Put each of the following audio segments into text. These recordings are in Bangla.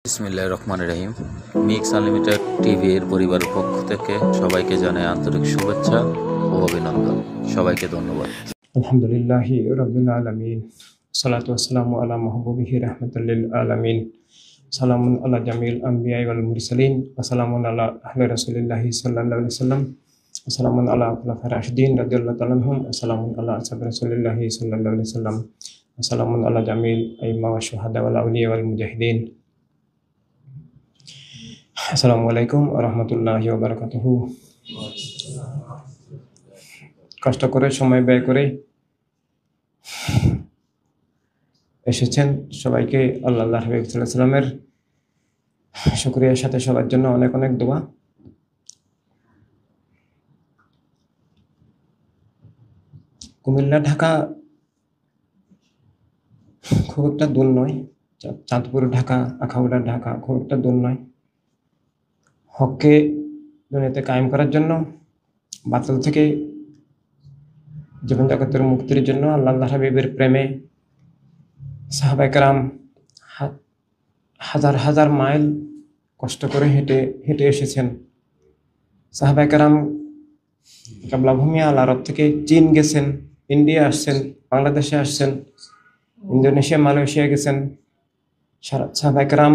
বিসমিল্লাহির রহমানির রহিম। মিক্স আনলিমিটেড টিভির পরিবারের পক্ষ থেকে সবাইকে জানাই আন্তরিক শুভেচ্ছা ও অভিনন্দন। সবাইকে ধন্যবাদ। আলহামদুলিল্লাহি রাব্বিল আলামিন, সালাতু ওয়াসসালামু আলা মাহবুবিহি রাহমাতাল লিল আলামিন, সালামুন আলা জামিল আম্বিয়া ওয়াল মুরসালিন, ওয়া সালামুন আলা আহলি রাসূলিল্লাহি সাল্লাল্লাহু আলাইহি ওয়াসাল্লাম, ওয়া সালামুন আলা খুলাফায়ে রাশিদিন রাদিয়াল্লাহু তাআলা আনহুম, ওয়া সালামুন আলা আসহাবি রাসূলিল্লাহি সাল্লাল্লাহু আলাইহি ওয়াসাল্লাম, ওয়া সালামুন আলা জামিল আইম্মা ওয়া শুহাদা ওয়াল আউলিয়া ওয়াল মুজাহিদিন। আসসালামু আলাইকুম ওয়া রাহমাতুল্লাহি ওয়া বারাকাতুহু। কষ্ট করে সময় ব্যয় করে এসেছেন, সবাইকে আল্লাহ হাবিব সাল্লাল্লাহু আলাইহি ওয়াসাল্লামের শুকরিয়ার সাথে সবার জন্য অনেক অনেক দোয়া। কুমিল্লা ঢাকা খুব একটা দূর নয়, চাঁদপুর ঢাকা, আখাউড়া ঢাকা খুব একটা দূর নয়। হককে দুনিয়াতে কায়েম করার জন্য, বাতিল থেকে জীবন জগতের মুক্তির জন্য আল্লাহ হাবিবের প্রেমে সাহাবায়ে কেরাম হাজার হাজার মাইল কষ্ট করে হেঁটে হেঁটে এসেছেন। সাহাবায়ে কেরাম কাবলাভূমি আল আরব থেকে চীন গেছেন, ইন্ডিয়া আসছেন, বাংলাদেশে আসছেন, ইন্দোনেশিয়া, মালয়েশিয়া গেছেন। সাহাবায়ে কেরাম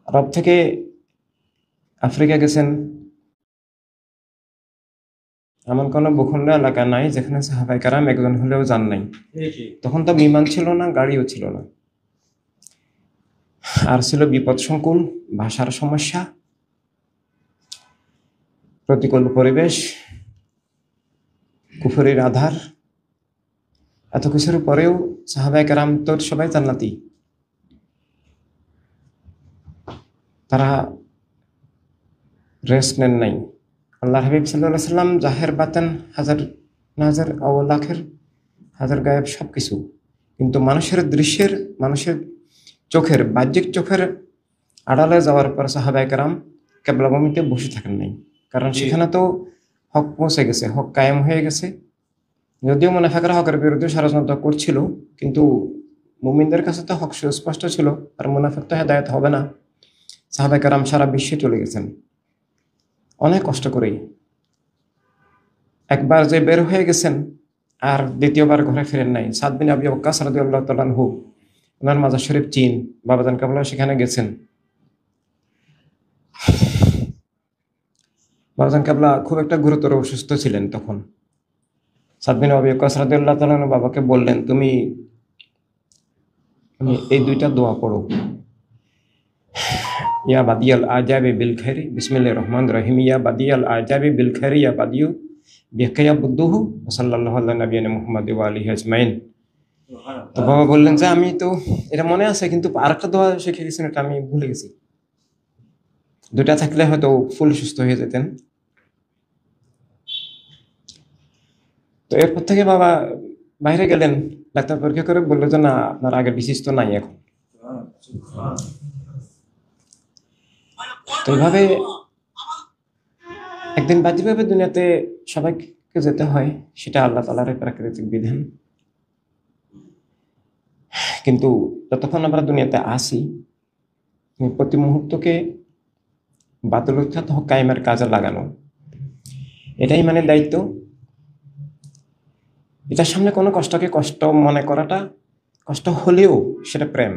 আরব থেকে আফ্রিকা গেছেন। এমন কোনো ভূখণ্ড এলাকা নাই যেখানে সাহাবায়ে কেরাম একজন হলেও যান নাই। তখন তো বিমান ছিল না, গাড়িও ছিল না, আর ছিল বিপদ সংকুল, ভাষার সমস্যা, প্রতিকূল পরিবেশ, কুফরির আধার। এত কিছুর পরেও সাহাবায়ে কেরাম তো সবাই জান্নাতি, তারা রেস্ট নেন নাই। আল্লাহ হাবিব সাল্লাল্লাহু আলাইহি সাল্লাম জাহের বাতেন, হাজার নাজার লাখের হাজার গায়েব সব কিছু, কিন্তু মানুষের দৃশ্যের, মানুষের চোখের, বাহ্যিক চোখের আড়ালে যাওয়ার পর সাহাবায়ে কেরাম কিবলাভূমিতে বসে থাকেন নাই, কারণ সেখানে তো হক পৌঁছে গেছে, হক কায়েম হয়ে গেছে। যদিও মুনাফিকরা হকের বিরুদ্ধে ষড়যন্ত্র করছিল, কিন্তু মুমিনদের কাছে তো হক সুস্পষ্ট ছিল, আর মুনাফিক তো হেদায়েত হবে না। সাহাবায়ে কেরাম সারা বিশ্বে চলে গেছেন অনেক কষ্ট করেই। একবার যে বের হয়ে গেছেন আর দ্বিতীয়বার ঘরে ফিরেন নাই। সাদ বিন আবি ওয়াক্কাস রাদিয়াল্লাহু তাআলা আনহু, ওনার মাজার শরীফ চীন, বাবাজান কাবলা সেখানে গেছেন। বাবাজান কাবলা খুব একটা গুরুতর অসুস্থ ছিলেন তখন। সাদ বিন আবি ওয়াক্কাস রাদিয়াল্লাহু তাআলা আনহু বাবাকে বললেন, তুমি এই দুইটা দোয়া পড়ো, ইয়া বাদিয়াল আজাবি বিল খাইরি, বিসমিল্লাহির রহমানির রহিম, ইয়া বাদিয়াল আজাবি বিল খাইরি ইয়া বাদিউ বিহাক্কায়া বুদ্দুহু সাল্লাল্লাহু আলা নবিয়িনা মুহাম্মদ ওয়া আলিহি আজমাইন। তো বাবা বললেন যে আমি তো এটা মনে আছে, কিন্তু আরেকটা দোয়া শিখে গেছেন, এটা আমি ভুলে গেছি। দুটা থাকলে হয়তো ফুল সুস্থ হয়ে যেতেন। তো এরপর থেকে বাবা বাইরে গেলেন, ডাক্তার পরীক্ষা করে বললো যে না, আপনার আগের ডিসিজ তো নাই এখন। তো এইভাবে একদিন বাহ্যিকভাবে দুনিয়াতে সবাইকে যেতে হয়, সেটা আল্লাহ তাআলার প্রাকৃতিক বিধান। কিন্তু যতক্ষণ আমরা দুনিয়াতে আসি, প্রতি মুহূর্তকে বাতিল উৎখাত হক কায়েমের কাজে লাগানো, এটাই মানে দায়িত্ব। এটার সামনে কোনো কষ্টকে কষ্ট মনে করাটা, কষ্ট হলেও সেটা প্রেম,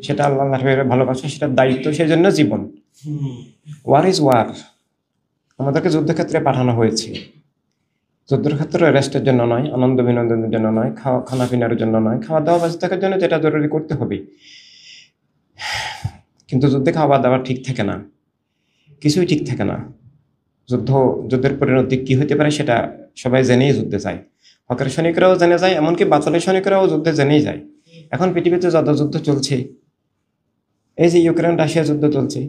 সেটা আল্লাহর ভালোবাসা, সেটা দায়িত্ব, সেই জন্য জীবন। War is war. আমাদেরকে যুদ্ধক্ষেত্রে পাঠানো হয়েছে, যুদ্ধক্ষেত্রে রেস্টের জন্য নয়, আনন্দ বিনোদনের জন্য নয়, খানা পিনার জন্য নয়, খাওয়া দাওয়া বেঁচে থাকার জন্য যেটা জরুরি করতে হবে। কিন্তু যুদ্ধে খাওয়া দাওয়া ঠিক থাকে না, কিছুই ঠিক থাকে না। যুদ্ধের পরিণতি কি হতে পারে সেটা সবাই জেনেই যুদ্ধে যায়। হকের সৈনিকরাও জেনে যায়, এমনকি বাতিলের সৈনিকরাও যুদ্ধে জেনেই যায়। এখন পৃথিবীতে যত যুদ্ধ চলছে, এই যে ইউক্রেন রাশিয়া যুদ্ধ চলছে,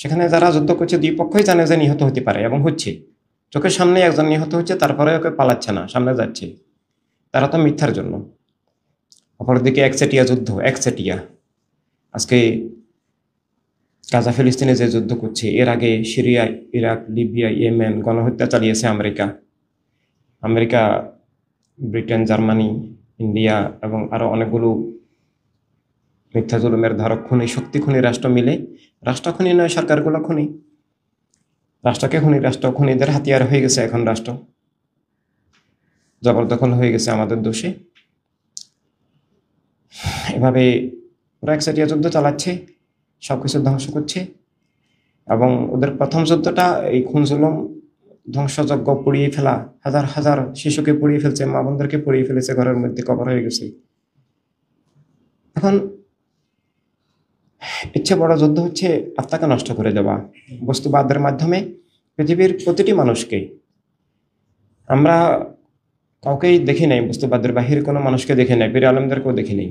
সেখানে যারা যুদ্ধ করছে দুই পক্ষই জানে যে নিহত হতে পারে, এবং হচ্ছে। চোখের সামনে একজন নিহত হচ্ছে, তারপরে ওকে পালাচ্ছে না, সামনে যাচ্ছে। তারা তো মিথ্যার জন্য। অপরদিকে একচেটিয়া যুদ্ধ, একচেটিয়া। আজকে গাজা ফিলিস্তিনে যে যুদ্ধ করছে, এর আগে সিরিয়া, ইরাক, লিবিয়া, ইয়েমেন গণহত্যা চালিয়েছে আমেরিকা, ব্রিটেন, জার্মানি, ইন্ডিয়া এবং আরো অনেকগুলো মিথ্যা জুলুমের ধারক খুনি, শক্তি খুনি রাষ্ট্র মিলে, রাষ্ট্র খুনি নয়, সরকারগুলো খুনি, রাষ্ট্রকে খুনি, রাষ্ট্র খুনিদের হাতিয়ার হয়ে গেছে এখন রাষ্ট্র, জবরদখল হয়ে গেছে আমাদের দোষে। এভাবে ওরা একসাথে যুদ্ধ চালাচ্ছে, সবকিছু ধ্বংস করছে। এবং ওদের প্রথম যুদ্ধটা এই খুন জুলুম, ধ্বংসযজ্ঞ, পুড়িয়ে ফেলা, হাজার হাজার শিশুকে পুড়িয়ে ফেলছে, মা বোনদেরকে পুড়িয়ে ফেলেছে, ঘরের মধ্যে কবর হয়ে গেছে। এখন ইচ্ছে বড় যুদ্ধ হচ্ছে আত্মাকে নষ্ট করে দেওয়া বস্তুবাদের মাধ্যমে পৃথিবীর প্রতিটি মানুষকে। আমরা কাউকেই দেখি নাই, বস্তুবাদের বাহির কোনো মানুষকে দেখি নাই, পীর আলমদেরকেও দেখি নাই।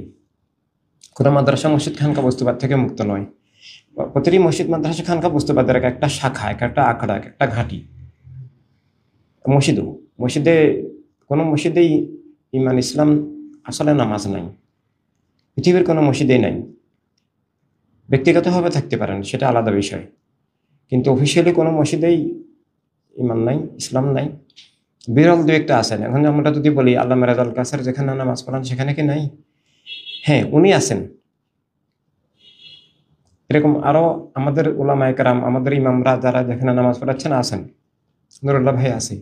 কোনো মাদ্রাসা মসজিদ খানকা বস্তুবাদ থেকে মুক্ত নয়। প্রতিটি মসজিদ মাদ্রাসা খানকা বস্তুবাদের একটা শাখা, একটা আখড়া, একটা ঘাঁটি। কোনো মসজিদেই ইমান ইসলাম আসলে নামাজ নাই, পৃথিবীর কোনো মসজিদেই নাই। ব্যক্তিগতভাবে থাকতে পারেন, সেটা আলাদা বিষয়, কিন্তু অফিসিয়ালি কোনো মসজিদেই ইমান নাই, ইসলাম নাই। বিরল দু একটা আছেন। এখন আমরা যদি বলি আল্লামা রেজাউল কাসের যেখানে নামাজ পড়ান সেখানে কি নাই? হ্যাঁ, উনি আছেন। এরকম আরো আমাদের উলামায়ে কেরাম, আমাদের ইমামরা যারা যেখানে নামাজ পড়াচ্ছেন আছেন, নুরুল্লাহ ভাই আছে।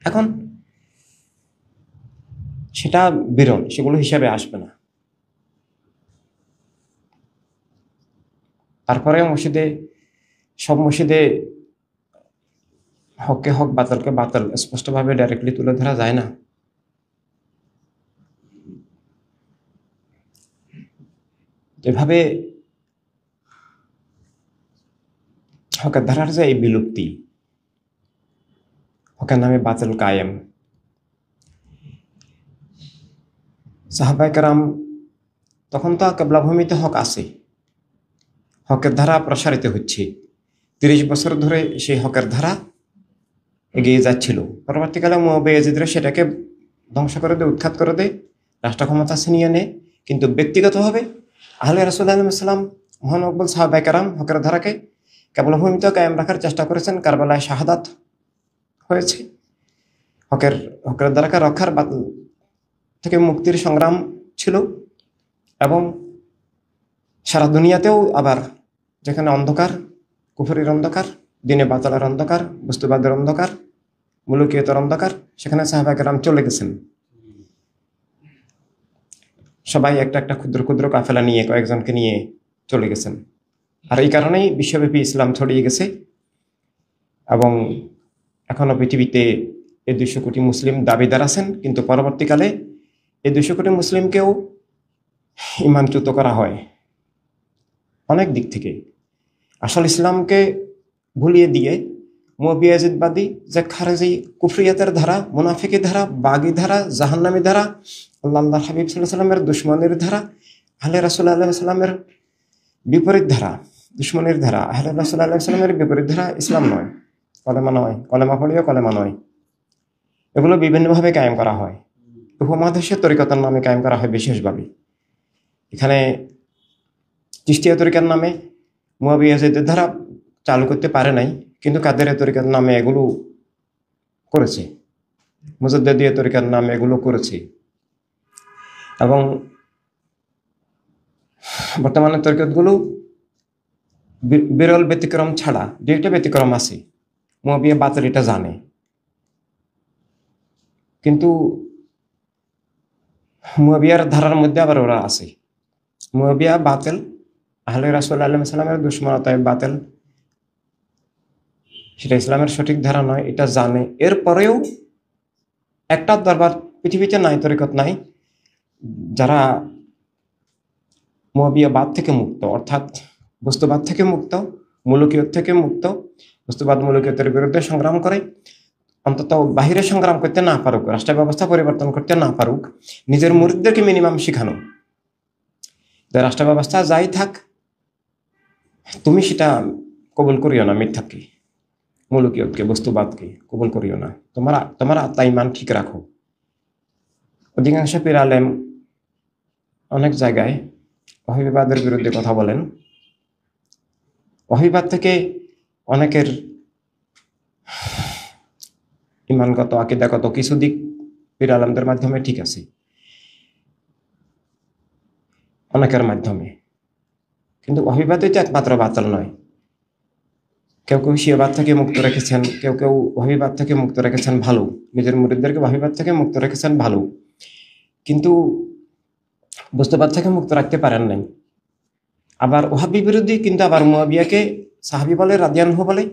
এখন সেটা বিরল, সেগুলো হিসাবে আসবে না। তারপরে সব মসজিদে হককে হক, বাতিলকে বাতিল স্পষ্টভাবে ডাইরেক্টলি তুলে ধরা যায় না। এভাবে হকের ধারার যে এই বিলুপ্তি, হকের নামে বাতিল কায়েম। সাহাবায়ে কেরাম তখন তো কেবলাভূমিতে হক আছে, হকের ধারা প্রসারিত হচ্ছে। 30 বছর ধরে সেই হকের ধারা এগিয়ে যাচ্ছিল। পরবর্তীকালে মুআবিয়া ইয়াজিদরা সেটাকে ধ্বংস করে দেয়, উৎখাত করে দেয়, রাষ্ট্র ক্ষমতা ছিনিয়ে নেয়। কিন্তু ব্যক্তিগতভাবে আহলে রাসূলুল্লাহ সাল্লাল্লাহু আলাইহি ওয়াসাল্লাম, মহানবুল সাহাবায়ে কেরাম হকের ধারাকে কেবলাভূমিতে কায়েম রাখার চেষ্টা করেছেন। কারবালায় শাহাদাত হয়েছে। হকের ধারাকে রক্ষার থেকে মুক্তির সংগ্রাম ছিল। এবং সারা দুনিয়াতেও আবার যেখানে অন্ধকার, কুফরির অন্ধকার, দিনে বাতালের অন্ধকার, বস্তুবাদের অন্ধকার, মুলুকিয়তের অন্ধকার, সেখানে সাহাবায়ে কেরাম চলে গেছেন। সবাই একটা একটা ক্ষুদ্র ক্ষুদ্র কাফেলা নিয়ে, কয়েকজনকে নিয়ে চলে গেছেন। আর এই কারণেই বিশ্বব্যাপী ইসলাম ছড়িয়ে গেছে। এবং এখনো পৃথিবীতে এই 200 কোটি মুসলিম দাবিদার আছেন। কিন্তু পরবর্তীকালে এই 200 কোটি মুসলিমকেও ঈমানচ্যুত করা হয় অনেক দিক থেকে। আসল ইসলামকে ভুলিয়ে দিয়ে মুআবিয়া ইয়াজিদবাদী যে খারেজি কুফরিয়াতের ধারা, মুনাফিকি ধারা, বাগী ধারা, জাহান্নামী ধারা, আল্লাহর হাবিব সাল্লাল্লাহু আলাইহি ওয়াসাল্লামের দুশমনের ধারা, আহলে রাসূল সাল্লাল্লাহু আলাইহি ওয়াসাল্লামের বিপরীত ধারা, দুশমনের ধারা, আহলে রাসূল সাল্লাল্লাহু আলাইহি ওয়াসাল্লামের বিপরীত ধারা ইসলাম নয়, কলেমা নয়, কলেমা পড়িও কলেমা নয়। এগুলো বিভিন্নভাবে কায়েম করা হয়। উপমহাদেশের তরিকতের নামে কায়েম করা হয় বিশেষভাবে। এখানে চিশতিয়া তরিকার নামে মুআবিয়া ইয়াজিদের ধারা চালু করতে পারে নাই, কিন্তু কাদেরিয়া তরিকার নামে এগুলো করেছে, মুজাদ্দিদিয়া তরিকার নামে এগুলো করেছে। এবং বর্তমানে তরিকতগুলো বিরল ব্যতিক্রম ছাড়া 2টা ব্যতিক্রম আছে। মুআবিয়া বাতিল এটা জানে, কিন্তু মুআবিয়ার ধারার মধ্যে আবার ওরা আছে। মুআবিয়া বাতিল, আহলে রাসূল সাল্লাল্লাহু আলাইহি ওয়াসাল্লামের দুশমনতায় বাতিল, সেটা ইসলামের সঠিক ধারা নয়, এটা জানে। এরপরেও একটা দরবার পৃথিবীতে নাই, তরিকত নাই, যারা মুআবিয়াবাদ থেকে মুক্ত, অর্থাৎ বস্তুবাদ থেকে মুক্ত, মুলুকিয়ত থেকে মুক্ত, বস্তুবাদ মুলুকিয়তের বিরুদ্ধে সংগ্রাম করে। অন্তত বাহিরে সংগ্রাম করতে না পারুক, রাষ্ট্র ব্যবস্থা পরিবর্তন করতে না পারুক, নিজের মুরিদদেরকে মিনিমাম শিখানো, রাষ্ট্র ব্যবস্থা যাই থাক, তুমি সেটা কবুল করিও না, মিথ্যাকে, মুলুকিয়তকে, বস্তুবাদকে কবুল করিও না, তোমার আত্মা ইমান ঠিক রাখো। অধিকাংশ পীর আলেম অনেক জায়গায় ওয়াহাবিবাদের বিরুদ্ধে কথা বলেন। ওয়াহাবিবাদ থেকে অনেকের ইমানগত, আকীদাগত কিছু দিক পীর আলেমদের মাধ্যমে ঠিক আছে, অনেকের মাধ্যমে। কিন্তু ওয়াহাবিবাদই তো একমাত্র বাতিল নয়। কেউ কেউ শিয়াবাদ থেকে মুক্ত রেখেছেন, কেউ কেউ ওয়াহাবিবাদ থেকে মুক্ত রেখেছেন ভালো, নিজের মুরিদদেরকে ওয়াহাবিবাদ থেকে মুক্ত রেখেছেন ভালো, কিন্তু বস্তুবাদ থেকে মুক্ত রাখতে পারেন নাই। আবার ওয়াহাবি বিরোধী কিন্তু আবার মুয়াবিয়াকে সাহাবী বলে, রাদিয়াল্লাহু বলে,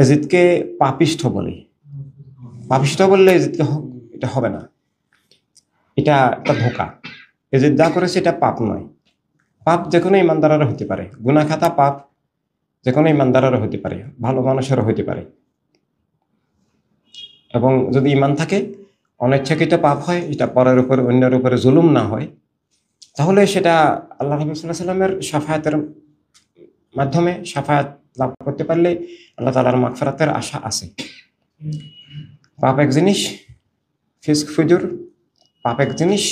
এজিদকে পাপিষ্ঠ বলে। পাপিষ্ঠ বললে এজিদকে এটা হবে না, এটা একটা ধোঁকা। এজিদ যা করেছে এটা পাপ নয়। পাপ যে কোনো ইমানদারেরও হতে পারে, গুনাহ খাতা পাপ যে কোনো ইমানদারেরও হতে পারে, ভালো মানুষেরও হতে পারে। এবং যদি ইমান থাকে, অনিচ্ছাকৃত পাপ হয়, এটা পরের উপরে অন্যের উপরে জুলুম না হয়, তাহলে সেটা আল্লাহ নবী সাল্লাল্লাহু আলাইহি ওয়াসাল্লামের শাফায়াতের মাধ্যমে শাফায়াত লাভ করতে পারলে আল্লাহ তাআলার মাগফিরাতের আশা আছে। পাপ এক জিনিস, ফিস্ক ফুজুর পাপ এক জিনিস,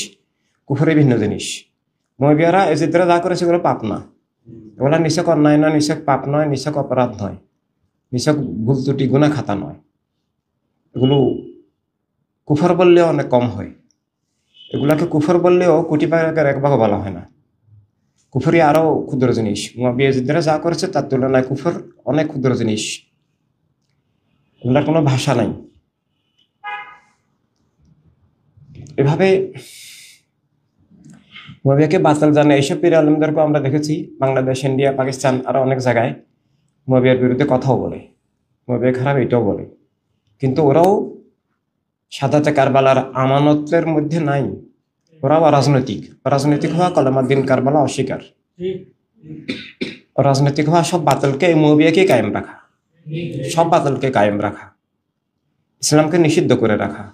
কুফরে ভিন্ন জিনিস। মুয়াবিয়ারা এজিদরা যা করেছে এগুলো পাপ না, এগুলা নিছক অন্যায় নয়, নিছক পাপ নয়, নিছক অপরাধ নয়, নিছক ভুল ত্রুটি গুনাহ খাতা নয়। এগুলো কুফর বললেও অনেক কম হয়, এগুলাকে কুফর বললেও কোটি ভাগের এক ভাগও বলা হয় না। কুফরি আরো ক্ষুদ্র জিনিস, মুয়াবিয়া এজিদরা যা করেছে তার তুলনায় কুফর অনেক ক্ষুদ্র জিনিস, এগুলার কোনো ভাষা নাই। এভাবে মুয়াবিয়াকে বাতিল জানে এইসব পীর আলেমদেরকেও আমরা দেখেছি বাংলাদেশ, ইন্ডিয়া, পাকিস্তান আরো অনেক জায়গায় মুয়াবিয়ার বিরুদ্ধে কথাও বলে, মুয়াবিয়া খারাপ এটাও বলে, কিন্তু ওরাও সাদাতে কারবালার আমানতের মধ্যে নাই। ওরাও রাজনৈতিক, রাজনৈতিক হওয়া কলেমার দিন কারবালা অস্বীকার, রাজনৈতিক হওয়া সব বাতিলকে মুয়াবিয়াকে কায়েম রাখা, সব বাতিলকে কায়েম রাখা, ইসলামকে নিষিদ্ধ করে রাখা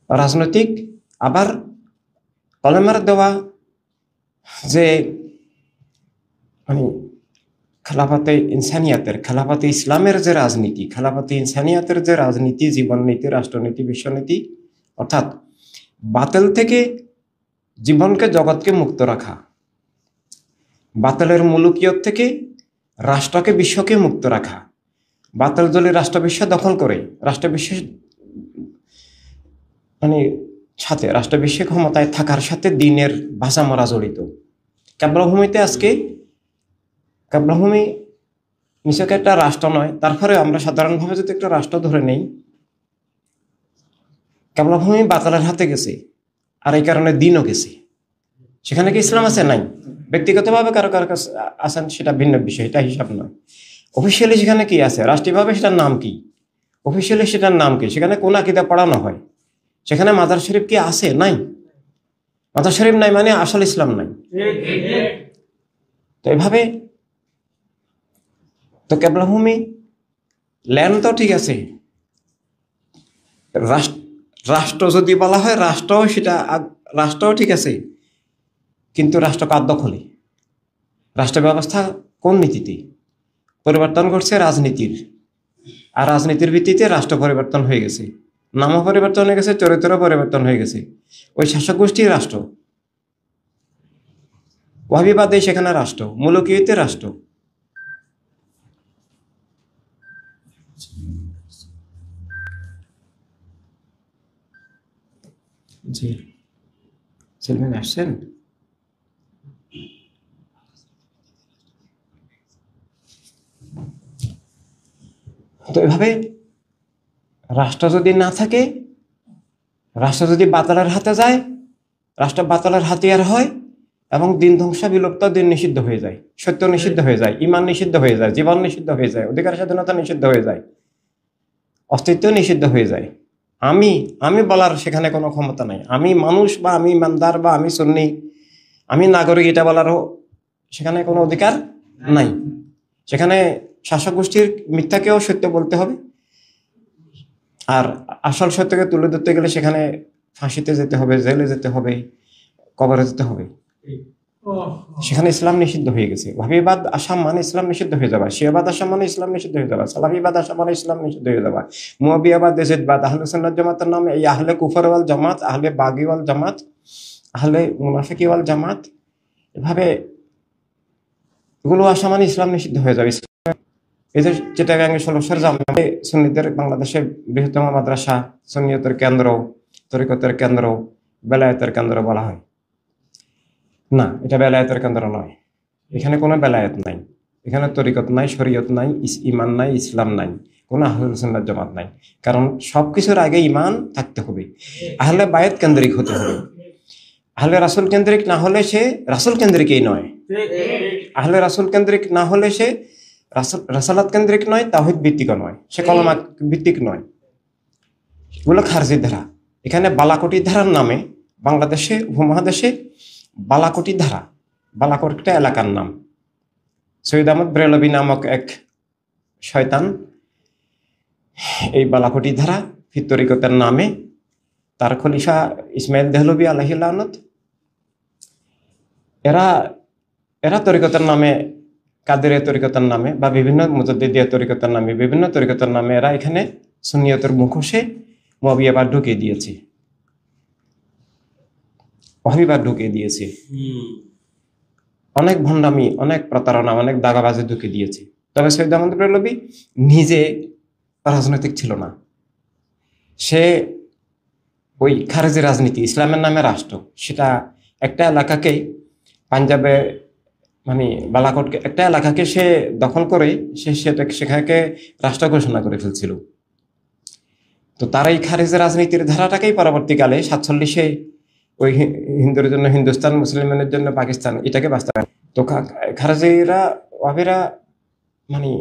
রাজনৈতিক। আবার কলেমার দেওয়া যে মানে খেলাফতে ইনসানিয়াতের, খেলাফতে ইসলামের যে রাজনীতি, খেলাফতে ইনসানিয়াতের যে রাজনীতি, জীবননীতি, রাষ্ট্রনীতি, বিশ্বনীতি, অর্থাৎ বাতিল থেকে জীবনকে, জগৎকে মুক্ত রাখা, বাতিলের মুলুকিয়ত থেকে রাষ্ট্রকে, বিশ্বকে মুক্ত রাখা। বাতিল যদি রাষ্ট্র বিশ্ব দখল করে, রাষ্ট্র বিশ্বের মানে সাথে, রাষ্ট্র বিশ্বে ক্ষমতায় থাকার সাথে দিনের ভাষা মরা জড়িত। কেবলাভূমিতে আজকে, কেবলাভূমি নিছক একটা রাষ্ট্র নয়, তারপরে আমরা সাধারণভাবে যদি একটা রাষ্ট্র ধরে নেই, কেবলাভূমি বাতিলের হাতে গেছে, আর এই কারণে দিনও গেছে। সেখানে কি ইসলাম আছে? নাই। ব্যক্তিগতভাবে কারো কারো কাছে আছেন, সেটা ভিন্ন বিষয়, এটা হিসাব নয়। অফিসিয়ালি সেখানে কি আছে, রাষ্ট্রীয়ভাবে সেটার নাম কি, অফিসিয়ালি সেটার নাম কি, সেখানে কোন আকীদা পড়ানো হয়, সেখানে মাজার শরীফ কি আছে? নাই। মাজার শরীফ নাই মানে আসল ইসলাম নাই। তো এভাবে তো কেবলাভূমি ল্যান্ড তো ঠিক আছে, রাষ্ট্র যদি বলা হয়, রাষ্ট্রও ঠিক আছে, কিন্তু রাষ্ট্র কার দখলে? রাষ্ট্র ব্যবস্থা কোন নীতিতে পরিবর্তন করছে? রাজনীতির। আর রাজনীতির ভিত্তিতে রাষ্ট্র পরিবর্তন হয়ে গেছে, নামও পরিবর্তন হয়ে গেছে, চরিত্র পরিবর্তন হয়ে গেছে। ওই শাসক গোষ্ঠীর রাষ্ট্র, ওয়াহাবিবাদে সেখানে রাষ্ট্র, মুলুকিয়তে রাষ্ট্র। জি, সেলমেন আসছেন? তো এভাবে রাষ্ট্র যদি না থাকে, রাষ্ট্র যদি বাতালের হাতে যায়, রাষ্ট্র বাতালের হাতিয়ার হয়, এবং দিন ধ্বংসা, বিলুপ্ত, দিন নিষিদ্ধ হয়ে যায়, সত্য নিষিদ্ধ হয়ে যায়, ইমান নিষিদ্ধ হয়ে যায়, জীবন নিষিদ্ধ হয়ে যায়, অধিকার স্বাধীনতা নিষিদ্ধ হয়ে যায়, অস্তিত্ব নিষিদ্ধ হয়ে যায়। আমি বলার সেখানে কোনো ক্ষমতা নাই। আমি মানুষ, বা আমি ইমানদার, বা আমি সুন্নি, আমি নাগরিক, এটা বলারও সেখানে কোনো অধিকার নাই। সেখানে শাসক গোষ্ঠীর মিথ্যাকেও সত্য বলতে হবে, আর আসল সত্যকে তুলে ধরতে গেলে সেখানে ফাঁসিতে যেতে হবে, জেলে যেতে হবে, কবরে যেতে হবে। সেখানে ইসলাম নিষিদ্ধ হয়ে গেছে। ওয়াহাবিবাদ আসাম মানে ইসলাম নিষিদ্ধ হয়ে যাবে, শিয়াবাদ আসাম মানে ইসলাম নিষিদ্ধ হয়ে যাবে, সালাফিবাদ আসাম মানে ইসলাম নিষিদ্ধ হয়ে যাবে, মুয়াবিয়াবাদ, এজিদবাদ, আহলে সুন্নাত জামাতের নামে এই আহলে কুফর ওয়াল জামাত, আহলে বাগি ওয়াল জামাত, আহলে মুনাফিকি ওয়াল জামাত, এভাবে এগুলো আসা মানে ইসলাম নিষিদ্ধ হয়ে যাবে। এই যে চিটাগাঙ্গে 1600 জামে সুন্নিদের বাংলাদেশে বৃহত্তম মাদ্রাসা, সুন্নিয়তের কেন্দ্র, তরিকতের কেন্দ্র, বেলায়েতের কেন্দ্র বলা হয়। না, এটা বেলায়েতের কেন্দ্র নয়। এখানে কোনো বেলায়েত নাই, এখানে তরিকত নাই, শরীয়ত নাই, ইমান নাই, ইসলাম নাই, কোনো আহলে সুন্নাত জামাত নাই। কারণ সবকিছুর আগে ইমান থাকতে হবে, আহলে বায়াত কেন্দ্রিক হতে হবে। আহলে রাসূল কেন্দ্রিক না হলে সে রাসূল কেন্দ্রিকই নয়। আহলে রাসূল কেন্দ্রিক না হলে সে রাসালাত কেন্দ্রিক নয়, তাওহীদ ভিত্তিক নয়, সে কলমা ভিত্তিক নয়। এগুলো খারজি ধারা। এখানে বালাকোটি ধারার নামে বাংলাদেশে উপমহাদেশে বালাকোটি ধারা, বালাকোট একটা এলাকার নাম। সৈয়দ আহমদ বেরেলভী নামক এক শয়তান এই বালাকোটি ধারা ফির তরিকতের নামে, তার খলিফা ইসমাইল দেহলভী আলাইহির লানত, এরা এরা তরিকতের নামে, কাদেরিয়া তরিকতের নামে বা বিভিন্ন মুজাদ্দিদিয়া তরিকতের নামে, বিভিন্ন তরিকতের নামে এরা এখানে সুন্নিয়তের মুখোশে ওয়াহাবিয়াবাদ ঢুকিয়ে দিয়েছে, ওয়াহাবিবাদ ঢুকিয়ে দিয়েছে। অনেক ভণ্ডামি, অনেক প্রতারণা, অনেক দাগাবাজি ঢুকিয়ে দিয়েছে। তবে সৈয়দ আহমদ বেরেলভী নিজে রাজনৈতিক ছিল না, সে ওই খারেজি রাজনীতি, ইসলামের নামে রাষ্ট্র, সেটা একটা এলাকাকে পাঞ্জাবে মানে বালাকোটকে একটা এলাকাকে সে দখল করে সেখানে রাষ্ট্র ঘোষণা করে ফেলছিল। তো তার এই খারেজি রাজনীতির ধারাটাকেই পরবর্তীকালে 47-এ ওই হিন্দুর জন্য হিন্দুস্তান, মুসলিমের জন্য পাকিস্তান, এটাকে বাস্তবায়ন। তো খারেজিরা ওয়াহাবিরা মানে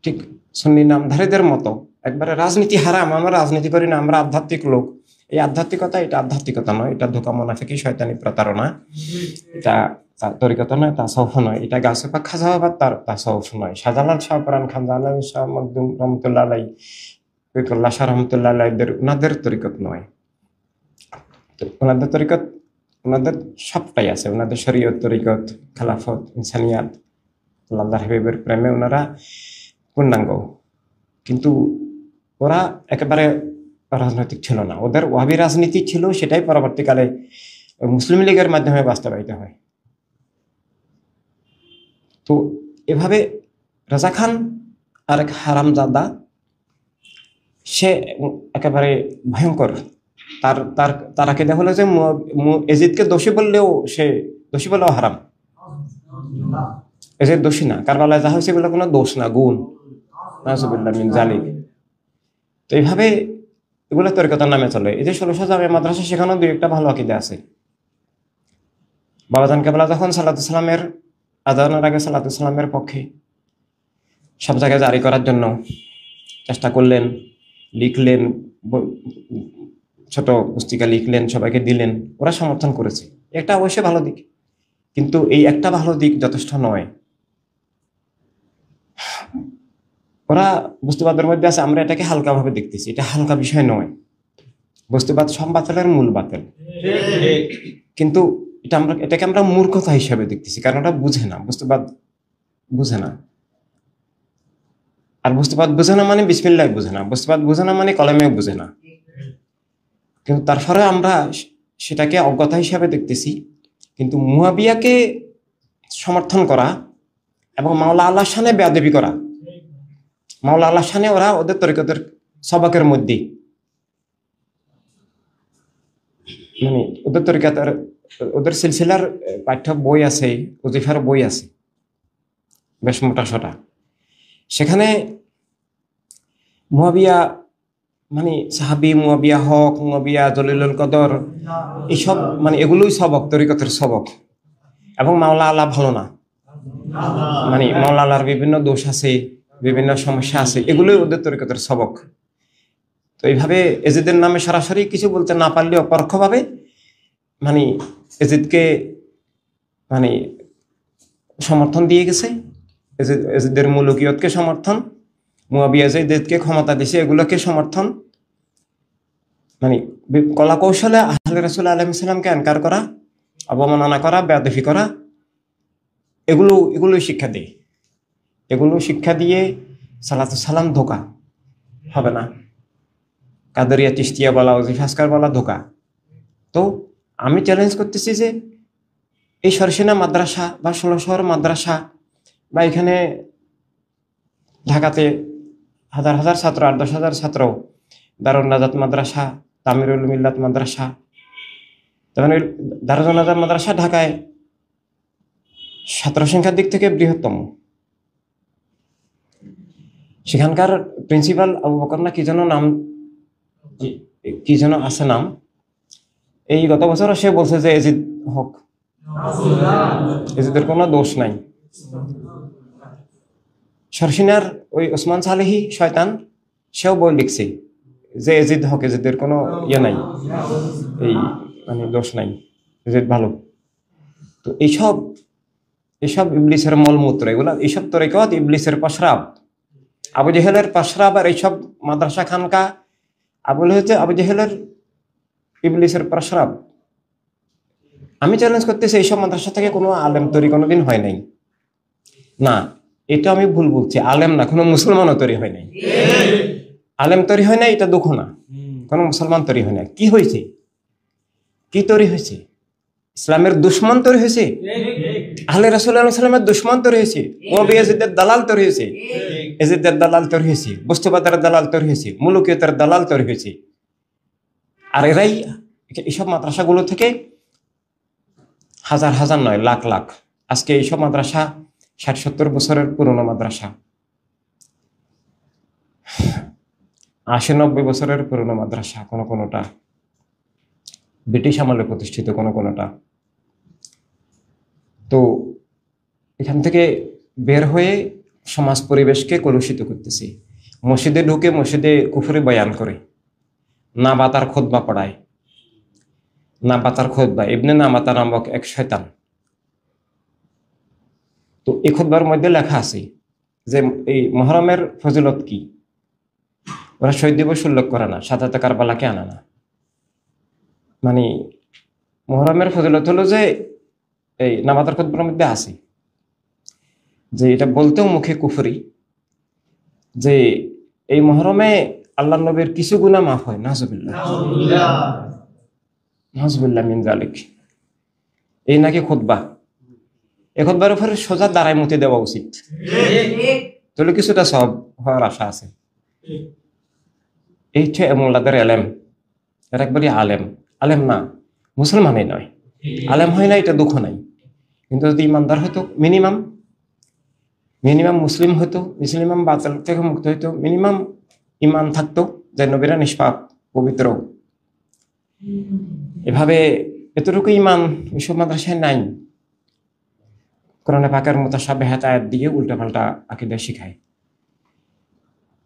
ঠিক সুন্নি নামধারীদের মতো একবারে রাজনীতি হারাম, আমরা রাজনীতি করি না, আমরা আধ্যাত্মিক লোক। এই আধ্যাত্মিকতা, এটা আধ্যাত্মিকতা নয়, এটা ধোঁকা, মুনাফিকি, শয়তানি, প্রতারণা। এটা তরিকতা নয়, তাসাউফ নয়। এটা গাছে পাক খাজাবাদ, তার তাসাউফ নয়। শাহজালাল শাহ পরান খান, জালাল শাহ মখদুম রহমতুল্লাহ আলাই, ফিরুল্লাহ শাহ রহমতুল্লাহ আলাইদের, ওনাদের তরিকত নয়। ওনাদের তরিকত, ওনাদের সবটাই আছে। ওনাদের শরীয়ত, তরিকত, খেলাফত, ইনসানিয়াত, আল্লাহর হাবিবের প্রেমে ওনারা পূর্ণাঙ্গ। কিন্তু ওরা একেবারে রাজনৈতিক ছিল না, ওদের ওয়াহাবি রাজনীতি ছিল, সেটাই পরবর্তীকালে মুসলিম লীগের মাধ্যমে বাস্তবায়িত হয়। তো এভাবে রাজা খান আরেক হারামজাদা, সে একেবারে ভয়ঙ্কর। তার আকিদা হলো যে এজিদকে দোষী বললেও সে দোষী বলেও হারাম, এজিদ দোষী না, কারবালায় যা হয়েছে এগুলো কোনো দোষ না, গুণ। নাউজুবিল্লাহ মিন যালিক। তো এইভাবে এগুলো তরিকতার নামে চলে। এই যে 1600 জামিয়া মাদ্রাসা, সেখানেও দুই একটা ভালো আকিদা আছে। বাবাজান কেবলা যখন সালাতুল সালামের আজানের আগে সালাতুল সালামের পক্ষে সব জায়গায় জারি করার জন্য চেষ্টা করলেন, লিখলেন, ছোট পুস্তিকা লিখলেন, সবাইকে দিলেন, ওরা সমর্থন করেছে। একটা অবশ্যই ভালো দিক, কিন্তু এই একটা ভালো দিক যথেষ্ট নয়। ওরা বস্তুবাদের মধ্যে আছে, আমরা এটাকে হালকাভাবে দেখতেছি, এটা হালকা বিষয় নয়। বস্তুবাদ সব বাতিলের মূল বাতিল, কিন্তু এটাকে আমরা মূর্খতা হিসাবে দেখতেছি, কারণ ওটা বুঝে না, বস্তুবাদ বুঝে না। আর বস্তুবাদ বুঝে না মানে বিসমিল্লাহ বুঝে না, বস্তুবাদ বুঝে না মানে কলমেও বুঝে না। কিন্তু তারপরে আমরা সেটাকে অজ্ঞতা হিসাবে দেখতেছি। কিন্তু মুয়াবিয়াকে সমর্থন করা এবং মাওলা আল্লাহ শানে বেয়াদবি করা, মাওলা আল্লাহ শানে ওরা ওদের তরিকতের সবকের মধ্যে, মানে ওদের তরিকতের, ওদের সিলসিলার পাঠ্য বই আছে, ওজিফার বই আছে বেশ মোটা সোটা। সেখানে মুয়াবিয়া মানে সাহাবি, মুয়াবিয়া হক, মুয়াবিয়া জলিলুল কদর, এইসব মানে এগুলোই সবক, তরিকতের সবক। এবং মাওলা আল্লাহ ভালো না, মানে মাওলা আল্লাহর বিভিন্ন দোষ আছে, বিভিন্ন সমস্যা আছে, এগুলোই ওদের তরিকতের সবক। তো এইভাবে এজিদের নামে সরাসরি কিছু বলতে না পারলেও পরোক্ষভাবে মানে এজিদকে মানে সমর্থন দিয়ে গেছে, এজিদের মুলুকিয়তকে সমর্থন, মুয়াবিয়া যে এজিদকে ক্ষমতা দিছে এগুলোকে সমর্থন, মানে কলা কৌশলে আহলে রাসূল আলাইহিস সালামকে ইনকার করা, অবমাননা করা, বেয়াদবি করা, এগুলোই শিক্ষা দেয়। এগুলো শিক্ষা দিয়ে সালাতুল সালাম ধোঁকা হবে না, কাদেরিয়া, চিশতিয়া বলা, ওজিফা আসকার বলা ধোঁকা। তো আমি চ্যালেঞ্জ করতেছি যে এই সরসিনা মাদ্রাসা বা 1600 মাদ্রাসা বা এখানে ঢাকাতে হাজার হাজার ছাত্র, 8-10 হাজার ছাত্র, দারুন নাজাত মাদ্রাসা, তামিরুল মিল্লাত মাদ্রাসা, তার মানে দারুল নাজার মাদ্রাসা ঢাকায় ছাত্র সংখ্যার দিক থেকে বৃহত্তম। সেখানকার প্রিন্সিপাল আবু বকর না কি যেন নাম, কি যেন আছে নাম, এই গত বছর সে বলছে যে এজিদ হক, এজিদের কোনো দোষ নাই। সরসিনার ওই ওসমান সালেহি শয়তান, সেও বই লিখছে যে এজিদ হক, এজিদের কোনো ইয়ে নাই, এই মানে দোষ নাই, এজিদ ভালো। তো এইসব ইবলিসের মলমূত্র, এগুলা এইসব তরিকত ইবলিসের প্রস্রাব, আবু জেহেলের প্রস্রাব। আর এইসব মাদ্রাসা খানকা আবু জেহেলের ইবলিসের প্রস্রাব। আমি চ্যালেঞ্জ করতেছি এইসব মাদ্রাসা থেকে কোনো আলেম তৈরি কোনোদিন হয় নাই। না, এটা আমি ভুল বলছি, আলেম না, কোনো মুসলমানও তৈরি হয় নাই। আলেম তৈরি হয় নাই এটা দুঃখ না, কোনো মুসলমান তৈরি হয় না। কি হয়েছে? কি তৈরি হয়েছে? ইসলামের দুশ্মন তৈরি হয়েছে, আহলে রাসূলুল্লাহ সাল্লাল্লাহু আলাইহি ওয়াসাল্লামের দুশ্মন তৈরি হয়েছে, ইয়াজিদের দালাল তৈরি হয়েছে, ইয়াজিদের দালাল তৈরি হয়েছে, বস্তুবাদের দালাল তৈরি হয়েছে, মুলুকিয়তের দালাল তৈরি হয়েছে। আর এরাই এইসব মাদ্রাসাগুলো থেকে হাজার হাজার নয়, লাখ লাখ, আজকে এইসব মাদ্রাসা ৬০-৭০ বছরের পুরনো মাদ্রাসা, ৮০-৯০ বছরের পুরনো মাদ্রাসা, কোনোটা ব্রিটিশ আমলে প্রতিষ্ঠিত, কোনোটা। তো এখান থেকে বের হয়ে সমাজ পরিবেশকে কলুষিত করতেছে। মসজিদে ঢুকে মসজিদে কুফরি বয়ান করে, না বাতার খুতবা পড়ায়, না বাতার খুতবা, ইবনে নামাতা নামক এক শয়তান। তো এই খুতবার মধ্যে লেখা আছে যে এই মুহররমের ফজিলত কি। ওরা শহীদ দিবস উল্লেখ করে না, শাহাদাতে কারবালাকে আনা না। মানে মুহররমের ফজিলত হলো যে এই নামাতার খুতবার মধ্যে আছে যে এটা বলতেও মুখে কুফরি, যে এই মুহররমে আল্লাহর নবীর কিছু গুনাহ মাফ হয়, নাযুবিল্লাহ মিন যালিক। এই নাকি খুতবা। এই খুতবার উপরে সোজা দাঁড়ায় মুতে দেওয়া উচিত, তাহলে কিছুটা সব হওয়ার আশা আছে। এইটা মোল্লাদের এলেম, এর একবারই আলেম না, মুসলমানই নয়, আলেম হয় না, এটা দুঃখ নাই। কিন্তু যদি ইমানদার হতো, মিনিমাম মুসলিম হতো, মুসলিমাম বাতিল থেকে মুক্ত হইতো, মিনিমাম ইমান থাকতো যে নবীরা নিষ্পাপ পবিত্র। এভাবে এতটুকু ইমান এসব মাদ্রাসায় নাই। কোরআনে পাকের মুতাশাবিহাত আয়াত দিয়ে উল্টাপাল্টা আকীদা শিখায়।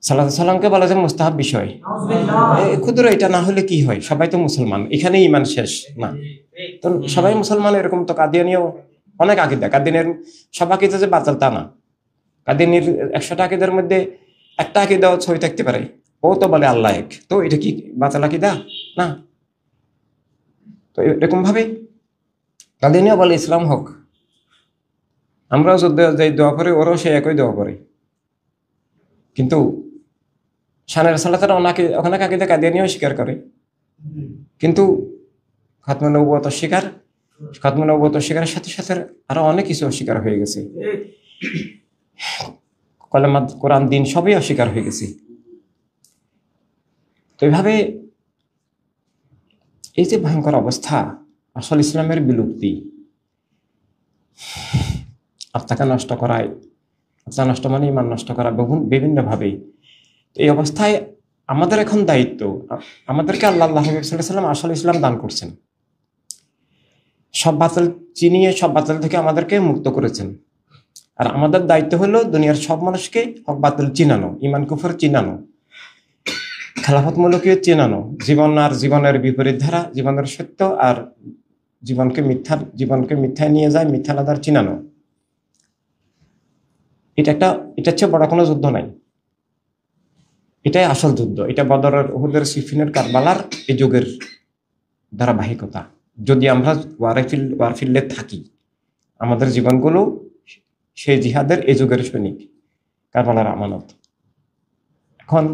সালাত সালামকে বলা যায় মুস্তাহাব বিষয়, ক্ষুদ্র এটা না হলে কি হয়? সবাই তো মুসলমান, এখানে ইমান শেষ না। তো সবাই মুসলমান এরকম তো কাদিয়ানিও অনেক আকীদা, কাদিয়ানের সব আকীদা যে বাতিল তা না। কাদিয়ানির ১০০টা আকীদার মধ্যে একটা আকীদাও সহি থাকতে পারে, ও তো বলে আল্লাহ এক, তো এটা কি বাতিল আকীদা না? তো এরকম ভাবে কাদিয়ানিও বলে ইসলাম হক। আমরাও যাই দোয়া করি, ওরাও সে একই দোয়া করে। কিন্তু শানের সালাতের ওখানে আকীদা কাদিয়ানিও স্বীকার করে, কিন্তু খাতমে নবুয়ত স্বীকারের সাথে সাথে আরো অনেক কিছু অস্বীকার হয়ে গেছে। কলেমা, কোরআন, দিন সবই অস্বীকার হয়ে গেছে। তো এইভাবে এই যে ভয়ঙ্কর অবস্থা, আসল ইসলামের বিলুপ্তি, আত্মাকে নষ্ট করায়, আত্মা নষ্ট মানে ইমান নষ্ট করা বিভিন্ন ভাবে। এই অবস্থায় আমাদের এখন দায়িত্ব, আমাদেরকে আল্লাহ সাল্লাম আসল ইসলাম দান করছেন, সব বাতিল চিনিয়ে সব বাতিল থেকে আমাদেরকে মুক্ত করেছেন। আর আমাদের দায়িত্ব হলো দুনিয়ার সব মানুষকে হক বাতিল চিনানো, ইমান কুফর চিনানো, খেলাফত মুলুকিয়ত চিনানো, জীবন আর জীবনের বিপরীত ধারা, জীবনের সত্য আর জীবনকে মিথ্যায় নিয়ে যায়, মিথ্যা আধার চিনানো। এটা হচ্ছে বড় কোনো যুদ্ধ নাই, এটাই আসল যুদ্ধ। এটা বদরের, উহুদের, সিফিনের, কারবালার এই যুগের ধারাবাহিকতা। যদি আমরা ওয়ারফিল্ডে থাকি, আমাদের জীবনগুলো সেই জিহাদের এই যুগের সৈনিক, কারবালার আমানত। এখন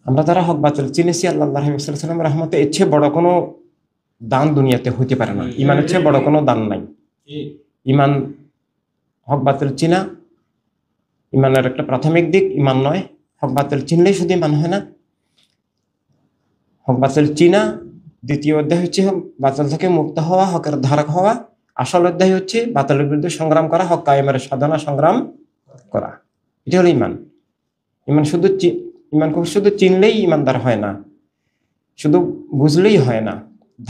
আমরা যারা হক বাতিল চিনেছি, আল্লাহ সাল্লাম রহমতে, এর চেয়ে বড় কোনো দান দুনিয়াতে হইতে পারে না। ইমানের চেয়ে বড় কোনো দান নাই। ইমান, হক বাতিল চিনা ইমানের একটা প্রাথমিক দিক, ইমান নয়। হক বাতিল চিনলেই শুধু ইমান হয় না, হক বাতিল চিনা দ্বিতীয় অধ্যায় হচ্ছে বাতিল থেকে মুক্ত হওয়া, হকের ধারক হওয়া। আসল অধ্যায় হচ্ছে বাতিলের বিরুদ্ধে সংগ্রাম করা, হক কায়েমের সাধনা সংগ্রাম করা। এটা হলো ইমান। ইমান শুধু চিনলেই ইমানদার হয় না, শুধু বুঝলেই হয় না,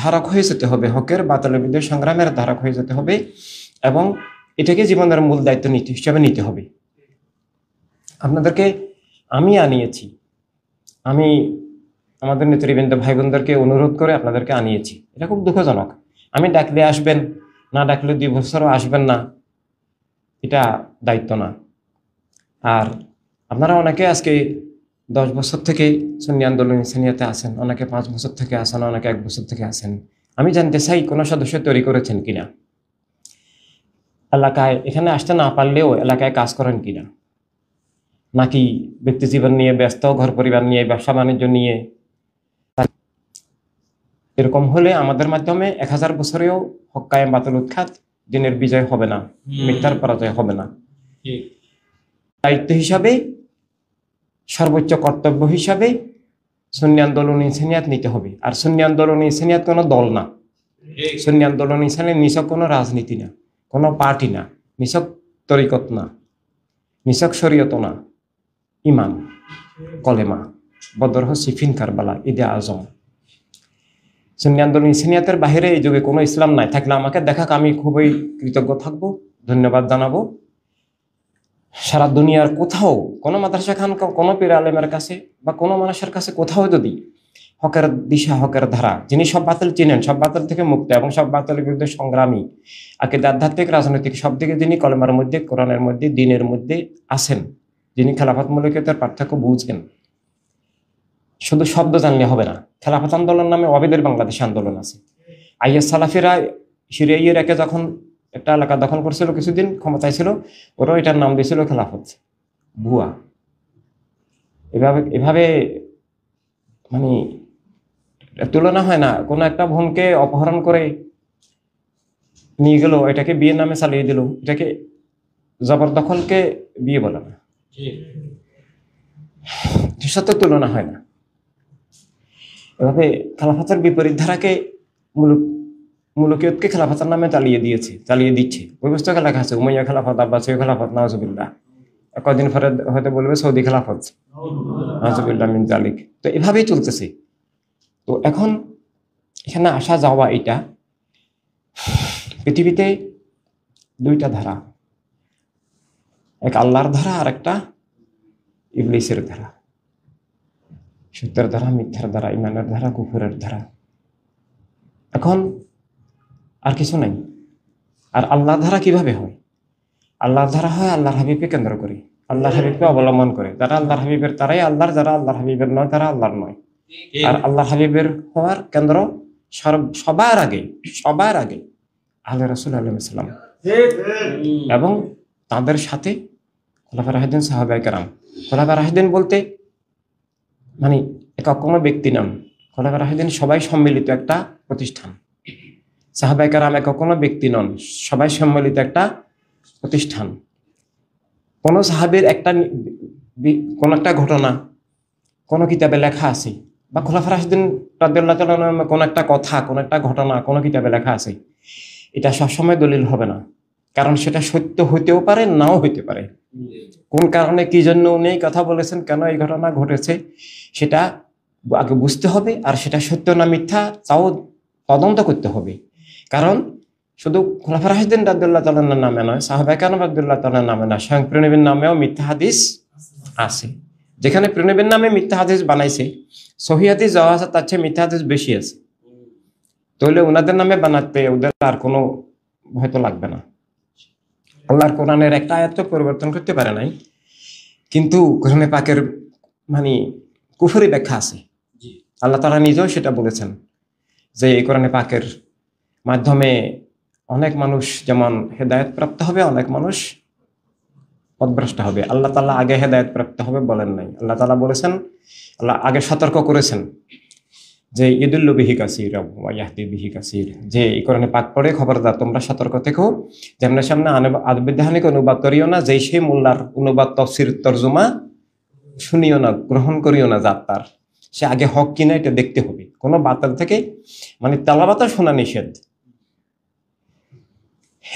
ধারক হয়ে যেতে হবে, হকের বাতিলের বিরুদ্ধে সংগ্রামের ধারক হয়ে যেতে হবে এবং এটাকে জীবনের মূল দায়িত্ব হিসাবে নিতে হবে। আপনাদেরকে আমি আনিয়েছি, আমি আমাদের নেতৃবৃন্দ ভাই বোনদেরকে অনুরোধ করে আপনাদেরকে আনিয়েছি। এটা খুব দুঃখজনক। আমি ডাকলে আসবেন, না ডাকলে 2 বছরও আসবেন না, এটা দায়িত্ব না। আর আপনারা অনেকে আজকে 10 বছর থেকে সুন্নি আন্দোলন ইনসানিয়াতে আছেন, অনেকে 5 বছর থেকে আছেন, অনেকে 1 বছর থেকে আছেন। আমি জানতে চাই কোনো সদস্য তৈরি করেছেন কিনা, এলাকায় এখানে আসতে না পারলেও এলাকায় কাজ করেন কিনা, নাকি ব্যক্তি জীবন নিয়ে ব্যস্ত, ঘর পরিবার নিয়ে, ব্যবসা বাণিজ্য নিয়ে। এরকম হলে আমাদের মাধ্যমে 1000 বছরেও হক কায়েম বাতিল উৎখাত দিনের বিজয় হবে না, মিথ্যার পরাজয় হবে না। দায়িত্ব হিসাবে, সর্বোচ্চ কর্তব্য হিসাবে সুন্নি আন্দোলন ইনসানিয়াত নিতে হবে। আর সুন্নি আন্দোলন ইনসানিয়াত কোনো দল না, সুন্নি আন্দোলন ইনসানিয়াত নিছক কোনো রাজনীতি না, কোনো পার্টি না, নিছক তরিকত না, নিছক শরীয়ত না। ইমান, কলেমা, বদর, সিফিন, কারবালা, ঈদে আজম। সুন্নি আন্দোলন ইনসানিয়াতের বাহিরে এই যুগে কোনো ইসলাম নাই। থাকলে আমাকে দেখাক, আমি খুবই কৃতজ্ঞ থাকবো, ধন্যবাদ জানাবো। সারা দুনিয়ার কোথাও কোনো মাদ্রাসা খান, কোনো পীর আলেমের কাছে বা কোনো মানুষের কাছে কোথাও যদি হকের দিশা, হকের ধারা, যিনি সব বাতিল চিনেন, সব বাতিল থেকে মুক্ত এবং সব বাতিলের বিরুদ্ধে সংগ্রামী, আকিদা, আধ্যাত্মিক, রাজনৈতিক সব দিকে যিনি কলেমার মধ্যে, কোরআনের মধ্যে, দ্বীনের মধ্যে আছেন, যিনি খেলাফত মৌলিকতার পার্থক্য বুঝবেন, শুধু শব্দ জানলে হবে না। খেলাফত আন্দোলন নামে অবিদের বাংলাদেশে আন্দোলন আছে। আইএস সালাফিরা সিরিয়া ইরাকে যখন একটা এলাকা দখল করছিল, কিছুদিন ক্ষমতায় ছিল, ওরাও এটার নাম দিয়েছিল খেলাফত। ভুয়া। এভাবে মানে তুলনা হয় না। কোনো একটা বোনকে অপহরণ করে নিয়ে গেল, এটাকে বিয়ের নামে চালিয়ে দিল, এটাকে জবরদখলকে বিয়ে বলে না, সাথে তুলনা হয় না। এভাবে খেলাফতের বিপরীত ধারাকে মুলুকিয়তকে খেলাফতের নামে চালিয়ে দিচ্ছে। ওই পুস্তকে লেখা আছে উমাইয়া খেলাফত, আব্বাসীয় খেলাফত, নাউজুবিল্লাহ। কদিন পরে হয়তো বলবে সৌদি খেলাফত, নাউজুবিল্লাহ মিন যালিক। তো এভাবেই চলতেছে। তো এখন এখানে আসা যাওয়া, এটা পৃথিবীতে 2টা ধারা, এক আল্লাহর ধারা আর একটা ইবলিসের ধারা। সত্যের ধারা, মিথ্যার ধারা, ইমানের ধারা, কুফরের ধারা। এখন আর কিছু নাই। আর আল্লাহর ধারা কিভাবে হয়? আল্লাহর ধারা হয় আল্লাহর হাবিবকে কেন্দ্র করে, আল্লাহর হাবিবকে অবলম্বন করে। যারা আল্লাহর হাবিবের তারাই আল্লাহর, যারা আল্লাহর হাবিবের নয় তারা আল্লাহর নয়। আর আল্লাহর হাবিবের হওয়ার কেন্দ্র সবার আগে আহলে রাসূল আলাইহিস সালাম এবং তাদের সাথে খোলাফায়ে রাশিদিন, সাহাবায়ে কেরাম। খোলাফায়ে রাশিদিন বলতে মানে একক কোনো ব্যক্তি নাম। খোলাফায়ে রাশিদিন সবাই সম্মিলিত একটা প্রতিষ্ঠান। সাহাবায়ে কেরাম একক কোনো ব্যক্তি নন, সবাই সম্মিলিত একটা প্রতিষ্ঠান। কোনো সাহাবীর কোনো একটা ঘটনা কোনো কিতাবে লেখা আছে, বা খোলাফায়ে রাশিদিন রাদিয়াল্লাহু তাআলা আনহুর কোনো একটা কথা, কোনো একটা ঘটনা কোনো কিতাবে লেখা আছে, এটা সবসময় দলিল হবে না। কারণ সেটা সত্য হইতেও পারে, নাও হইতে পারে। কোন কারণে, কি জন্য উনি এই কথা বলেছেন, কেন এই ঘটনা ঘটেছে, সেটা আগে বুঝতে হবে। আর সেটা সত্য না মিথ্যা তাও তদন্ত করতে হবে। কারণ শুধু খোলাফায়ে রাশিদিন রাদিয়াল্লাহু তাআলার নামে নয়, সাহাবায়ে কেরাম রাদিয়াল্লাহু তাআলার নামে না, স্বয়ং প্রিয়নবীর নামেও মিথ্যা হাদিস আছে। যেখানে প্রিয়নবীর নামে মিথ্যা হাদিস বানাইছে, সহিহ হাদিস যাওয়া আছে, তার চেয়ে মিথ্যা হাদিস বেশি আছে। তাহলে ওনাদের নামে বানাতে ওদের আর কোনো হয়তো লাগবে না। আল্লাহর কোরআনের একটা আয়াত তো পরিবর্তন করতে পারে নাই, কিন্তু কোরআনে পাকের মানে কুফরি ব্যাখ্যা আছে। আল্লাহ তাআলা নিজেও সেটা বলেছেন যে এই কোরআনে পাকের মাধ্যমে অনেক মানুষ যেমন হেদায়েত প্রাপ্ত হবে, অনেক মানুষ পথভ্রষ্ট হবে। আল্লাহ তাআলা আগে হেদায়েত প্রাপ্ত হবে বলেন নাই। আল্লাহ তাআলা বলেছেন, আল্লাহ আগে সতর্ক করেছেন যে ইদুল্লু বিহি কাসীর ওয়া ইয়াহদি বিহি কাসীর, যে এই কোরআনে পাক পড়ে খবরদার তোমরা সতর্ক থেকো, যেমন সামনে আদবিধানিক অনুবাদ করিও না, যেই সেই মোল্লার অনুবাদ, তাফসীর, তরজমা শুনিও না, গ্রহণ করিও না, যার তার। সে আগে হক কিনা এটা দেখতে হবে। কোনো বাতাল থেকে মানে তেলাবাতা শোনা নিষেধ।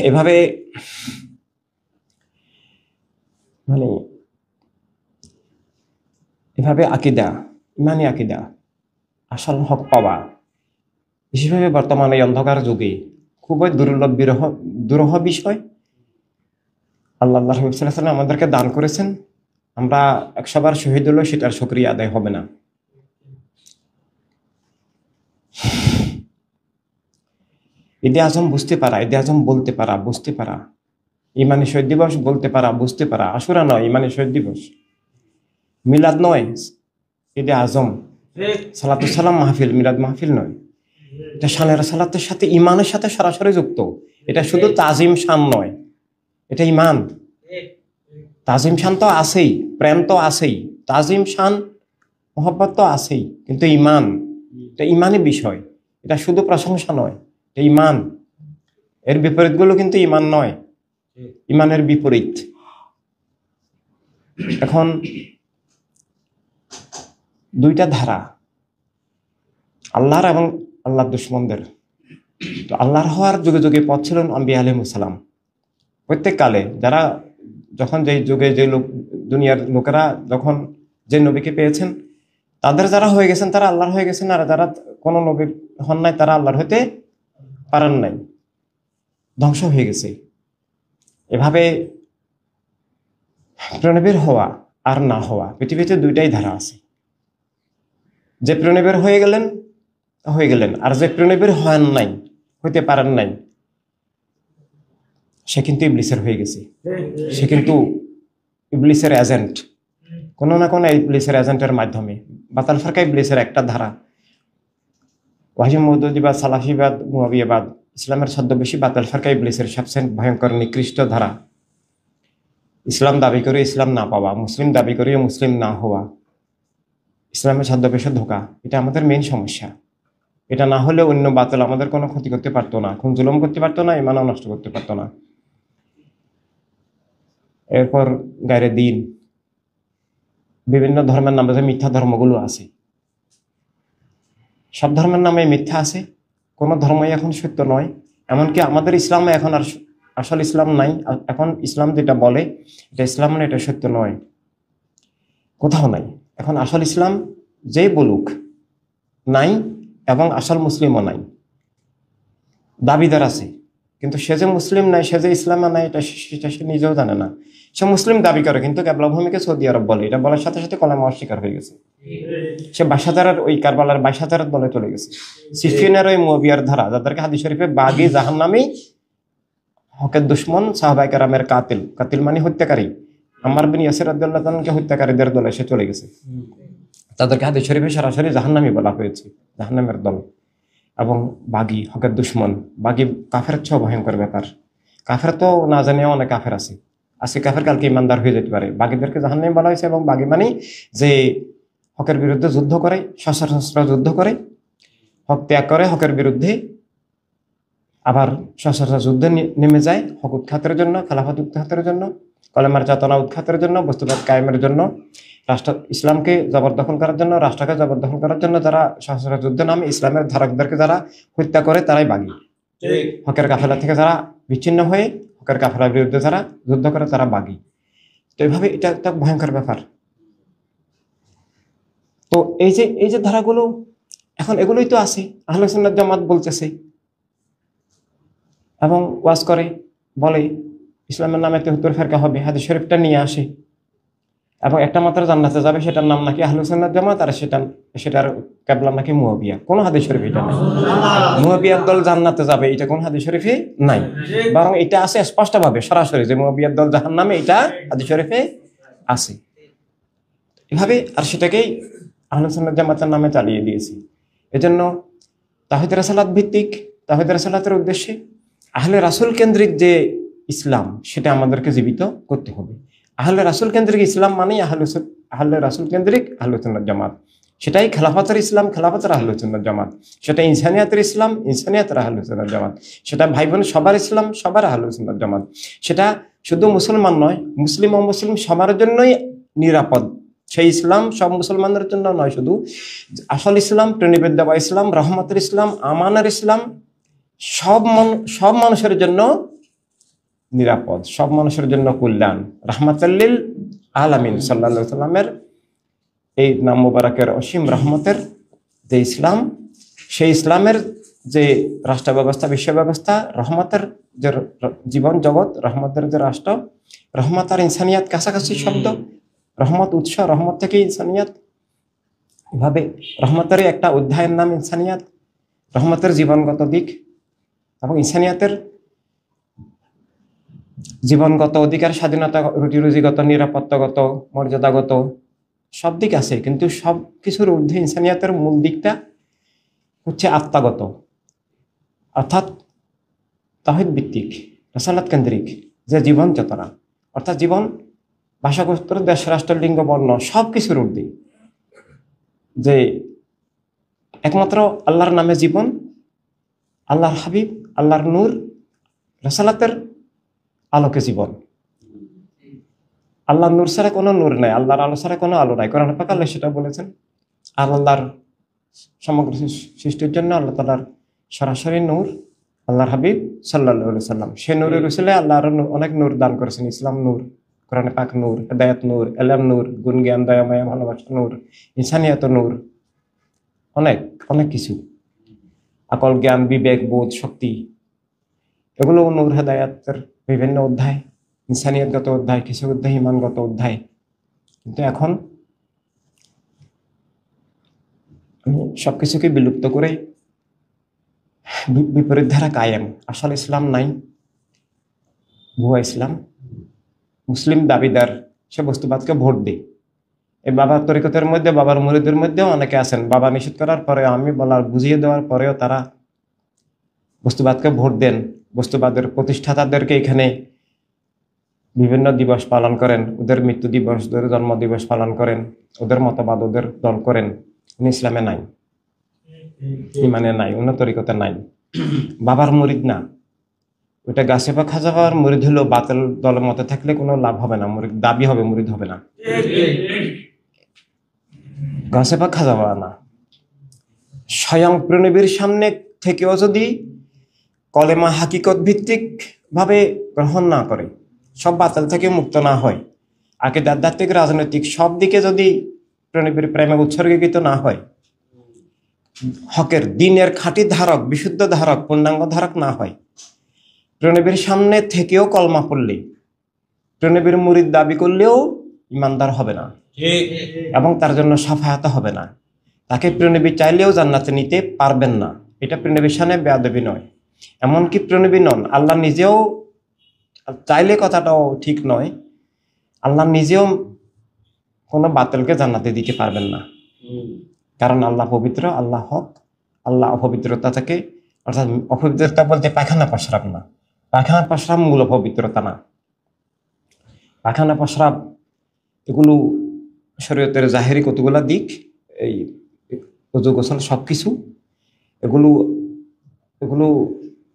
এভাবে মানে এভাবে আকিদা, ইমানি আকিদা, আসল হক পাওয়া বিশেষভাবে বর্তমানে এই অন্ধকার যুগে খুবই দুর্লভ দুরূহ বিষয়। আল্লাহ হাবিব সাল্লাল্লাহু আলাইহি ওয়াসাল্লাম আমাদেরকে দান করেছেন। আমরা 100 বার শহীদ হলেও সেটার শুকরিয়া আদায় হবে না। ঈদে আজম বুঝতে পারা, ঈদে আজম বলতে পারা, বুঝতে পারা, ইমানি শহীদ দিবস বলতে পারা, বুঝতে পারা, আশুরা নয় ইমানি শহীদ দিবস, মিলাদ নয় ঈদে আজম, সালাতুস সালাম মাহফিল মিলাদ মাহফিল নয়। এটা শানের সালাতের সাথে ইমানের সাথে সরাসরি যুক্ত। এটা শুধু তাজিম শান নয়, এটা ইমান। তাজিম শান তো আছেই, প্রেম তো আছেই, তাজিম শান মোহব্বত তো আছেই, কিন্তু ইমান, এটা ইমানই বিষয়। এটা শুধু প্রশংসা নয়, এটা ইমান। এর বিপরীতগুলো কিন্তু ইমান নয়, ইমানের বিপরীত। এখন দুইটা ধারা, আল্লাহর এবং আল্লাহর দুশ্মনদের। তো আল্লাহর হওয়ার যুগে যুগে পথ ছিলেন আম্বিয়া আলাইহিস সালাম। প্রত্যেক কালে যারা যখন যে যুগে যে লোক, দুনিয়ার লোকেরা যখন যে নবীকে পেয়েছেন, তাদের যারা হয়ে গেছেন তারা আল্লাহর হয়ে গেছেন, আর যারা কোনো নবী হন নাই তারা আল্লাহর হইতে পারেন নাই, ধ্বংস হয়ে গেছে। এভাবে প্রণবীর হওয়া আর না হওয়া, পৃথিবীতে দুইটাই ধারা আছে। যে প্রণবীর হয়ে গেলেন, আর যে প্রণবীর হন নাই, হইতে পারেন নাই, সে কিন্তু ইবলিসের হয়ে গেছে। সে কিন্তু ইবলিসের এজেন্ট, কোনো না কোনো ইবলিসের এজেন্টের মাধ্যমে। বাতাল ফারকা ইবলিসের একটা ধারা। ওয়াহিদ মওদুদিবাদ, সালাফিবাদ, মুয়াবিয়াবাদ, ইসলামের ছদ্মবেশী বাতাল ফারকা ইবলিসের সবচেয়ে ভয়ঙ্কর নিকৃষ্ট ধারা। ইসলাম দাবি করে ইসলাম না পাওয়া, মুসলিম দাবি করে মুসলিম না হওয়া, ইসলামের ছদ্মবেশে ধোকা, এটা আমাদের মেইন সমস্যা। এটা না হলে অন্য বাতিল আমাদের কোনো ক্ষতি করতে পারতো না, খুন জুলুম করতে পারতো না, ইমানও নষ্ট করতে পারতো না। এরপর গায়রে দিন, বিভিন্ন ধর্মের নামে যে মিথ্যা ধর্মগুলো আছে, সব ধর্মের নামে মিথ্যা আছে, কোনো ধর্মই এখন সত্য নয়। এমনকি আমাদের ইসলামে এখন আর আসল ইসলাম নাই। এখন ইসলাম যেটা বলে এটা ইসলাম মানে এটা সত্য নয়, কোথাও নাই। এখন আসল ইসলাম যেই বলুক নাই, এবং আসল মুসলিমও নাই। দাবিদার আছে, কিন্তু সে যে মুসলিম নাই, সে যে ইসলামও নাই, এটা সে নিজেও জানে না। সে মুসলিম দাবি করে, কিন্তু কেবলা ভূমিকে সৌদি আরব বলে। এটা বলার সাথে সাথে কলেমা অস্বীকার হয়ে গেছে। সে 22,000 ওই কারবালার 22,000 দলে চলে গেছে। সিফিনের ওই মুয়াবিয়ার ধারা, যাদেরকে হাদিস শরীফে বাগী জাহান্নামী, হকের দুশ্মন, সাহাবায়ে কেরামের কাতিল, কাতিল মানে হত্যাকারী, আম্মার বিন ইয়াসির রাদিয়াল্লাহু তাআলাকে হত্যাকারীদের দলে সে চলে গেছে। তাদেরকে হাদিস শরীফে সরাসরি জাহান্নামী বলা হয়েছে, জাহান্নামের দল। এবং বাগী, হকের দুশ্মন, বাগী কাফের চেয়েও ভয়ঙ্কর ব্যাপার। কাফের তো না জানিয়ে অনেক কাফের আছে, আজকে কাফের কালকে ইমানদার হয়ে যেতে পারে। বাগীদেরকে জাহান্নামী বলা হয়েছে। এবং বাগী মানে যে হকের বিরুদ্ধে যুদ্ধ করে, সশস্ত্র যুদ্ধ করে, হক ত্যাগ করে হকের বিরুদ্ধে, আবার সশস্ত্র যুদ্ধে নেমে যায় হক উৎখাতের জন্য, খেলাফত উৎখাতের জন্য, কলেমার চেতনা উৎখাতের জন্য, বস্তুবাদ কায়েমের জন্য, রাষ্ট্র ইসলামকে জবরদখল করার জন্য, রাষ্ট্রকে জবরদখল করার জন্য যারা সশস্ত্র যুদ্ধে নামে, ইসলামের ধারকদেরকে যারা হত্যা করে, তারাই বাগী। হকের কাফেলা থেকে যারা বিচ্ছিন্ন হয়ে হকের কাফেলার বিরুদ্ধে যারা যুদ্ধ করে, তারা বাগী। তো এইভাবে এটা একটা ভয়ঙ্কর ব্যাপার। তো এই যে ধারাগুলো, এখন এগুলোই তো আছে। আহলে সুন্নাত জামাত বলতেছে এবং ওয়াজ করে, বলে ইসলামের নামে 73 ফেরকা হবে, হাদিস শরীফটা নিয়ে আসে, এবং একটা মাত্র জান্নাতে যাবে, সেটার নাম নাকি আহলে সুন্নাত জামাত, আর সেটার কিবলা নাকি মুয়াবিয়া। কোন হাদিস শরীফে এটা নাই। মুয়াবিয়ার দল জান্নাতে যাবে, এটা কোন হাদিস শরীফে নাই। বরং এটা আছে স্পষ্টভাবে সরাসরি যে মুয়াবিয়ার দল জাহান্নামে, এটা হাদিস শরীফে আছে। এভাবে আর সেটাকেই আহলে সুন্নাত জামাতের নামে চালিয়ে দিয়েছে। এজন্য তাওহীদ রাসালাত ভিত্তিক, তাওহীদ রাসালাতের উদ্দেশ্যে আহলে রাসূল কেন্দ্রিক যে ইসলাম, সেটা আমাদেরকে জীবিত করতে হবে। আহলে রাসূল কেন্দ্রিক ইসলাম মানেই আহলে রাসূল কেন্দ্রিক আহলে সুন্নাত জামাত। সেটাই খেলাফতের ইসলাম, খেলাফতের আহলে সুন্নাত জামাত। সেটা ইনসানিয়াতের ইসলাম, ইনসানিয়াতের আহলে সুন্নাত জামাত। সেটা ভাই বোন সবার ইসলাম, সবার আহলে সুন্নাত জামাত। সেটা শুধু মুসলমান নয়, মুসলিম ও মুসলিম সবার জন্যই নিরাপদ সেই ইসলাম সব মুসলমানদের জন্য নয় শুধু, আসল ইসলাম, প্রণীবের দেওয়া ইসলাম, রহমতের ইসলাম, আমানের ইসলাম সব মানুষের জন্য নিরাপদ, সব মানুষের জন্য কল্যাণ। রাহমাতাল্লিল আলামিন সাল্লাল্লাহু আলাইহি সাল্লামের এই নাম মুবারকের অসীম রহমতের যে ইসলাম, সেই ইসলামের যে রাষ্ট্র ব্যবস্থা, বিশ্ব ব্যবস্থা, রহমতের যে জীবন জগৎ, রহমতের যে রাষ্ট্র, রহমত আর ইনসানিয়াত কাছাকাছি শব্দ। রহমত উৎস, রহমত থেকে ইনসানিয়াত, এভাবে রহমতের একটা অধ্যায়ের নাম ইনসানিয়াত, রহমতের জীবনগত দিক এবং ইনসানিয়াতের জীবনগত অধিকার, স্বাধীনতা, রুটি রুজিগত, নিরাপত্তাগত, মর্যাদাগত সব দিক আছে, কিন্তু সব কিছুর ঊর্ধ্বে ইনসানিয়াতের মূল দিকটা হচ্ছে আত্মাগত, অর্থাৎ তাওহীদ ভিত্তিক, রাসালাত কেন্দ্রিক যে জীবন চেতনা, অর্থাৎ জীবন ভাষাগোত্র, দেশ, রাষ্ট্র, লিঙ্গ, বর্ণ সব কিছুর ঊর্ধ্বে, যে একমাত্র আল্লাহর নামে জীবন, আল্লাহর হাবিব, আল্লাহর নূর, রাসালাতের আলোকে জীবন। আল্লাহর নূর ছাড়া কোনো নূর নাই, আল্লাহর আলো ছাড়া কোনো আলো নাই। কোরআন পাক আল্লাহ সেটা বলেছেন। আর আল্লাহর সমগ্র সৃষ্টির জন্য আল্লাহ তাআলার সরাসরি নূর আল্লাহর হাবিব সাল্লাল্লাহু আলাইহি সাল্লাম। সে নূরের উসিলে আল্লাহর অনেক নূর দান করেছেন। ইসলাম নূর, কোরআন পাক নূর, হেদায়েত নূর, এলম নূর, গুণ জ্ঞান, দয়া মায়া, ভালোবাসা নূর, ইনসানিয়ত নূর, অনেক অনেক কিছু, আকল, জ্ঞান, বিবেক, বোধ, শক্তি, এগুলো নূর হেদায়েতের বিভিন্ন অধ্যায়, ইনসানিয়তগত অধ্যায়, কিছু অধ্যায় ইমানগত অধ্যায়। কিন্তু এখন সবকিছুকে বিলুপ্ত করে বিপরীত ধারা কায়েম। আসল ইসলাম নাই, ভুয়া ইসলাম। মুসলিম দাবিদার সে বস্তুবাদকে ভোট দেয়। এই বাবার তরিকতের মধ্যে, বাবার মুরিদের মধ্যেও অনেকে আছেন, বাবা নিষেধ করার পরে, আমি বলার বুঝিয়ে দেওয়ার পরেও তারা বস্তুবাদকে ভোট দেন। বস্তুবাদের প্রতিষ্ঠাতাদেরকে এখানে বিভিন্ন দিবস পালন করেন, ওদের মৃত্যু দিবস, ওদের জন্ম দিবস পালন করেন, ওদের মতবাদ, ওদের দল করেন। উনি ইসলামে নাই, ইমানে নাই, অন্য তরিকতে নাই, বাবার মুরিদ না। ওইটা গাছে বা খাজা বাবার মুরিদ হলেও বাতিল দলের মতে থাকলে কোনো লাভ হবে না, মুরিদ দাবি হবে, মুরিদ হবে না। গাছে বা খাজা বাবা না, স্বয়ং প্রণবীর সামনে থেকেও যদি কলেমা হাকিকত ভিত্তিক ভাবে গ্রহণ না করে, সব বাতিল থেকে মুক্ত না হয়, আকিদা, আধ্যাত্মিক, রাজনৈতিক সব দিকে যদি প্রণবীর প্রেমে উৎসর্গীকৃত না হয়, হকের দিনের খাঁটি ধারক, বিশুদ্ধ ধারক, পূর্ণাঙ্গ ধারক না হয়, প্রণবীর সামনে থেকেও কলমা পড়লে, প্রণবীর মুরিদ দাবি করলেও ইমানদার হবে না এবং তার জন্য শাফায়াত হবে না। তাকে প্রণবী চাইলেও জান্নাতে নিতে পারবেন না। এটা প্রণবীর সামনে বেয়াদবি নয়, এমনকি প্রণবী নন, আল্লাহ নিজেও চাইলে, কথাটাও ঠিক নয়, আল্লাহ নিজেও কোনো বাতিলকে জান্নাতে দিতে পারবেন না। কারণ আল্লাহ পবিত্র, আল্লাহ হক, আল্লাহ অপবিত্রতা থেকে, অর্থাৎ অপবিত্রতা বলতে পায়খানা প্রস্রাব না, পায়খানা প্রস্রাব মূল অপবিত্রতা না। পায়খানা প্রস্রাব এগুলো শরীয়তের জাহেরি কতগুলা দিক, এই ওযু, গোসল সবকিছু, এগুলো এগুলো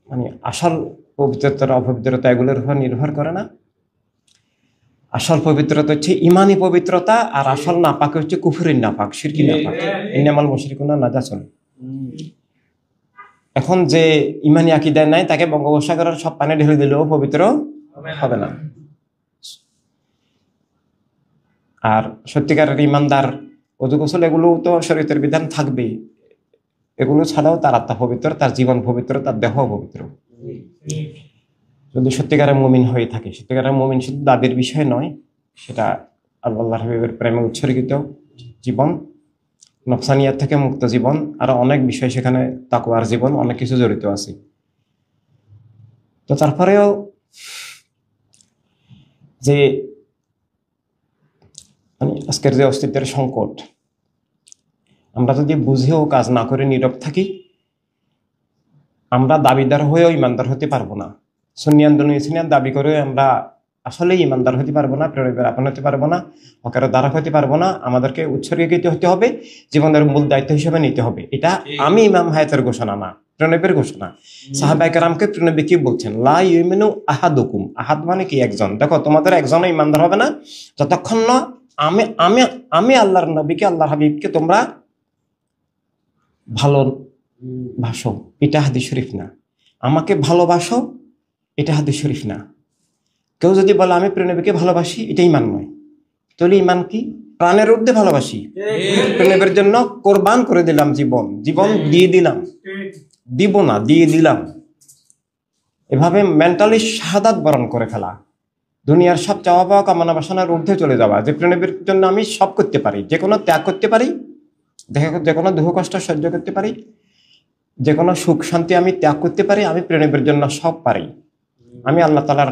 মানে আসল পবিত্রতা অপবিত্রতা এগুলোর উপর নির্ভর করে না। আসল পবিত্রতা হচ্ছে ইমানি পবিত্রতা, আর আসল নাপাক হচ্ছে কুফুরির নাপাক, শিরকি নাপাক। ইন্নামাল মুশরিকুনা নাজাসুন। এখন যে ইমানি আকীদা নাই, তাকে বঙ্গোপসাগরের সব পানি ঢেলে দিলেও পবিত্র হবে না। আর সত্যিকারের ইমানদার ওযু, গোসল এগুলো তো শরীয়তের বিধান থাকবে, এগুলো ছাড়াও তার আত্মা পবিত্র, তার জীবন পবিত্র, তার দেহ পবিত্র। যদি সত্যিকারের মুমিন হয়ে থাকে, সত্যিকারের মুমিন শুধু দাবির বিষয় নয়, সেটা আল্লাহর হাবিবের প্রেমে উৎসর্গিত জীবন, নফসানিয়াত থেকে মুক্ত জীবন, আরো অনেক বিষয় সেখানে, তাকওয়ার জীবন, অনেক কিছু জড়িত আছে। তো তারপরেও যে মানে আজকের যে অস্তিত্বের সংকট, আমরা যদি বুঝেও কাজ না করে নীরব থাকি, আমরা দাবিদার হয়েও ইমানদার হতে পারবো না। সুন্নি আন্দোলন, ইসলাম দাবি করে আমরা আসলে ইমানদার হতে পারবো না, প্রেরণের আপন হতে পারবো না, হকের দ্বারক হতে পারবো না। আমাদেরকে উৎসর্গীকৃত হতে হবে, জীবনের মূল দায়িত্ব হিসেবে নিতে হবে। এটা আমি ইমাম হায়াতের ঘোষণা না, প্রণবের ঘোষণা। সাহাবায়ে কেরামকে প্রণবী কি বলছেন? লা ইউমিনু আহাদুকুম, আহাদ মানে কি? একজন। দেখো, তোমাদের একজনও ইমানদার হবে না যতক্ষণ না আমি আমি আমি আল্লাহর নবীকে, আল্লাহর হাবিবকে তোমরা ভালোবাসো, এটা হাদিস শরীফ না। আমাকে ভালোবাসো, এটা হাদিস শরীফ না। কেউ যদি বলে আমি প্রিয় নবীকে ভালোবাসি, এটা ঈমান নয়। তাহলে ঈমান কি? প্রাণের ঊর্ধ্বে ভালোবাসি, প্রিয় নবীর জন্য কোরবান করে দিলাম, জীবন দিয়ে দিলাম, দিব না, দিয়ে দিলাম। এভাবে মেন্টালি শাহাদাত বরণ করে ফেলা, দুনিয়ার সব চাওয়া পাওয়া কামনা বাসনার ঊর্ধ্বে চলে যাওয়া, যে প্রিয় নবীর জন্য আমি সব করতে পারি, যে কোনো ত্যাগ করতে পারি, যে কোনো দুঃখ কষ্ট সহ্য করতে পারি, যে কোনো সুখ শান্তি আমি ত্যাগ করতে পারি, আমি প্রিয় নবীর জন্য সব পারি, আমি আল্লাহ তাআলার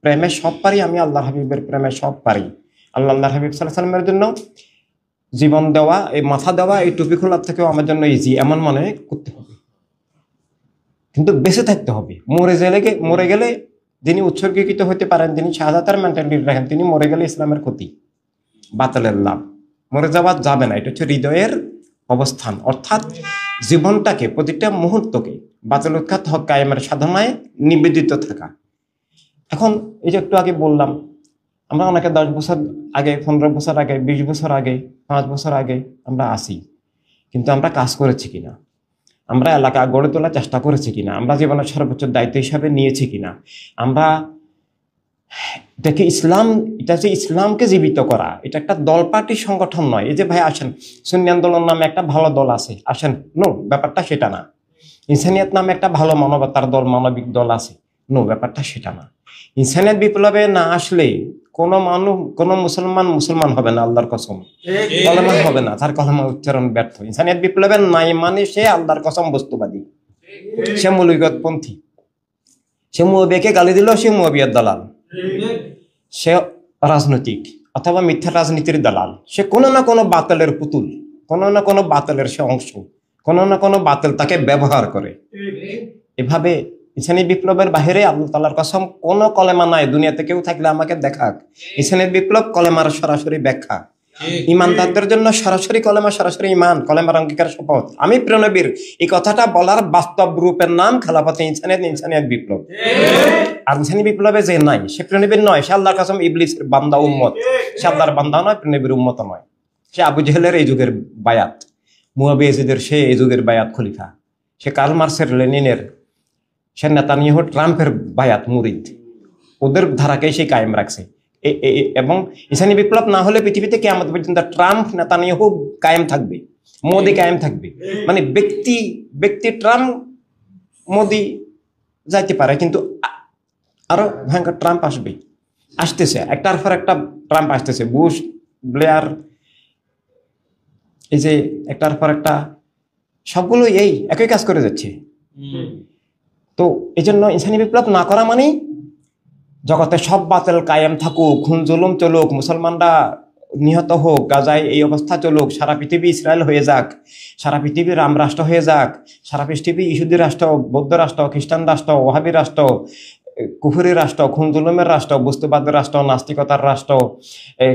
প্রেমে সব পারি, আমি আল্লাহ হাবিবের প্রেমে সব পারি। আল্লাহ হাবিব সাল্লাল্লাহু আলাইহি সাল্লামের জন্য জীবন দেওয়া, এই মাথা দেওয়া, এই টুপি খোলার থেকেও আমার জন্য ইজি, এমন মনে করতে হবে। কিন্তু বেঁচে থাকতে হবে। মরে গেলে যিনি উৎসর্গীকৃত হতে পারেন, যিনি শাহাদাতের মেন্টালিটি রাখেন, তিনি মরে গেলে ইসলামের ক্ষতি, বাতিলের লাভ। মরে যাওয়া যাবে না, এটা হচ্ছে হৃদয়ের অবস্থান। অর্থাৎ জীবনটাকে, প্রতিটা মুহূর্তকে বাতিল উৎখাত হক কায়েমের সাধনায় নিবেদিত থাকা। এখন এই যে একটু আগে বললাম, আমরা অনেকে 10 বছর আগে, 15 বছর আগে, 20 বছর আগে, 5 বছর আগে আমরা আসি, কিন্তু আমরা কাজ করেছি কিনা, আমরা এলাকা গড়ে তোলার চেষ্টা করেছি কিনা, আমরা জীবনের সর্বোচ্চ দায়িত্ব হিসাবে নিয়েছি কিনা, আমরা এটাকে এটা যে ইসলামকে জীবিত করা, এটা একটা দল পার্টি সংগঠন নয়। এই যে ভাই আসেন, সুন্নি আন্দোলন নামে একটা ভালো দল আছে, আসেন, নো, ব্যাপারটা সেটা না। ইনসানিয়াত নামে একটা ভালো মানবতার দল, মানবিক দল আছে, নো, ব্যাপারটা সেটা না। ইনসানিয়াত বিপ্লবে না আসলে কোনো মুসলমান হবে না, আল্লাহর কসম। কলেমা হবে না, তার কলেমা উচ্চারণ ব্যর্থ। ইনসানিয়াত বিপ্লবে নাই মানে সে আল্লাহর কসম বস্তুবাদী, সে মৌলিকতপন্থী, সে মুয়াবিয়াকে গালি দিল, সে মুয়াবিয়ার দালাল, সে রাজনৈতিক অথবা মিথ্যা রাজনীতির দালাল, সে কোনো না কোনো বাতিলের পুতুল, কোনো না কোনো বাতিলের সে অংশ, কোনো না কোনো বাতিল তাকে ব্যবহার করে। এভাবে ইসলামী বিপ্লবের বাহিরে আল্লাহ তাআলার কসম কোনো কলেমা নাই। দুনিয়াতে কেউ থাকলে আমাকে দেখাক ইসলামী বিপ্লব কলেমার সরাসরি ব্যাখ্যা। ইমানদারদের জন্য সরাসরি কলেমা, সরাসরি ইমান, কলেমার অঙ্গীকার, শপথ। আমি প্রিয় নবীর এই কথাটা বলার বাস্তব রূপের নাম খেলাফতে ইনসানিয়াত বিপ্লব। আর ইনসানি বিপ্লবে যে নাই, সে প্রিয় নবীর নয়, সে আল্লাহর কসম ইবলিসের বান্দা উম্মত। সে আল্লাহর বান্দা নয়, প্রিয় নবীর উম্মত নয়। সে আবু জেহেলের এই যুগের বায়াত, মুয়াবিয়া ইয়াজিদের সে এই যুগের বায়াত খলিফা, সে কার্ল মার্কসের, লেনিনের, সে নেতানিয়াহু ট্রাম্পের বায়াত মুরিদ। ওদের ধারাকেই সে কায়েম রাখছে। এবং ইসলামী বিপ্লব না হলে পৃথিবীতে কিয়ামত পর্যন্ত ট্রাম্প, নেতানিয়াহু কায়েম থাকবে, মোদি কায়েম থাকবে। মানে ব্যক্তি ট্রাম্প, মোদি যাইতে পারে, কিন্তু আরো ভয়ঙ্কর ট্রাম্প আসতেছে, একটার পর একটা ট্রাম্প আসতেছে। বুশ, ব্লেয়ার, এই যে একটার পর একটা সবগুলো এই একই কাজ করে যাচ্ছে। তো এই জন্য ইনসানি বিপ্লব না করা মানেই জগতে সব বাতিল কায়েম থাকুক, খুন জুলুম চলুক, মুসলমানরা নিহত হোক, গাজায় এই অবস্থা চলুক, সারা পৃথিবী ইসরায়েল হয়ে যাক, সারা পৃথিবী রাম রাষ্ট্র হয়ে যাক, সারা পৃথিবী ইহুদি রাষ্ট্র, বৌদ্ধ রাষ্ট্র, খ্রিস্টান রাষ্ট্র, ওয়াহাবি রাষ্ট্র, কুফরি রাষ্ট্র, খুন জুলুমের রাষ্ট্র, বস্তুবাদের রাষ্ট্র, নাস্তিকতার রাষ্ট্র,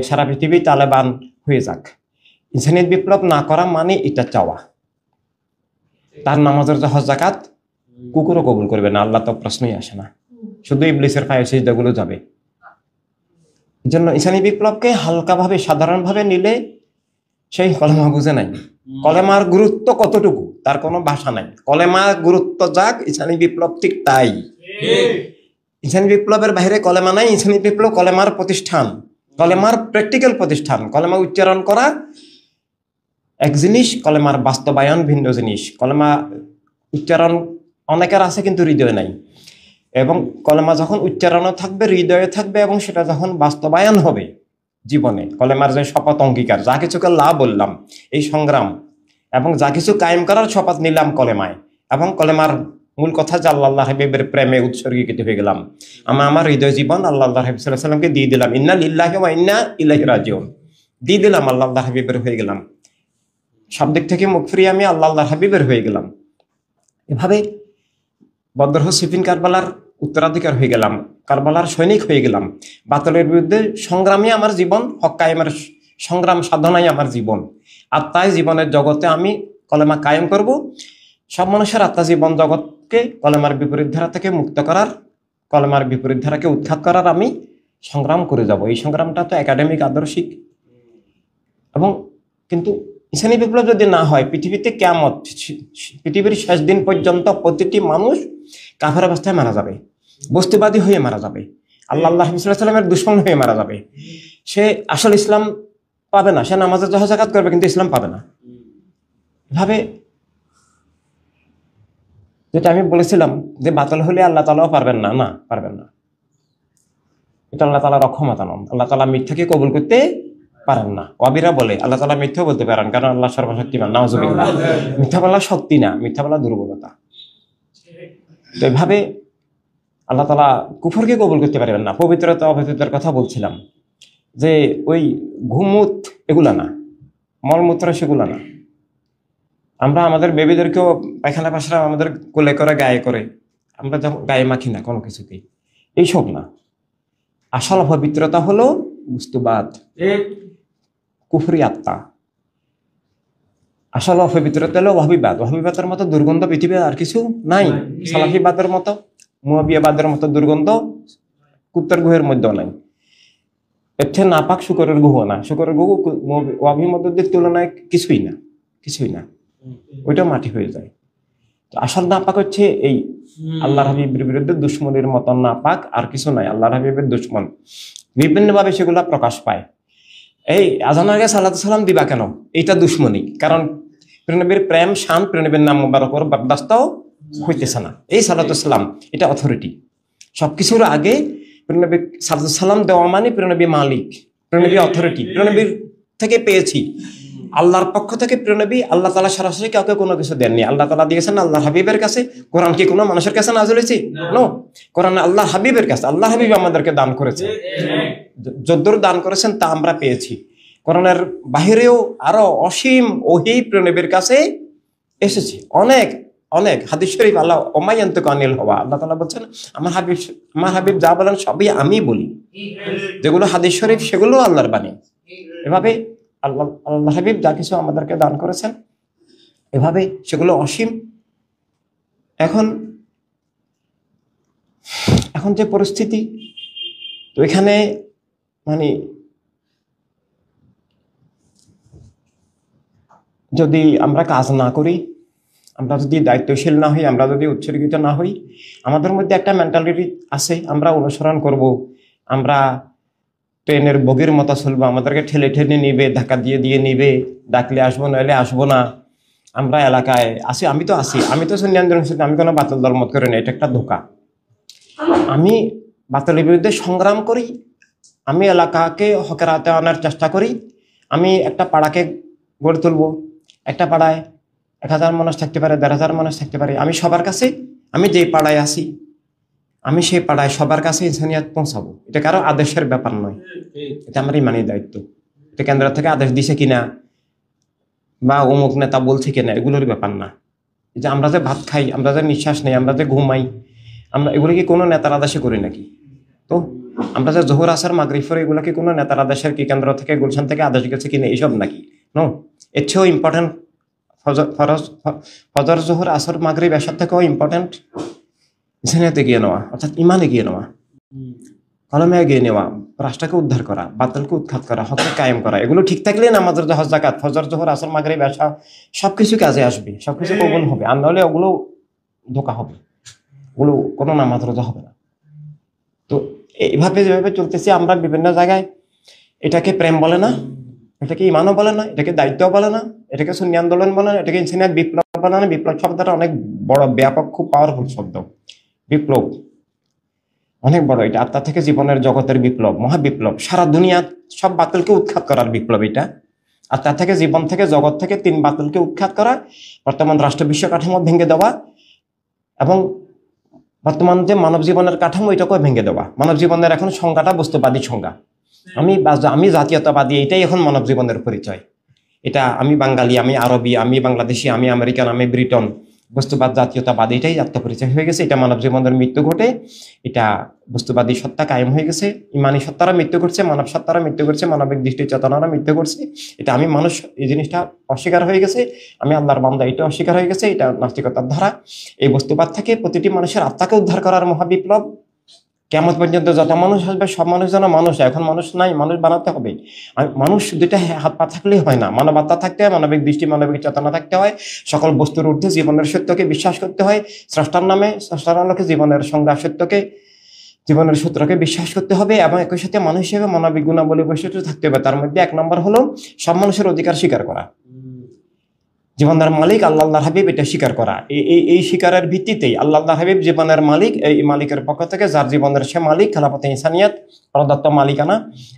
সারা পৃথিবী তালেবান হয়ে যাক। ইনসানিয়ত বিপ্লব না করা মানে এটা চাওয়া। তার নামাজের হজ যাকাত কুকুরও কবুল করবে না, আল্লাহ তো প্রশ্নই আসে না, শুধু ইবলিসের পায়ে সিজদাগুলো যাবে। এই জন্য ইসলামী বিপ্লবকে হালকাভাবে, সাধারণভাবে নিলে সেই কলেমা বুঝে নাই। কলেমার গুরুত্ব কতটুকু তার কোনো ভাষা নাই। কলেমার গুরুত্ব যাক, ইসলামী বিপ্লব ঠিক তাই। ইসলামী বিপ্লবের বাইরে কলেমা নাই। ইসলামী বিপ্লব কলেমার প্রতিষ্ঠান, কলেমার প্র্যাকটিক্যাল প্রতিষ্ঠান। কলেমা উচ্চারণ করা এক জিনিস, কলেমার বাস্তবায়ন ভিন্ন জিনিস। কলেমা উচ্চারণ অনেকের আছে কিন্তু হৃদয় নাই, এবং কলেমা যখন উচ্চারণও থাকবে, হৃদয়ে থাকবে, এবং সেটা যখন বাস্তবায়ন হবে জীবনে, কলেমার যে শপথ অঙ্গীকার, যা কিছুকে লা বললাম, এই সংগ্রাম, এবং যা কিছু কায়েম করার শপথ নিলাম কলেমায়, এবং কলেমার মূল কথা যে আল্লাহ হাবিবের প্রেমে উৎসর্গীকৃত হয়ে গেলাম, আমার হৃদয় জীবন আল্লাহ হাবিব সাল্লাল্লাহু আলাইহি ওয়াসাল্লামকে দিয়ে দিলাম, ইন্না লিল্লাহি ওয়া ইন্না ইলাইহি রাজিউন, দিয়ে দিলাম, আল্লাহ হাবিবের হয়ে গেলাম, সব দিক থেকে মুখ ফিরিয়ে আমি আল্লাহ হাবিবের হয়ে গেলাম। এভাবে বদর, সিফিন, কারবালার উত্তরাধিকার হয়ে গেলাম, কারবালার সৈনিক হয়ে গেলাম। বাতিলের বিরুদ্ধে সংগ্রামই আমার জীবন, হক কায়েমের সংগ্রাম সাধনাই আমার জীবন। আত্মায় জীবনের জগতে আমি কলেমা কায়েম করব। সব মানুষের আত্মা জীবন জগৎকে কলেমার বিপরীত ধারা থেকে মুক্ত করার, কলেমার বিপরীত ধারাকে উৎখাত করার আমি সংগ্রাম করে যাব। এই সংগ্রামটা তো একাডেমিক, আদর্শিক এবং কিন্তু ইসলামী বিপ্লব যদি না হয়, পৃথিবীতে কিয়ামত, পৃথিবীর শেষ দিন পর্যন্ত প্রতিটি মানুষ কাফের অবস্থায় মারা যাবে, বস্তুবাদী হয়ে মারা যাবে, আল্লাহ সাল্লামের দুশমন হয়ে মারা যাবে। সে আসল ইসলাম পাবে না, সে নামাজের জাকাত করবে কিন্তু ইসলাম পাবে না। এভাবে যেটা আমি বলেছিলাম যে বাতিল হলে আল্লাহ তাআলাও পারবেন না, না পারবেন না, এটা আল্লাহ তাআলার অক্ষমতা নন। আল্লাহ তাআলা মিথ্যাকে কবুল করতে পারেন না। ওয়াবিরা বলে আল্লাহ তাআলা মিথ্যাও বলতে পারেন, কারণ আল্লাহ সর্বশক্তিমান। নাউজুবিল্লাহ। মিথ্যা বলা শক্তি না, মিথ্যা বলা দুর্বলতা। তো এভাবে আল্লাহ তাআলা কুফরকে কবুল করতে পারবেন না। পবিত্রতা অপবিত্রতার কথা বলছিলাম, যে ওই ঘুমুত এগুলা না, মলমূত্র সেগুলা না। আমরা আমাদের বেবিদেরকেও পায়খানা পাশরা আমাদের কোলে করে গায়ে করে, আমরা যখন গায়ে মাখি না কোনো কিছুতেই, এইসব না। আসল অপবিত্রতা হলো বস্তুবাদ, কুফরি আত্মা। আসল অপবিত্রতা হলো ওয়াহাবিবাদ। ওয়াহাবিবাদের মতো দুর্গন্ধ পৃথিবীর আর কিছু নাই। সালাফিবাদের মতো, মুয়াবিয়াবাদের মতো দুর্গন্ধ কুত্তার গুহের মধ্যেও নাই। এর থেকে নাপাক শুকরের গুহ না, শুকরের গুহ ওয়াহাবিদের তুলনায় কিছুই না, কিছুই না, ওইটা মাটি হয়ে যায়। তো আসল নাপাক হচ্ছে এই আল্লাহর হাবিবের বিরুদ্ধে দুশ্মনের মতো নাপাক, আর কিছু নাই। আল্লাহর হাবিবের দুশ্মন বিভিন্নভাবে সেগুলা প্রকাশ পায়। এই আজান আগে সালাতু সালাম দিবা কেন, এটা দুশ্মনী। কারণ প্রিয়নবীর প্রেম শান, প্রিয়নবীর নাম মুবারক বরদাস্ত হইতেছে না। এই সালাতু সালাম এটা অথরিটি। সবকিছুর আগে প্রিয়নবী সালাতু সালাম দেওয়া মানে প্রিয়নবী মালিক, প্রিয়নবী অথরিটি, প্রিয়নবীর থেকে পেয়েছি। আল্লাহর পক্ষ থেকে প্রিয়নবী, আল্লাহ তাআলা সরাসরি কাউকে কোনো কিছু দেননি। আল্লাহ তাআলা দিয়েছেন আল্লাহর হাবিবের কাছে। কোরআন কি কোনো মানুষের কাছে নাযিল হয়েছে? নো, কোরআন আল্লাহর হাবিবের কাছে। আল্লাহ হাবিব আমাদেরকে দান করেছে, যদ্দূর দান করেছেন তা আমরা পেয়েছি। কোরআনের বাহিরেও আরো অসীম ওহী প্রিয়নবীর কাছে এসেছে, অনেক অনেক হাদিস শরীফ। আল্লাহ ওমায়ান্তিকু আনিল হাওয়া, আল্লাহ তাআলা বলছেন আমার হাবিব যা বলেন সবই আমি বলি। যেগুলো হাদিস শরীফ সেগুলো আল্লাহর বাণী। এভাবে আল্লাহ হাবিব যা কিছু আমাদেরকে দান করেছেন, এভাবে সেগুলো অসীম। এখন যে পরিস্থিতি, তো এখানে মানে যদি আমরা কাজ না করি, আমরা যদি দায়িত্বশীল না হই, আমরা যদি উৎসর্গিত না হই, আমাদের মধ্যে একটা মেন্টালিটি আছে, আমরা অনুসরণ করব, আমরা ট্রেনের বগির মতো চলবো, আমাদেরকে ঠেলে ঠেলে নিবে, ধাক্কা দিয়ে দিয়ে নিবে, ডাকলে আসবো নইলে আসবো না। আমরা এলাকায় আসি, আমি তো সুন্নি আন্দোলন, আমি কোনো বাতিল দলমত করি না, এটা একটা ধোঁকা। আমি বাতিলের বিরুদ্ধে সংগ্রাম করি, আমি এলাকাকে হকের হাতে আনার চেষ্টা করি। আমি একটা পাড়াকে গড়ে তুলবো, একটা পাড়ায় 1000 মানুষ থাকতে পারে, 1500 মানুষ থাকতে পারে। আমি সবার কাছে, আমি যে পাড়ায় আছি, আমি সেই পাড়ায় সবার কাছে ইনসানিয়াত পৌঁছাবো। এটা কারো আদেশের ব্যাপার নয়, এটা আমার ইমানি দায়িত্ব। এটা কেন্দ্র থেকে আদেশ দিছে কিনা বা অমুক নেতা বলছে কিনা এগুলোর ব্যাপার না। যে আমরা যে ভাত খাই, আমরা যে নিঃশ্বাস নেই, আমরা যে ঘুমাই, আমরা এগুলো কি কোনো নেতার আদেশে করি নাকি? তো আমরা যে জোহর আসর মাগরিব পড়ি, এগুলো কি কোনো নেতার আদেশের কি কেন্দ্র থেকে গুলশান থেকে আদেশ গেছে কিনা এইসব নাকি? নো, এর চেয়েও ইম্পর্টেন্ট ফজর জোহর আসর মাগরিব এসব থেকেও ইম্পর্টেন্ট ইনসানিয়াতে এগিয়ে নেওয়া, অর্থাৎ ইমান এগিয়ে নেওয়া, কলমে এগিয়ে নেওয়া, রাষ্ট্রকে উদ্ধার করা, বাতিলকে উৎখাত করা, হককে কায়েম করা। এগুলো ঠিক থাকলেই নামাজের হজ যাকাত ফজর জোহর আসর মাগরিব এশা সবকিছু কাজে আসবে, সবকিছু কবুল হবে। আর নাহলে ওগুলো ধোঁকা হবে, ওগুলো কোনো নামাজ রোজা হবে না। তো এইভাবে যেভাবে চলতেছি আমরা বিভিন্ন জায়গায়, এটাকে প্রেম বলে না, এটাকে ইমানও বলে না, এটাকে দায়িত্ব বলে না, এটাকে সুন্নি আন্দোলন বলে না, এটাকে ইনসানিয়াত বিপ্লব বলে না। বিপ্লব শব্দটা অনেক বড়, ব্যাপক, খুব পাওয়ারফুল শব্দ। বিপ্লব অনেক বড়, এটা আত্মা থেকে জীবনের জগতের বিপ্লব, মহাবিপ্লব। সারা দুনিয়া সব বাতিলকে উৎখাত করার বিপ্লব এটা। আত্মা থেকে, জীবন থেকে, জগৎ থেকে 3 বাতিলকে উৎখাত করা, বর্তমান রাষ্ট্র বিশ্ব কাঠামো ভেঙে দেওয়া, এবং বর্তমান যে মানব জীবনের কাঠামো এটাকেও ভেঙে দেওয়া। মানব জীবনের এখন সংজ্ঞাটা বস্তুবাদী সংজ্ঞা। আমি জাতীয়তাবাদী, এটাই এখন মানব জীবনের পরিচয়। এটা আমি বাঙালি, আমি আরবি, আমি বাংলাদেশি, আমি আমেরিকান, আমি ব্রিটন, বস্তুবাদ জাতীয়তাবাদ, এটাই আত্মপরিচয় হয়ে গেছে। এটা মানব জীবনের মৃত্যু ঘটে, এটা বস্তুবাদী সত্তা কায়েম হয়ে গেছে। ইমানি সত্তারা মৃত্যু করছে, মানব সত্তারা মৃত্যু করছে, মানবিক দৃষ্টি চেতনারা মৃত্যু করছে। এটা আমি মানুষ, এই জিনিসটা অস্বীকার হয়ে গেছে। আমি আল্লাহর বান্দা, এটা অস্বীকার হয়ে গেছে। এটা নাস্তিকতার ধারা। এই বস্তুবাদ থেকে প্রতিটি মানুষের আত্মাকে উদ্ধার করার মহাবিপ্লব, কেমন পর্যন্ত যত মানুষ আসবে সব মানুষ যেন মানুষ, এখন মানুষ নাই, মানুষ বানাতে হবে। মানুষ দুইটা হাত পা থাকলেই হয় না, মানবতা থাকতে হয়, মানবিক দৃষ্টি মানবিক চেতনা থাকতে হয়, সকল বস্তুর ঊর্ধ্বে জীবনের সত্যকে বিশ্বাস করতে হয়, স্রষ্টার নামে স্রষ্টার আলোকে জীবনের সংজ্ঞা সত্যকে জীবনের সূত্রকে বিশ্বাস করতে হবে, এবং একই সাথে মানুষ হিসেবে মানবিক গুণাবলী বৈশিষ্ট্য থাকতে হবে। তার মধ্যে 1 নম্বর হলো সব মানুষের অধিকার স্বীকার করা, জীবনের মালিক আল্লাহ হাবিব, এটা স্বীকার করা। এই স্বীকারের ভিত্তিতেই আল্লাহ হাবিব জীবনের মালিক, এই মালিকের পক্ষ থেকে যার জীবনের সে মালিক, খেলাফতে ইনসানিয়াত প্রদত্ত মালিকানা,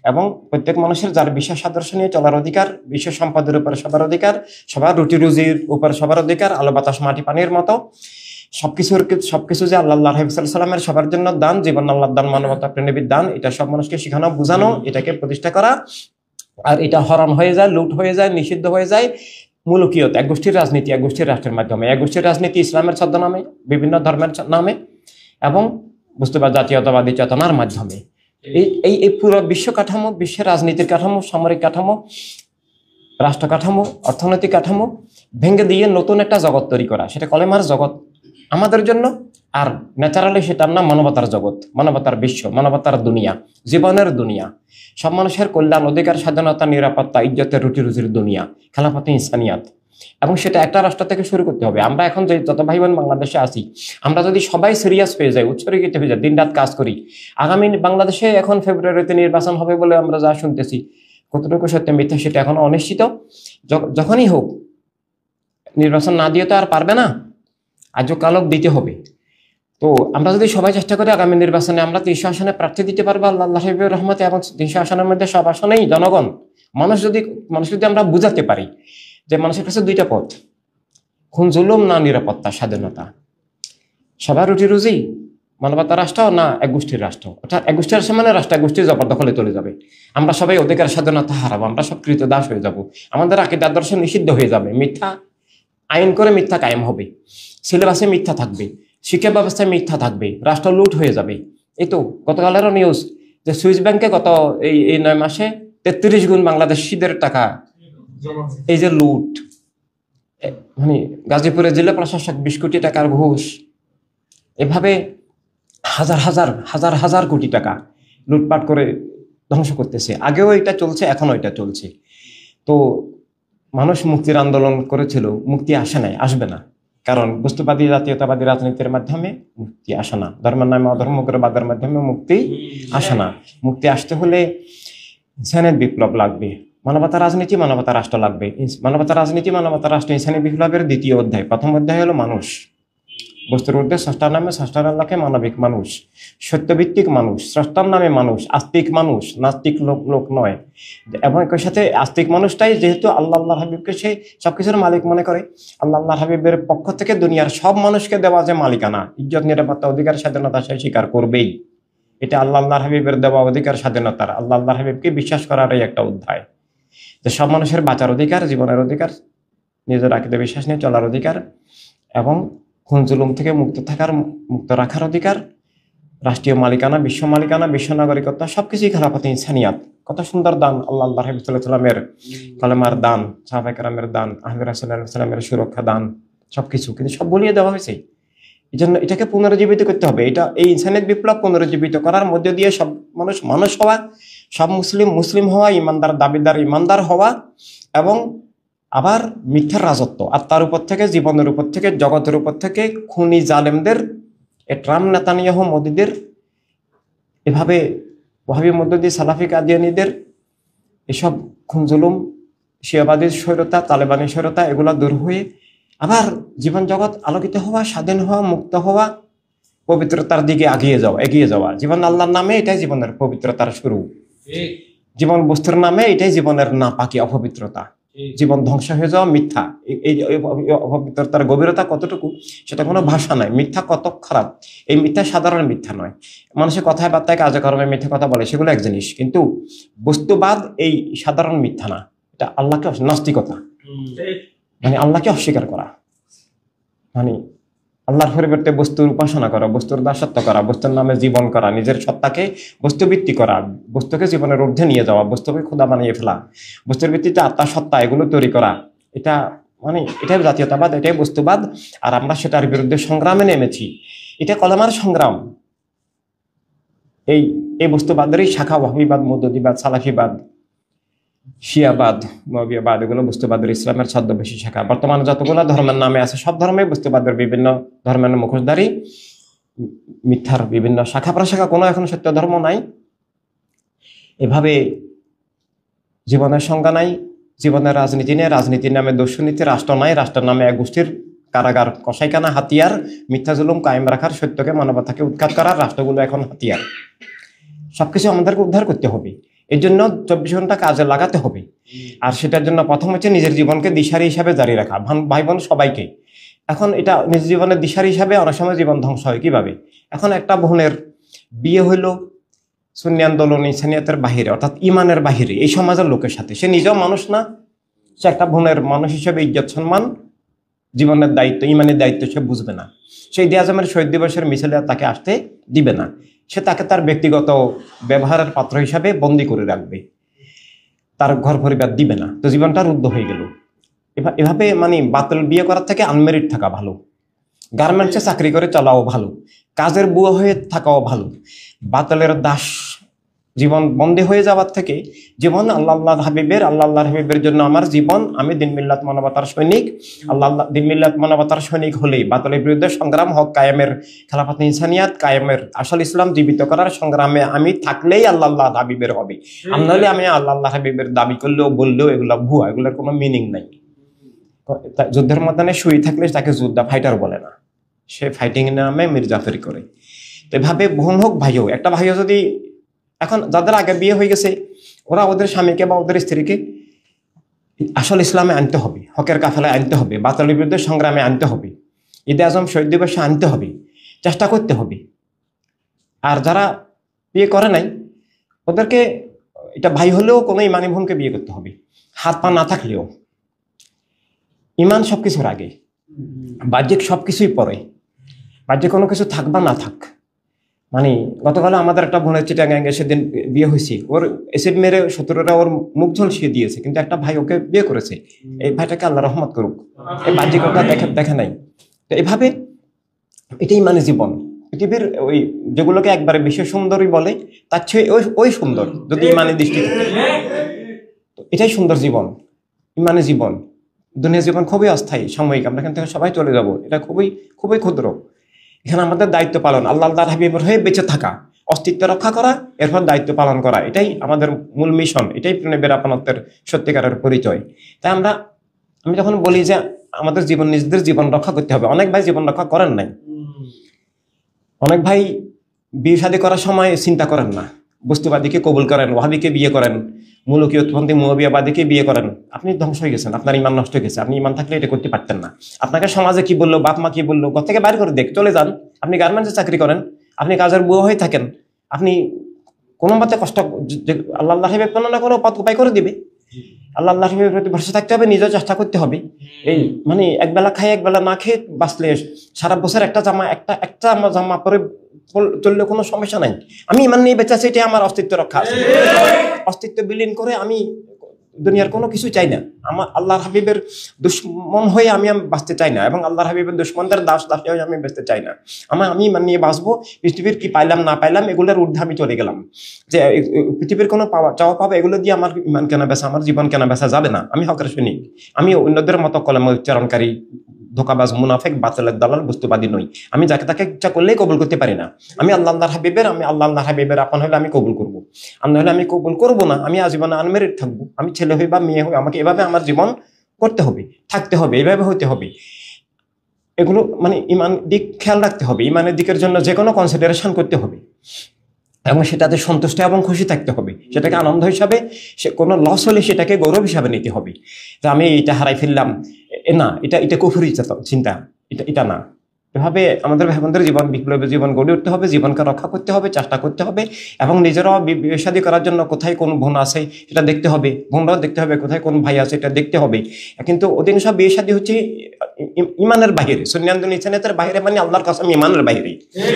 এবং প্রত্যেক মানুষের যার বিশ্বাস আদর্শ নিয়ে চলার অধিকার, বিশ্ব সম্পদের উপর সবার অধিকার, সবার রুটি রুজির উপর সবার অধিকার, আলো বাতাস মাটি পানির মতো সবকিছু যে আল্লাহ হাবিব সাল্লামের সবার জন্য দান, জীবন আল্লাহর দান, মানবতা প্রেরণের দান, এটা সব মানুষকে শেখানো, বোঝানো, এটাকে প্রতিষ্ঠা করা। আর এটা হরণ হয়ে যায়, লুট হয়ে যায়, নিষিদ্ধ হয়ে যায় মুলুকিয়ত, এক গোষ্ঠীর রাজনীতি, এক গোষ্ঠীর রাষ্ট্রের মাধ্যমে, এক গোষ্ঠীর রাজনীতি ইসলামের ছদ্মনামে, বিভিন্ন ধর্মের নামে, এবং বুঝতেবাদ জাতীয়তাবাদী চেতনার মাধ্যমে। এই পুরো বিশ্ব কাঠামো, বিশ্বের রাজনীতির কাঠামো, সামরিক কাঠামো, রাষ্ট্র কাঠামো, অর্থনৈতিক কাঠামো ভেঙে দিয়ে নতুন একটা জগৎ তৈরি করা, সেটা কলেমার জগৎ আমাদের জন্য। আর ন্যাচারালি সেটার নাম মানবতার জগৎ, মানবতার বিশ্ব, মানবতার দুনিয়া, জীবনের দুনিয়া, সব মানুষের কল্যাণ, অধিকার, স্বাধীনতা, নিরাপত্তা, ইজ্জতের রুটি রুজির দুনিয়া, খেলাফতে ইনসানিয়াত। এবং সেটা একটা রাষ্ট্র থেকে শুরু করতে হবে। আমরা এখন যে যত ভাই বোন বাংলাদেশে আছি, আমরা যদি সবাই সিরিয়াস হয়ে যাই, উৎসর্গিত হয়ে যাই, দিন রাত কাজ করি, আগামী বাংলাদেশে এখন ফেব্রুয়ারিতে নির্বাচন হবে বলে আমরা যা শুনতেছি, কতটুকু সত্য মিথ্যা সেটা এখনো অনিশ্চিত। যখনই হোক, নির্বাচন না দিয়ে তো আর পারবে না, আজও কালক দিতে হবে। তো আমরা যদি সবাই চেষ্টা করি, আগামী নির্বাচনে আমরা 300 আসনে প্রার্থী দিতে পারবো আল্লাহ হাবিবের রহমতে, এবং 300 আসনের মধ্যে সব আসনেই জনগণ, মানুষ যদি আমরা বুঝাতে পারি যে মানুষের কাছে 2টা পথ, খুন জুলুম না নিরাপত্তা স্বাধীনতা, সবার রুটি রুজি, মানবতা রাষ্ট্র না এক গোষ্ঠীর রাষ্ট্র, অর্থাৎ এক গোষ্ঠীর রাষ্ট্র মানে রাষ্ট্র এক গোষ্ঠীর জবরদখলে চলে যাবে, আমরা সবাই অধিকার স্বাধীনতা হারাবো, আমরা সব কৃতদাস হয়ে যাব, আমাদের আকীদা আদর্শ নিষিদ্ধ হয়ে যাবে, মিথ্যা আইন করে মিথ্যা কায়েম হবে, সিলেবাসে মিথ্যা থাকবে, শিক্ষা ব্যবস্থায় মিথ্যা থাকবে, রাষ্ট্র লুট হয়ে যাবে। এই তো গতকালেরও নিউজ যে সুইস ব্যাংকে গত এই 9 মাসে 33 গুণ বাংলাদেশিদের টাকা, এই যে লুট, মানে গাজীপুরের জেলা প্রশাসক 20 কোটি টাকার ঘুষ, এভাবে হাজার হাজার হাজার হাজার কোটি টাকা লুটপাট করে ধ্বংস করতেছে। আগেও এটা চলছে, এখনো এটা চলছে। তো মানুষ মুক্তির আন্দোলন করেছিল, মুক্তি আসে নাই, আসবে না, কারণ বস্তুবাদী জাতীয়তাবাদী রাজনীতির মাধ্যমে মুক্তি আসে না, ধর্মের নামে অধর্মগ্রবাদের মাধ্যমে মুক্তি আসে না। মুক্তি আসতে হলে ইনসানের বিপ্লব লাগবে, মানবতা রাজনীতি, মানবতা রাষ্ট্র লাগবে। মানবতা রাজনীতি, মানবতা রাষ্ট্র, ইনসানি বিপ্লবের 2য় অধ্যায়। প্রথম অধ্যায় হলো মানুষ, বস্তুর ঊর্ধ্বে স্রষ্টার নামে, স্রষ্টার আল্লাহকে মানবিক মানুষ, সত্যভিত্তিক মানুষ, স্রষ্টার নামে মানুষ, আস্তিক মানুষ, নাস্তিক লোক নয়। এবং একই সাথে আস্তিক মানুষটাই যেহেতু আল্লাহ হাবিবকে সে সবকিছুর মালিক মনে করে, আল্লাহ হাবিবের পক্ষ থেকে দুনিয়ার সব মানুষকে দেওয়া যে মালিকানা, ইজ্জত, নিরাপত্তা, অধিকার, স্বাধীনতা সে স্বীকার করবেই। এটা আল্লাহ হাবিবের দেওয়া অধিকার, স্বাধীনতার, আল্লাহ হাবিবকে বিশ্বাস করারই একটা অধ্যায়, যে সব মানুষের বাঁচার অধিকার, জীবনের অধিকার, নিজের আকীদা বিশ্বাস নিয়ে চলার অধিকার, এবং খুন জুলুম থেকে মুক্ত রাখার অধিকার, রাষ্ট্রীয় মালিকানা, বিশ্ব মালিকানা, বিশ্ব নাগরিকত্ব, সবকিছুই খেলাফতে ইনসানিয়াত। কত সুন্দর দান আল্লাহ হাবিব সাল্লাল্লাহু আলাইহি ওয়াসাল্লামের কালেমার দান, সাহাবায়ে কেরামের দান, আহলে রাসূলুল্লাহ সাল্লাল্লাহু আলাইহি ওয়াসাল্লামের সুরক্ষা দান, সবকিছু কিন্তু সব বলিয়ে দেওয়া হয়েছে। এই জন্য এটাকে পুনরুজ্জীবিত করতে হবে। এই ইনসানিয়ত বিপ্লব পুনরুজ্জীবিত করার মধ্য দিয়ে সব মানুষ হওয়া, সব মুসলিম হওয়া, ইমানদার দাবিদার ইমানদার হওয়া, এবং আবার মিথ্যার রাজত্ব, আত্মার উপর থেকে, জীবনের উপর থেকে, জগতের উপর থেকে, খুনি জালেমদের, ট্রাম্প নেতানিয়াহু মোদিদের, এভাবে ওয়াহাবি মদদি সালাফি কাদিয়ানীদের এসব খুন জুলুম, শিয়াবাদীর স্বৈরতা, তালেবানি স্বৈরতা, এগুলা দূর হয়ে আবার জীবন জগৎ আলোকিত হওয়া, স্বাধীন হওয়া, মুক্ত হওয়া, পবিত্রতার দিকে এগিয়ে যাওয়া। জীবন আল্লাহর নামে, এটাই জীবনের পবিত্রতার শুরু। জীবন বস্তুর নামে, এটাই জীবনের নাপাকি, অপবিত্রতা। জীবন ধ্বংস হয়ে যাওয়া, মিথ্যা, এই অপবিত্রতার গভীরতা কতটুকু সেটা কোনো ভাষা নাই। মিথ্যা কত খারাপ, এই মিথ্যা সাধারণ মিথ্যা নয়। মানুষের কথায় বার্তায়, কাজে কর্মে মিথ্যা কথা বলে, সেগুলো এক জিনিস, কিন্তু বস্তুবাদ এই সাধারণ মিথ্যা না, এটা আল্লাহকে, নাস্তিকতা মানে আল্লাহকে অস্বীকার করা, মানে আল্লাহর পরিবর্তে বস্তুর উপাসনা করা, বস্তুর দাসত্ব করা, বস্তুর নামে জীবন করা, নিজের সত্তাকে বস্তুভিত্তি করা, বস্তুকে জীবনের ঊর্ধ্বে নিয়ে যাওয়া, বস্তুকে খোদা বানিয়ে ফেলা, বস্তুর ভিত্তিতে আত্মা সত্তা এগুলো তৈরি করা, এটাই জাতীয়তাবাদ, এটাই বস্তুবাদ। আর আমরা সেটার বিরুদ্ধে সংগ্রামে নেমেছি। এটা কলেমার সংগ্রাম, এই এই বস্তুবাদেরই শাখা, ওয়াহাবিবাদ, মৌদুদিবাদ, সালাফিবাদ, শিয়াবাদ, মৌবিয়াবাদ, এগুলো বস্তুবাদের ইসলামের ছদ্মবেশী শাখা। বর্তমানে যতগুলো ধর্মের নামে আছে সব ধর্মে বস্তুবাদের বিভিন্ন ধর্মের মুখোশধারী মিথ্যার বিভিন্ন শাখা প্রশাখা, কোনো এখন সত্য ধর্ম নাই। এভাবে জীবনের সংজ্ঞা নাই, জীবনের রাজনীতি নেই, রাজনীতির নামে দস্যুনীতি, রাষ্ট্র নাই, রাষ্ট্রের নামে এক গোষ্ঠীর কারাগার, কসাইখানা, হাতিয়ার, মিথ্যা জুলুম কায়েম রাখার, সত্যকে মানবতাকে উৎখাত করার রাষ্ট্রগুলো এখন হাতিয়ার। সবকিছু আমাদেরকে উদ্ধার করতে হবে, এর জন্য 24 ঘন্টা কাজে লাগাতে হবে। আর সেটার জন্য প্রথম হচ্ছে নিজের জীবনকে দিশারি হিসাবে জারি রাখা, ভাই বোন সবাইকে। এখন এটা নিজ জীবনের দিশারি হিসাবে অনেক সময় জীবন ধ্বংস হয় কিভাবে। এখন একটা বোনের বিয়ে হইলো সুন্নি আন্দোলন, ইনসানিয়াতের বাহিরে, অর্থাৎ ইমানের বাহিরে, এই সমাজের লোকের সাথে। সে নিজেও মানুষ না, সে একটা বোনের মানুষ হিসেবে ইজ্জত সম্মান, জীবনের দায়িত্ব, ইমানের দায়িত্ব সে বুঝবে না। সেই ঈদে আজমের শহীদ দিবসের মিছিলে তাকে আসতে দিবে না, সে তাকে তার ব্যক্তিগত ব্যবহারের পাত্র হিসাবে বন্দী করে রাখবে, তার ঘর পরিবার দিবে না। তো জীবনটা রুদ্ধ হয়ে গেল। এভাবে মানে বাতিল বিয়ে করার থেকে আনমেরিড থাকা ভালো, গার্মেন্টসে চাকরি করে চলাও ভালো, কাজের বুয়া হয়ে থাকাও ভালো। বাতিলের দাস জীবন বন্দী হয়ে যাওয়ার থেকে জীবন আল্লাহর হাবিবের জন্য আমার জীবন, আমি দিন মিল্লাত মানবতার সৈনিক। দিন মিল্লাত মানবতার সৈনিক হলেই বাতিলের বিরুদ্ধে সংগ্রাম, হক কায়েমের, খেলাফত ইনসানিয়াত কায়েমের, আসল ইসলাম জীবিত করার সংগ্রামে আমি থাকলেই আল্লাহর হাবিবের হবে। আর নাহলে আমি আল্লাহর হাবিবের দাবি করলেও বললেও এগুলো ভুয়া, এগুলোর কোনো মিনিং নাই। যুদ্ধের ময়দানে শুয়ে থাকলে তাকে যোদ্ধা, ফাইটার বলে না, সে ফাইটিং এর নামে মির্জাফরি করে। তো এভাবে বোন হোক ভাই হোক, একটা ভাইও যদি এখন যাদের আগে বিয়ে হয়ে গেছে, ওরা ওদের স্বামীকে বা ওদের স্ত্রীকে আসল ইসলামে আনতে হবে, হকের কাফেলায় আনতে হবে, বাতিলের বিরুদ্ধে সংগ্রামে আনতে হবে, ঈদে আজম শহীদ দিবসে আনতে হবে, চেষ্টা করতে হবে। আর যারা বিয়ে করে নাই ওদেরকে, এটা ভাই হলেও কোনো ইমানি বোনকে বিয়ে করতে হবে, হাত পা না থাকলেও। ইমান সবকিছুর আগে, বাহ্যিক সবকিছুই পরে। বাহ্যিক কোনো কিছু থাক বা না থাক, মানে গতকাল আমাদের একটা বোনের চিটাগাঙ্গে সেদিন বিয়ে হয়েছে, ওর এসিড মেরে 17টা ওর মুখ ঝলসিয়ে দিয়েছে, কিন্তু একটা ভাই ওকে বিয়ে করেছে। এই ভাইটাকে আল্লাহ রহমত করুক, এই বাহ্যিকতা দেখে নাই। তো এভাবে এটাই মানে জীবন। পৃথিবীর ওই যেগুলোকে একবারে বিশেষ সুন্দরই বলে, তার চেয়ে ওই সুন্দর যদি ইমানের দৃষ্টি থাকে। তো এটাই সুন্দর জীবন, ইমানের জীবন। দুনিয়ার জীবন খুবই অস্থায়ী, সাময়িক, আমরা এখান থেকে সবাই চলে যাব, এটা খুবই খুবই ক্ষুদ্র। এখানে আমাদের দায়িত্ব পালন, আল্লাহর হাবিবের হয়ে বেঁচে থাকা, অস্তিত্ব রক্ষা করা, এরপর দায়িত্ব পালন করা, এটাই আমাদের মূল মিশন, এটাই প্রেমের আপনত্বের সত্যিকারের পরিচয়। তাই আমি যখন বলি যে আমাদের নিজেদের জীবন রক্ষা করতে হবে, অনেক ভাই জীবন রক্ষা করেন নাই, অনেক ভাই বিয়ে শাদী করার সময় চিন্তা করেন না, বস্তুবাদীকে কবুল করেন, ওয়াহাবিকে বিয়ে করেন, মূলকীয়পন্থী মুয়াবিয়াবাদীকে বিয়ে করেন, আপনি ধ্বংস হয়ে গেছেন, আপনার ইমান নষ্ট হয়ে গেছে। আপনি ইমান থাকলে এটা করতে পারতেন না। আপনাকে সমাজে কি বললো, বাপ মা কি বললো, ঘর থেকে বাইর করে দেখ, চলে যান। আপনি গার্মেন্টসে চাকরি করেন, আপনি কাজের বুয়া হয়ে থাকেন, আপনি কোনো মতে কষ্ট, আল্লাহ হাবিব কোনো না কোনো পথ উপায় করে দিবে। আল্লাহ হাবিবের প্রতি ভরসা থাকতে হবে, নিজেও চেষ্টা করতে হবে। এই মানে একবেলা খাই একবেলা না খেয়ে বাঁচলে সারা বছর একটা জামা পরে চললে কোনো সমস্যা নাই। আমি ইমান নিয়ে বেঁচে আছি, এটা আমার অস্তিত্ব রক্ষা আছে। অস্তিত্ব বিলীন করে আমি দুনিয়ার কোনো কিছু চাই না। আমার আল্লাহর হাবিবের দুশ্মন হয়ে আমি বাঁচতে চাই না, এবং আল্লাহর হাবিবের দুশ্মনদের দাস হয়ে আমি বাঁচতে চাই না। আমি ইমান নিয়ে বাঁচবো। পৃথিবীর কি পাইলাম না পাইলাম এগুলোর ঊর্ধ্বে আমি চলে গেলাম, যে পৃথিবীর কোনো চাওয়া পাবে এগুলো দিয়ে আমার ইমান কেনা বেচা, আমার জীবন কেনা বেচা যাবে না। আমি হকের সৈনিক, আমি অন্যদের মতো কলেমা উচ্চারণকারী, ধোকাবাজ, মুনাফেক, বাতিলের দালাল, বস্তুবাদী নই। আমি যাকে তাকে ইচ্ছা করলেই কবুল করতে পারি না। আমি আল্লাহর হাবিবের আপন হলে আমি কবুল করবো, আর নাহলে আমি কবুল করবো না। আমি আজীবনে আনমেরিড থাকবো। আমি ছেলে হই বা মেয়ে হই, আমাকে এভাবে আমার জীবন করতে হবে, থাকতে হবে, এভাবে হতে হবে। এগুলো মানে ইমান দিক খেয়াল রাখতে হবে। ইমানের দিকের জন্য যে কোনো কনসিডারেশন করতে হবে, এবং সেটাতে সন্তুষ্ট এবং খুশি থাকতে হবে। সেটাকে আনন্দ হিসাবে, সে কোনো লস হলে সেটাকে গৌরব হিসাবে নিতে হবে। যে আমি এটা হারাই ফেললাম, না, এটা কুফুরি চিন্তা, এটা না। এভাবে আমাদের ভাই বোনদের জীবন, বিপ্লবী জীবন গড়ে উঠতে হবে, জীবনকে রক্ষা করতে হবে, চেষ্টা করতে হবে, এবং নিজেরাও বিয়ে শাদী করার জন্য কোথায় কোন বোন আছে সেটা দেখতে হবে, বোনরাও দেখতে হবে কোথায় কোন ভাই আছে এটা দেখতে হবে। কিন্তু অধিকাংশ বিয়ে শাদী হচ্ছে ইমানের বাহিরে, সুন্নাতুল ইনসানিয়াতের বাইরে, মানে আল্লাহর কসম ইমানের বাইরে।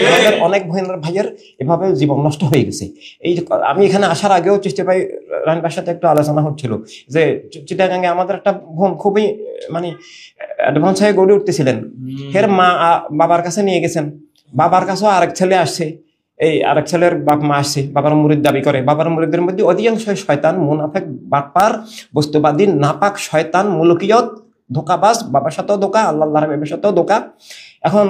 আমাদের অনেক বোনের ভাইয়ের এভাবে জীবন নষ্ট হয়ে গেছে। এই আমি এখানে আসার আগেও চেষ্টা পাই, রানবার সাথে একটু আলোচনা হচ্ছিল যে চিটাগাঙ্গে আমাদের একটা বোন খুবই মানে অ্যাডভান্স হয়ে গড়ে উঠতেছিলেন। এর মা বাবার কাছে নিয়ে গেছেন, বাবার কাছেও আরেক ছেলে আসছে, এই আরেক ছেলের বাপ মা আসছে, বাবার মুরিদ দাবি করে। বাবার মুরিদের মধ্যে অধিকাংশ শয়তান, মুনাফেক, বাটপার, বস্তুবাদী, নাপাক, শয়তান, মুলুকিয়ত, ধোকাবাজ, বাবার সাথেও ধোকা, আল্লাহ হাবিবের সাথেও ধোকা। এখন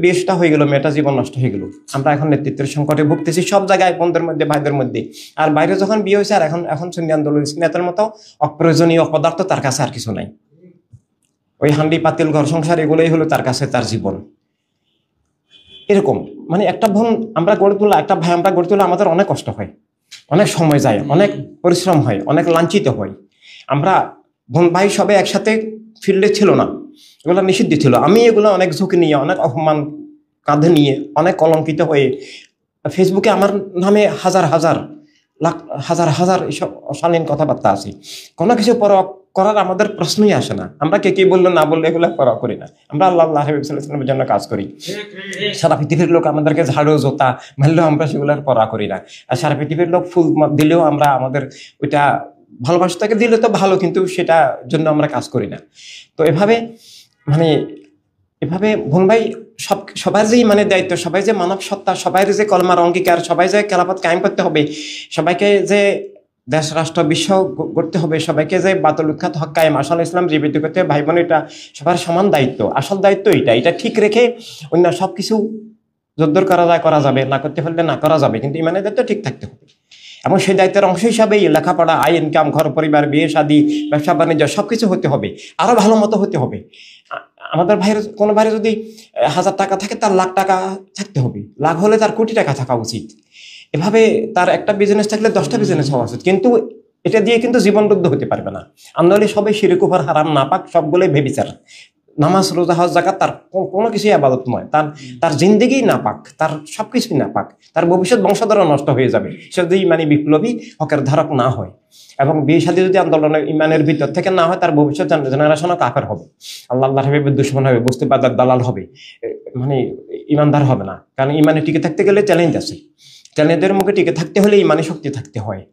বিয়েটা হয়ে গেল, মেয়েটা জীবন নষ্ট হয়ে গেল। আমরা এখন নেতৃত্বের সংকটে ভুগতেছি সব জায়গায়, বোনদের মধ্যে, ভাইদের মধ্যে। আর বাইরে যখন বিয়ে হয়েছে, আর এখন সুন্নি আন্দোলন নেতার মতো অপ্রয়োজনীয় পদার্থ তার কাছে আর কিছু নাই। ওই হান্ডি পাতিল, ঘর সংসার, এগুলোই হলো তার কাছে তার জীবন। এরকম মানে একটা বোন আমরা গড়ে তোলা, একটা ভাই আমরা গড়ে তোলা, আমাদের অনেক কষ্ট হয়, অনেক সময় যায়, অনেক পরিশ্রম হয়, অনেক লাঞ্ছিত হয়। আমরা বোন ভাই সবাই একসাথে ফিল্ডে ছিল না, এগুলো নিষিদ্ধ ছিল। আমি এগুলো অনেক ঝুঁকি নিয়ে, অনেক অপমান কাঁধে নিয়ে, অনেক কলঙ্কিত হয়ে ফেসবুকে আমার নামে হাজার হাজার লাখ হাজার হাজার এসব অশালীন কথাবার্তা আছে। কোনো কিছু পরোয়া করার আমাদের প্রশ্নই আসে না। আমরা কে কি বললো না বললো এগুলো পরোয়া করি না। আমরা আল্লাহ হাবিব সাল্লাল্লাহু আলাইহি ওয়াসাল্লামের জন্য কাজ করি। সারা পৃথিবীর লোক আমাদেরকে ঝাড়ু জোতা মারলেও আমরা সেগুলোর পরোয়া করি না। আর সারা পৃথিবীর লোক ফুল দিলেও আমরা আমাদের ওইটা ভালোবাসাটাকে দিলে তো ভালো, কিন্তু সেটা জন্য আমরা কাজ করি না। তো এভাবে বোন ভাই সবার যে মানে দায়িত্ব, সবাই যে মানব সত্তা, সবাই যে কলমার অঙ্গীকার, সবাই যে খেলাফত কায়েম করতে হবে, সবাইকে যে দেশ রাষ্ট্র বিশ্ব করতে হবে, সবাইকে যে বাতুল উৎখাত হক কায়েম আসল ইসলাম জীবিত করতে হবে, ভাই বোন এটা সবার সমান দায়িত্ব। আসল দায়িত্ব এটা ঠিক রেখে অন্য সবকিছু যদ্দূর করা যাবে, না করতে পারলে না করা যাবে, কিন্তু ইমানের দায়িত্ব ঠিক থাকতে হবে। এবং সেই দায়িত্বের অংশ হিসাবেই লেখাপড়া, আয় ইনকাম, ঘর পরিবার, বিয়ে শাদী, ব্যবসা বাণিজ্য সবকিছু হতে হবে, আরো ভালো মতো হতে হবে। আমাদের ভাইয়ের কোনো ভাইয়ের যদি 1000 টাকা থাকে, তার লাখ টাকা থাকতে হবে, লাখ হলে তার কোটি টাকা থাকা উচিত। এভাবে তার একটা বিজনেস থাকলে 10টা বিজনেস হওয়া উচিত, কিন্তু এটা দিয়ে কিন্তু জীবনবদ্ধ হতে পারবে না। আমরা সবাই শিরক কুফর হারাম নাপাক সবগুলোই বেবিচার। নামাজ রোজা হজ যাকাত তার কোনো কিছুই আবাদত নয়, তার জিন্দেগি নাপাক, তার সবকিছুই নাপাক, তার ভবিষ্যৎ বংশধরও নষ্ট হয়ে যাবে সে যদি ইমানি বিপ্লবী হকের ধারক না হয়। এবং বিয়ে শাদী যদি আন্দোলনের ইমানের ভিতর থেকে না হয়, তার ভবিষ্যৎ জেনারেশনও কাফের হবে, আল্লাহ হাবিবের দুশমন হবে, বস্তুবাদের দালাল হবে, ইমানদার হবে না। কারণ ইমানে টিকে থাকতে গেলে চ্যালেঞ্জ আছে, চ্যালেঞ্জের মুখে টিকে থাকতে হলে ইমানি শক্তি থাকতে হয়।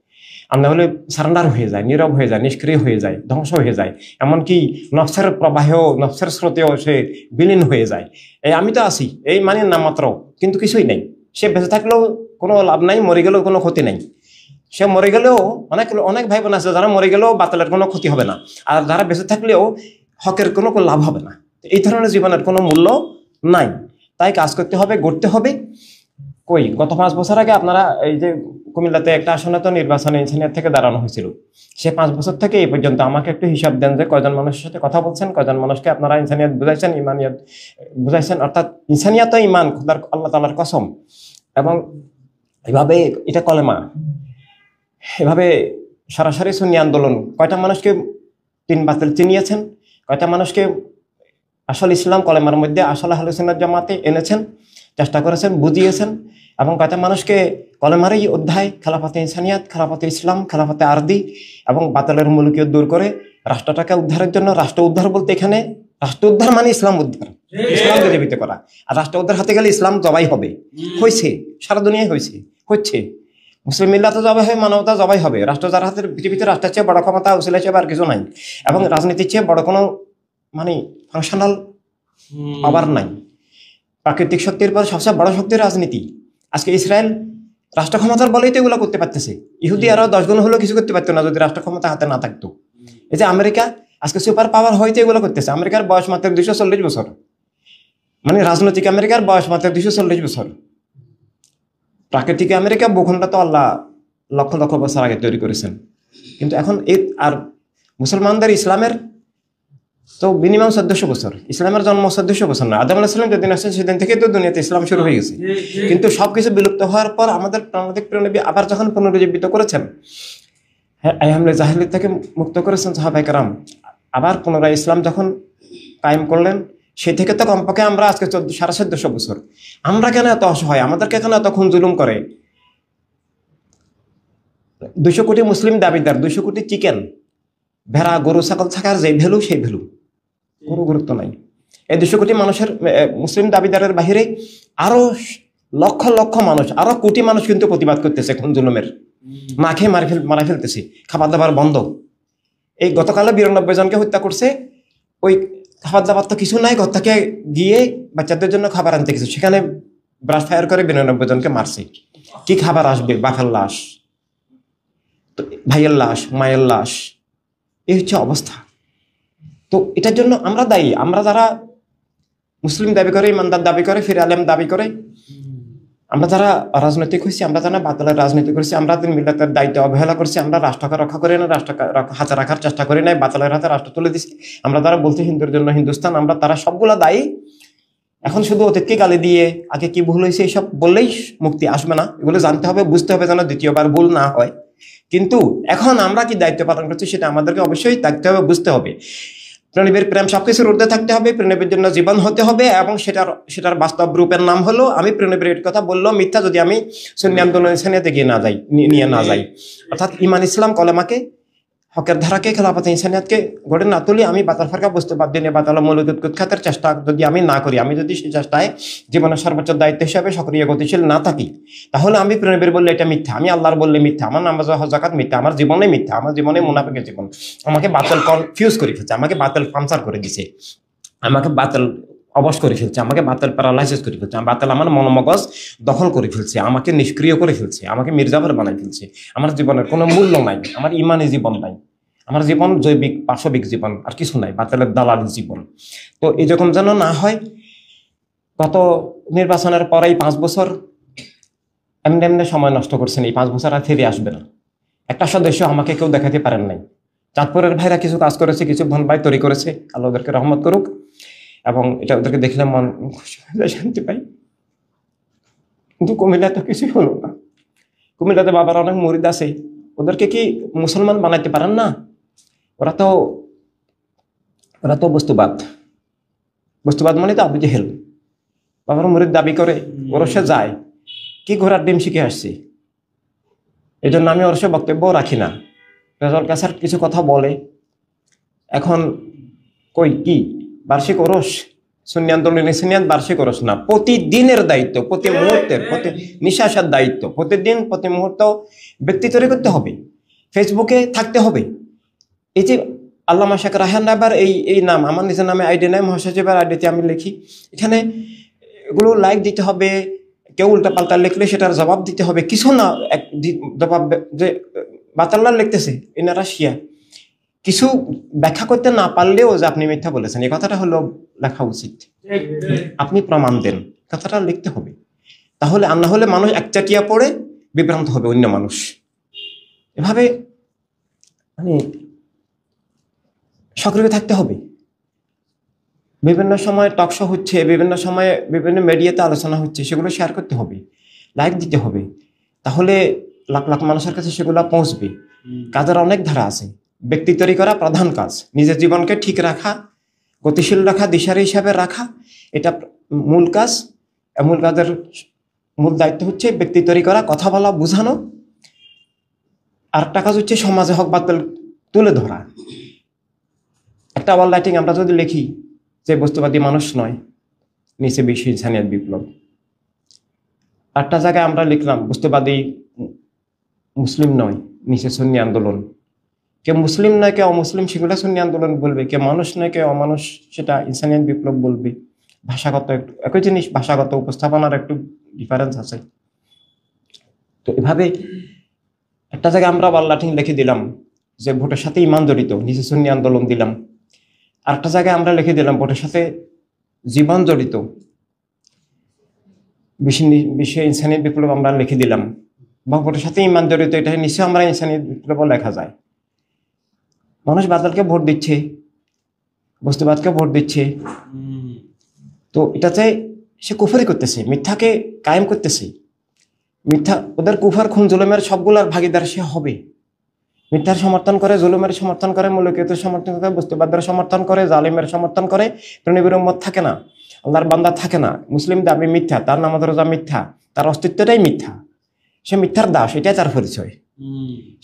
আমরা হলে সারেন্ডার হয়ে যায়, নীরব হয়ে যায়, নিষ্ক্রিয় হয়ে যায়, ধ্বংস হয়ে যায়, এমনকি নফসের প্রবাহেও, নফসের স্রোতেও সে বিলীন হয়ে যায়। আমি তো আছি এই মানে নাম মাত্র, কিন্তু কিছুই নেই। সে বেঁচে থাকলেও কোনো লাভ নাই, মরে গেলেও কোনো ক্ষতি নাই। সে মরে গেলেও অনেক ভাই বোন আছে যারা মরে গেলেও বাতিলের কোনো ক্ষতি হবে না, আর যারা বেঁচে থাকলেও হকের কোনো লাভ হবে না। এই ধরনের জীবনের কোনো মূল্য নাই। তাই কাজ করতে হবে, গড়তে হবে। গত 5 বছর আগে আপনারা এই যে কুমিল্লাতে একটা আসনে তো নির্বাচনে ইনসানিয়াত থেকে দাঁড়ানো হয়েছিল, সে 5 বছর থেকে এই পর্যন্ত আমাকে একটু হিসাব দেন যে কয়জন মানুষের সাথে কথা বলছেন, কয়জন মানুষকে আপনারা ইনসানিয়াত বুঝাইছেন, ইমানিয়াত বুঝাইছেন। অর্থাৎ ইনসানিয়াত ও ইমান, খোদার আল্লাহ তাআলার কসম। এবং এভাবে এটা কলেমা, এভাবে সরাসরি সুন্নি আন্দোলন কয়টা মানুষকে 3 বাতিল চিনিয়েছেন, কয়টা মানুষকে আসল ইসলাম কলেমার মধ্যে আসল আহলে সুন্নাত জামাতে এনেছেন, চেষ্টা করেছেন, বুঝিয়েছেন। এবং কয়টা মানুষকে কলেমারই অধ্যায় খেলাফতে ইনসানিয়াত, খেলাফতে ইসলাম, খেলাফতে আরদি এবং বাতিলের মুলুকিয়ত দূর করে রাষ্ট্রটাকে উদ্ধারের জন্য, রাষ্ট্র উদ্ধার বলতে এখানে রাষ্ট্র উদ্ধার মানে ইসলাম উদ্ধার, ইসলামকে জীবিত করা। আর রাষ্ট্র উদ্ধার হাতে গেলে ইসলাম জবাই হবে, হয়েছে, সারা দুনিয়ায় হচ্ছে। মুসলিম মিল্লাত জবাই হয়, মানবতা জবাই হবে। রাষ্ট্র যার হাতের, পৃথিবীতে রাষ্ট্রের চেয়ে বড় ক্ষমতা, উসিলা চেয়ে আর কিছু নাই। এবং রাজনীতির চেয়ে বড় কোনো ফাংশনাল পাওয়ার নাই। প্রাকৃতিক শক্তির পর সবচেয়ে বড় শক্তির রাজনীতি। আজকে ইসরায়েল রাষ্ট্র ক্ষমতার বলেই তো এগুলো করতে পারতেছে। ইহুদি আরো 10 গুণ হলেও কিছু করতে পারতো না যদি রাষ্ট্র ক্ষমতা হাতে না থাকতো। এই যে আমেরিকা আজকে সুপার পাওয়ার হইতে এগুলো করতেছে। আমেরিকার বয়স মাত্র 240 বছর, মানে রাজনৈতিক আমেরিকার বয়স মাত্র 240 বছর। প্রাকৃতিক আমেরিকা ভূখণ্ডটা তো আল্লাহ লক্ষ লক্ষ বছর আগে তৈরি করেছেন। কিন্তু এখন আর মুসলমানদের ইসলামের তো মিনিমাম 1400 বছর। ইসলামের জন্ম 1400 বছর না, আদম আলাইহিস সালাম যেদিন আসছেন সেদিন থেকে তো দুনিয়াতে ইসলাম শুরু হয়ে গেছে। কিন্তু সবকিছু বিলুপ্ত হওয়ার পর আমাদের প্রাণাধিক প্রিয়নবী আবার যখন পুনরুজ্জীবিত করেছেন, আইহামলে জাহিলিয়ত থেকে মুক্ত করেছেন সাহাবায়ে কেরাম, আবার পুনরায় ইসলাম যখন কায়েম করলেন, সেই থেকে তো কমপক্ষে আমরা আজকে 1450 বছর। আমরা কেন এত অসহায়? আমাদেরকে কেন এত খুন জুলুম করে? 200 কোটি মুসলিম দাবিদার, 200 কোটি চিকেন, ভেড়া, গরু, ছাগল থাকার যে ভ্যালু, সেই ভ্যালু কোনো গুরুত্ব নাই। এই 200 কোটি মানুষের, মুসলিম দাবিদারের বাহিরে আরো লক্ষ লক্ষ মানুষ, আরো কোটি মানুষ কিন্তু প্রতিবাদ করতেছে খুন জুলুমের। না খেয়ে মারা ফেলতেছে, খাবার দাবার বন্ধ। এই গতকালে 92 জনকে হত্যা করছে। ওই খাবার দাবার তো কিছু নাই, ঘর থেকে গিয়ে বাচ্চাদের জন্য খাবার আনতে গেছে, সেখানে ব্রাশ ফায়ার করে 92 জনকে মারছে। কি খাবার আসবে? বাপের লাশ, তো ভাইয়ের লাশ, মায়ের লাশ, এই হচ্ছে অবস্থা। তো এটার জন্য আমরা দায়ী। আমরা যারা মুসলিম দাবি করে, ইমানদার দাবি করে, ফির আলেম দাবি করে, আমরা যারা রাজনৈতিক হয়েছি, আমরা যারা বাতিলের রাজনীতি করছি, আমরা দিন মিল্লাতের দায়িত্ব অবহেলা করছি, আমরা রাষ্ট্রকে রক্ষা করি না, রাষ্ট্রকে হাতে রাখার চেষ্টা করি নাই, বাতিলের হাতে রাষ্ট্র তুলে দিচ্ছি। আমরা যারা বলছি হিন্দুর জন্য হিন্দুস্তান, আমরা তারা সবগুলা দায়ী। এখন শুধু অতীতকে গালি দিয়ে আগে কি ভুল হয়েছে এইসব বললেই মুক্তি আসবে না। এগুলো জানতে হবে, বুঝতে হবে, যেন দ্বিতীয়বার ভুল না হয়। কিন্তু এখন আমরা কি দায়িত্ব পালন করছি সেটা আমাদেরকে অবশ্যই দেখতে হবে, বুঝতে হবে। প্রণবের প্রেম সবকিছুর ঊর্ধ্বে থাকতে হবে, প্রণবের জন্য জীবন হতে হবে, এবং সেটার বাস্তব রূপের নাম হলো, আমি প্রণবের কথা বললো মিথ্যা যদি আমি সুন্নি আন্দোলন ইনসানিয়াতে গিয়ে না যাই, নিয়ে না যাই, অর্থাৎ ইমান ইসলাম কলেমাকে, হকের ধারাকে, খেলাফত ইনসানিয়াতকে গড়ে না তুলি, আমি বাতাল ফারকা বস্তুবাদ দিনে বাতাল মৌলিক উৎখাতের চেষ্টা যদি আমি না করি, আমি যদি সেই চেষ্টায় জীবনের সর্বোচ্চ দায়িত্ব হিসাবে সক্রিয় গতিশীল না থাকি, তাহলে আমি প্রণবের বললে এটা মিথ্যা, আমি আল্লাহর বললে মিথ্যা, আমার নামাজ হজ যাকাত মিথ্যা, আমার জীবনে মিথ্যা, আমার জীবনে মুনাফিকের জীবন, আমাকে বাতিল কনফিউজ করে ফেলছে, আমাকে বাতিল পাঞ্চার করে দিছে, আমাকে বাতিল অবশ করে ফেলছে, আমাকে বাতিল প্যারালাইসিস করে ফেলছে, বাতিল আমার মনোমগজ দখল করে ফেলছে, আমাকে নিষ্ক্রিয় করে ফেলছে, আমাকে মির্জাফর বানাই ফেলছে। আমার জীবনের কোনো মূল্য নাই, আমার ইমানি জীবন নাই, আমার জীবন জৈবিক পাশবিক জীবন, আর কিছু নাই, বাতিলের দালালি জীবন। তো এই যখন যেন না হয়, গত নির্বাচনের পরেই 5 বছর এমনি এমনি সময় নষ্ট করছেন, এই 5 বছর আর ফিরে আসবে না। একটা সদস্য আমাকে কেউ দেখাতে পারেন নাই। চাঁদপুরের ভাইরা কিছু কাজ করেছে, কিছু বোন ভাই তৈরি করেছে, আল্লাহ ওদেরকে রহমত করুক, এবং এটা ওদেরকে দেখলে মন খুশি হয়ে যায়, শান্তি পাই। কিন্তু কুমিল্লা তো কিছুই হলো না। কুমিল্লাতে বাবার অনেক মুরিদ আছে, ওদেরকে কি মুসলমান বানাইতে পারেন না? ওরা তো বস্তুবাদ মানে তো আবু জেহেল। বাবার মুরিদ দাবি করে, ওরসে যায়, কি ঘোড়ার ডিম শিখে আসছে। এই জন্য আমি ওরসে বক্তব্য রাখি না। রেজাল কাসার কিছু কথা বলে, এখন কই কি বার্ষিক ওরস, সুন্নি আন্দোলন সুন্নিয়াত বার্ষিক ওরস না, প্রতিদিনের দায়িত্ব, প্রতি মুহূর্তের, প্রতি নিঃশ্বাসের দায়িত্ব, প্রতিদিন প্রতি মুহূর্ত ব্যক্তি তৈরি করতে হবে, ফেসবুকে থাকতে হবে। এই যে আল্লামা শেখ রায়হান রায়হার এই নাম, আমার নিজের নামে আইডি নাই, মহাসচিবের আইডিতে আমি লিখি, এখানে এগুলো লাইক দিতে হবে, কেউ উল্টা পাল্টা লিখলে সেটার জবাব দিতে হবে, কিছু না জবাব যে বাতাল্লাহ লিখতেছে এনারা শিয়া, কিছু ব্যাখ্যা করতে না পারলেও যে আপনি মিথ্যা বলেছেন এই কথাটা হলো লেখা উচিত, আপনি প্রমাণ দেন, কথাটা লিখতে হবে। তাহলে আর না হলে মানুষ একচাটিয়া পড়ে বিভ্রান্ত হবে অন্য মানুষ। এভাবে মানে সক্রিয় থাকতে হবে। বিভিন্ন সময় টকশো হচ্ছে, বিভিন্ন সময়ে বিভিন্ন মিডিয়াতে আলোচনা হচ্ছে, সেগুলো শেয়ার করতে হবে, লাইক দিতে হবে, তাহলে লাখ লাখ মানুষের কাছে সেগুলো পৌঁছবে। কাজের অনেক ধারা আছে, ব্যক্তি তৈরি করা প্রধান কাজ, নিজের জীবনকে ঠিক রাখা, গতিশীল রাখা, দিশারি হিসাবে রাখা, এটা মূল কাজ। মূল কাজের মূল দায়িত্ব হচ্ছে ব্যক্তি তৈরি করা, কথা বলা, বোঝানো। আরেকটা কাজ হচ্ছে সমাজে হক বাতিল তুলে ধরা। একটা ওয়াল রাইটিং আমরা যদি লিখি যে বস্তুবাদী মানুষ নয়, নিচে বিশ্ব ইনসানিয়াত বিপ্লব, একটা জায়গায় আমরা লিখলাম বস্তুবাদী মুসলিম নয়, নিচে সুন্নি আন্দোলন, কে মুসলিম নয় কে অমুসলিম সেগুলো সুন্নি আন্দোলন বলবে, কে মানুষ নয় কে অমানুষ সেটা ইনসানিয়াত বিপ্লব বলবে। ভাষাগত একটু একই জিনিস, ভাষাগত উপস্থাপনার একটু ডিফারেন্স আছে। তো এভাবে একটা জায়গায় আমরা ওয়াল রাইটিং লিখে দিলাম যে ভোটের সাথে ইমান জড়িত, নিচে সুন্নি আন্দোলন দিলাম। আরেকটা জায়গায় আমরা লিখে দিলাম ভোটের সাথে জীবন জড়িত, বিশ্ব ইনসানিয়াত বিপ্লব আমরা লিখে দিলাম, বা ভোটের সাথে ইমান জড়িত, এটা নিশ্চয় আমরা ইনসানিয়াত বিপ্লব লেখা যায়। মানুষ বাদলকে ভোট দিচ্ছে, বস্তুবাদকে ভোট দিচ্ছে, তো এটাতে সে কুফরি করতেছে, মিথ্যাকে কায়েম করতেছে। মিথ্যা ওদের কুফার খুন জুলুমের সবগুলার ভাগিদার সে হবে। মিথ্যার সমর্থন করে, জুলুমের সমর্থন করে, মৌলিকতার সমর্থন করে, বস্তুবাদের সমর্থন করে, জালিমের সমর্থন করে, প্রণবীর উম্মত থাকে না, আল্লাহর বান্দা থাকে না। মুসলিম দাবি মিথ্যা, তার নামাজ রোজা মিথ্যা, তার অস্তিত্বটাই মিথ্যা, সে মিথ্যার দাস, এটাই তার পরিচয়।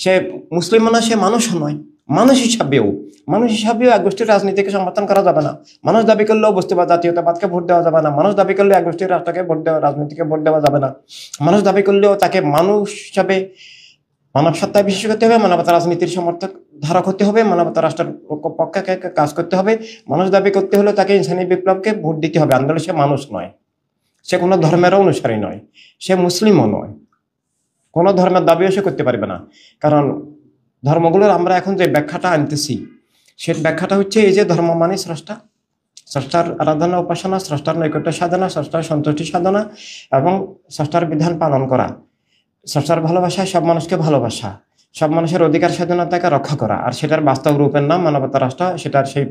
সে মুসলিম না, সে মানুষও নয়। মানুষ হিসাবেও এক গোষ্ঠীর রাজনীতিকে সমর্থন করা যাবে না। মানুষ দাবি করলেও বস্তুবাদ জাতীয়তাবাদকে ভোট দেওয়া যাবে না। মানুষ দাবি করলেও এক গোষ্ঠীর রাষ্ট্রকে ভোট দেওয়া, রাজনীতিকে ভোট দেওয়া যাবে না। মানুষ দাবি করলেও তাকে মানুষ হিসাবে মানব সত্তায় বিশেষ করতে হবে, মানবতা রাজনীতির সমর্থক ধারক হতে হবে, মানবতা রাষ্ট্রের পক্ষে কাজ করতে হবে। মানুষ দাবি করতে হলে তাকে ইনসানি বিপ্লবকে ভোট দিতে হবে, আন্দোলন সে মানুষ নয়। সে কোনো ধর্মেরও অনুসারী নয়, সে মুসলিমও নয়, কোনো ধর্মের দাবিও সে করতে পারবে না। কারণ ধর্মগুলোর আমরা এখন যে ব্যাখ্যাটা আনতেছি, সে ব্যাখ্যাটা হচ্ছে এই যে ধর্ম মানে স্রষ্টা, স্রষ্টার আরাধনা উপাসনা, স্রষ্টার নৈকট্য সাধনা, স্রষ্টার সন্তুষ্টি সাধনা এবং স্রষ্টার বিধান পালন করা, স্রষ্টার ভালোবাসায় সব মানুষকে ভালোবাসা, সব মানুষের অধিকার স্বাধীনতাকে রক্ষা করা, আর সেটার বাস্তব রূপের নাম মানবতা রাষ্ট্র, সেটার সেই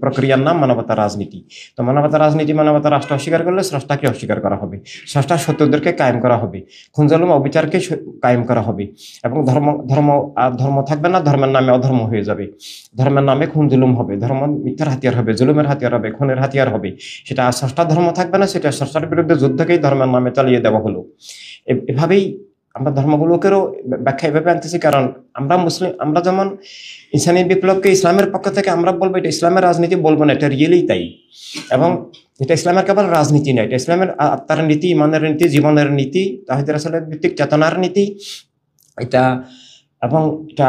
প্রক্রিয়ার নাম মানবতা রাজনীতি। তো মানবতা রাজনীতি, মানবতা রাষ্ট্র অস্বীকার করলে স্রষ্টাকে অস্বীকার করা হবে, স্রষ্টার শত্রুদেরকে কায়েম করা হবে, খুন-জুলুম অবিচারকে কায়েম করা হবে, এবং ধর্ম থাকবে না, ধর্মের নামে অধর্ম হয়ে যাবে, ধর্মের নামে খুন-জুলুম হবে, ধর্ম মিথ্যার হাতিয়ার হবে, জুলুমের হাতিয়ার হবে, খুনের হাতিয়ার হবে। সেটা স্রষ্টা ধর্ম থাকবে না, সেটা স্রষ্টার বিরুদ্ধে যুদ্ধকেই ধর্মের নামে চালিয়ে দেওয়া হলো। এভাবেই আমরা ধর্মগুলোকেও ব্যাখ্যা এভাবে আনতেছি। কারণ আমরা মুসলিম, আমরা যেমন ইসলামী বিপ্লবকে ইসলামের পক্ষ থেকে আমরা বলবো এটা ইসলামের রাজনীতি, বলবো না, এটা রিয়েলি তাই। এবং এটা ইসলামের কেবল রাজনীতি নয়, এটা ইসলামের আত্মার নীতি, ইমানের নীতি, জীবনের নীতি, তাহিদ রাসূলের ভিত্তিক চেতনার নীতি এটা। এবং এটা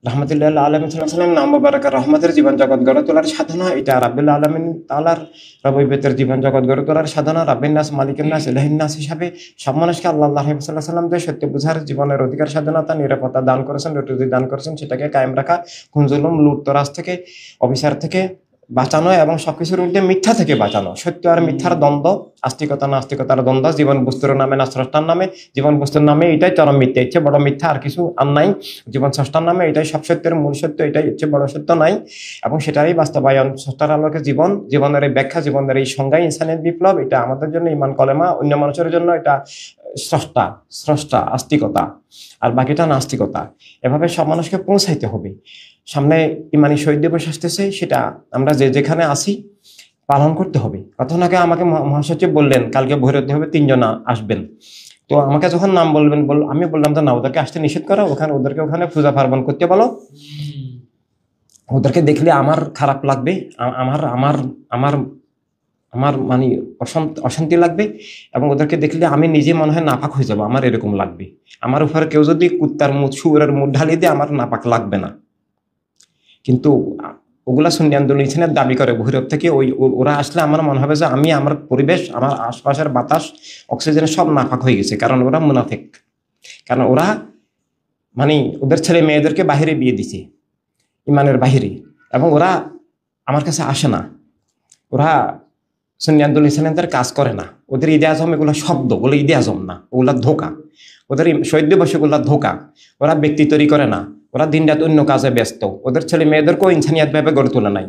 রহমতুল্লাহ আলমিন সাল্লাম নাম মুবারকের রহমতের জীবন জগৎ গড়ে তোলার সাধনা, এটা রাব্বুল আলামিন তাআলার রবীয়তের জীবন জগৎ গড়ে তোলার সাধনা, রাব্বিন নাস মালিকুন নাস ইলাহিন নাস হিসাবে সব মানুষকে আল্লাহ সাল্লাল্লাহু আলাইহি সাল্লাম যে সত্য বুঝার জীবনের অধিকার স্বাধীনতা, নিরাপত্তা দান করেছেন, রুটি দান করেছেন, সেটাকে কায়েম রাখা, খুন-জুলুম, লুটতরাজ থেকে, অবিচার থেকে বাঁচানো, এবং সবকিছুর ঊর্ধ্বে মিথ্যা থেকে বাঁচানো, সত্য আর মিথ্যার দ্বন্দ্ব, আস্তিকতা নাস্তিকতার দ্বন্দ্ব, জীবন বস্তুর নামে না স্রষ্টার নামে, জীবন বস্তুর নামে এটাই চরম মিথ্যা, ইচ্ছে বড় মিথ্যা আর কিছু আর নাই, জীবন স্রষ্টার নামে এটাই সব সত্যের মূল সত্য, এটাই ইচ্ছে বড় সত্য নাই, এবং সেটারই বাস্তবায়ন, স্রষ্টার আলোকে জীবন, জীবনের এই ব্যাখ্যা, জীবনের এই সংজ্ঞায় ইনসানিয়ত বিপ্লব। এটা আমাদের জন্য ইমান কলেমা, অন্য মানুষের জন্য এটা স্রষ্টা আস্তিকতা, আর বাকিটা নাস্তিকতা। এভাবে সব মানুষকে পৌঁছাইতে হবে। সামনে ইমানি শহীদ দিবস আসতেছে, সেটা আমরা যেখানে আসি পালন করতে হবে। কতক্ষণ আগে আমাকে মহাসচিব বললেন কালকে ভৈরতে হবে 3 জন আসবেন। তো আমাকে যখন নাম বলবেন আমি বললাম তো না, ওদেরকে আসতে নিষেধ করো, ওদেরকে ওখানে পূজা পার্বণ করতে বলো। ওদেরকে দেখলে আমার খারাপ লাগবে, আমার আমার আমার আমার মানে অশান্তি লাগবে, এবং ওদেরকে দেখলে আমি নিজে মনে হয় নাপাক হয়ে যাবো, আমার এরকম লাগবে। আমার উপরে কেউ যদি কুত্তার মুখ, শুয়োরের মুখ ঢালিয়ে দিয়ে আমার নাপাক লাগবে না। কিন্তু ওগুলা সুন্নি আন্দোলনের দাবি করে ভৈরব থেকে, ওরা আসলে আমার মনে হবে যে আমি, আমার পরিবেশ, আমার আশপাশের বাতাস, অক্সিজেনের সব নাপাক হয়ে গেছে। কারণ ওরা মুনাফিক, কারণ ওরা মানে ওদের ছেলে মেয়েদেরকে বাহিরে বিয়ে দিছে, ইমানের বাহিরে, এবং ওরা আমার কাছে আসে না। ওরা সুন্নি আন্দোলনের কাজ করে না। ওদের ঈদে আজম এগুলো শব্দ, ওগুলো ঈদে আজম না, ওগুলা ধোকা। ওদের শহীদ দিবস এগুলা ধোকা। ওরা ব্যক্তি তৈরি করে না, ওরা দিন রাত অন্য কাজে ব্যস্ত। ওদের ছেলে মেয়েদেরকেও ইনসানিয়াত ভাবে গড়ে তোলা নাই।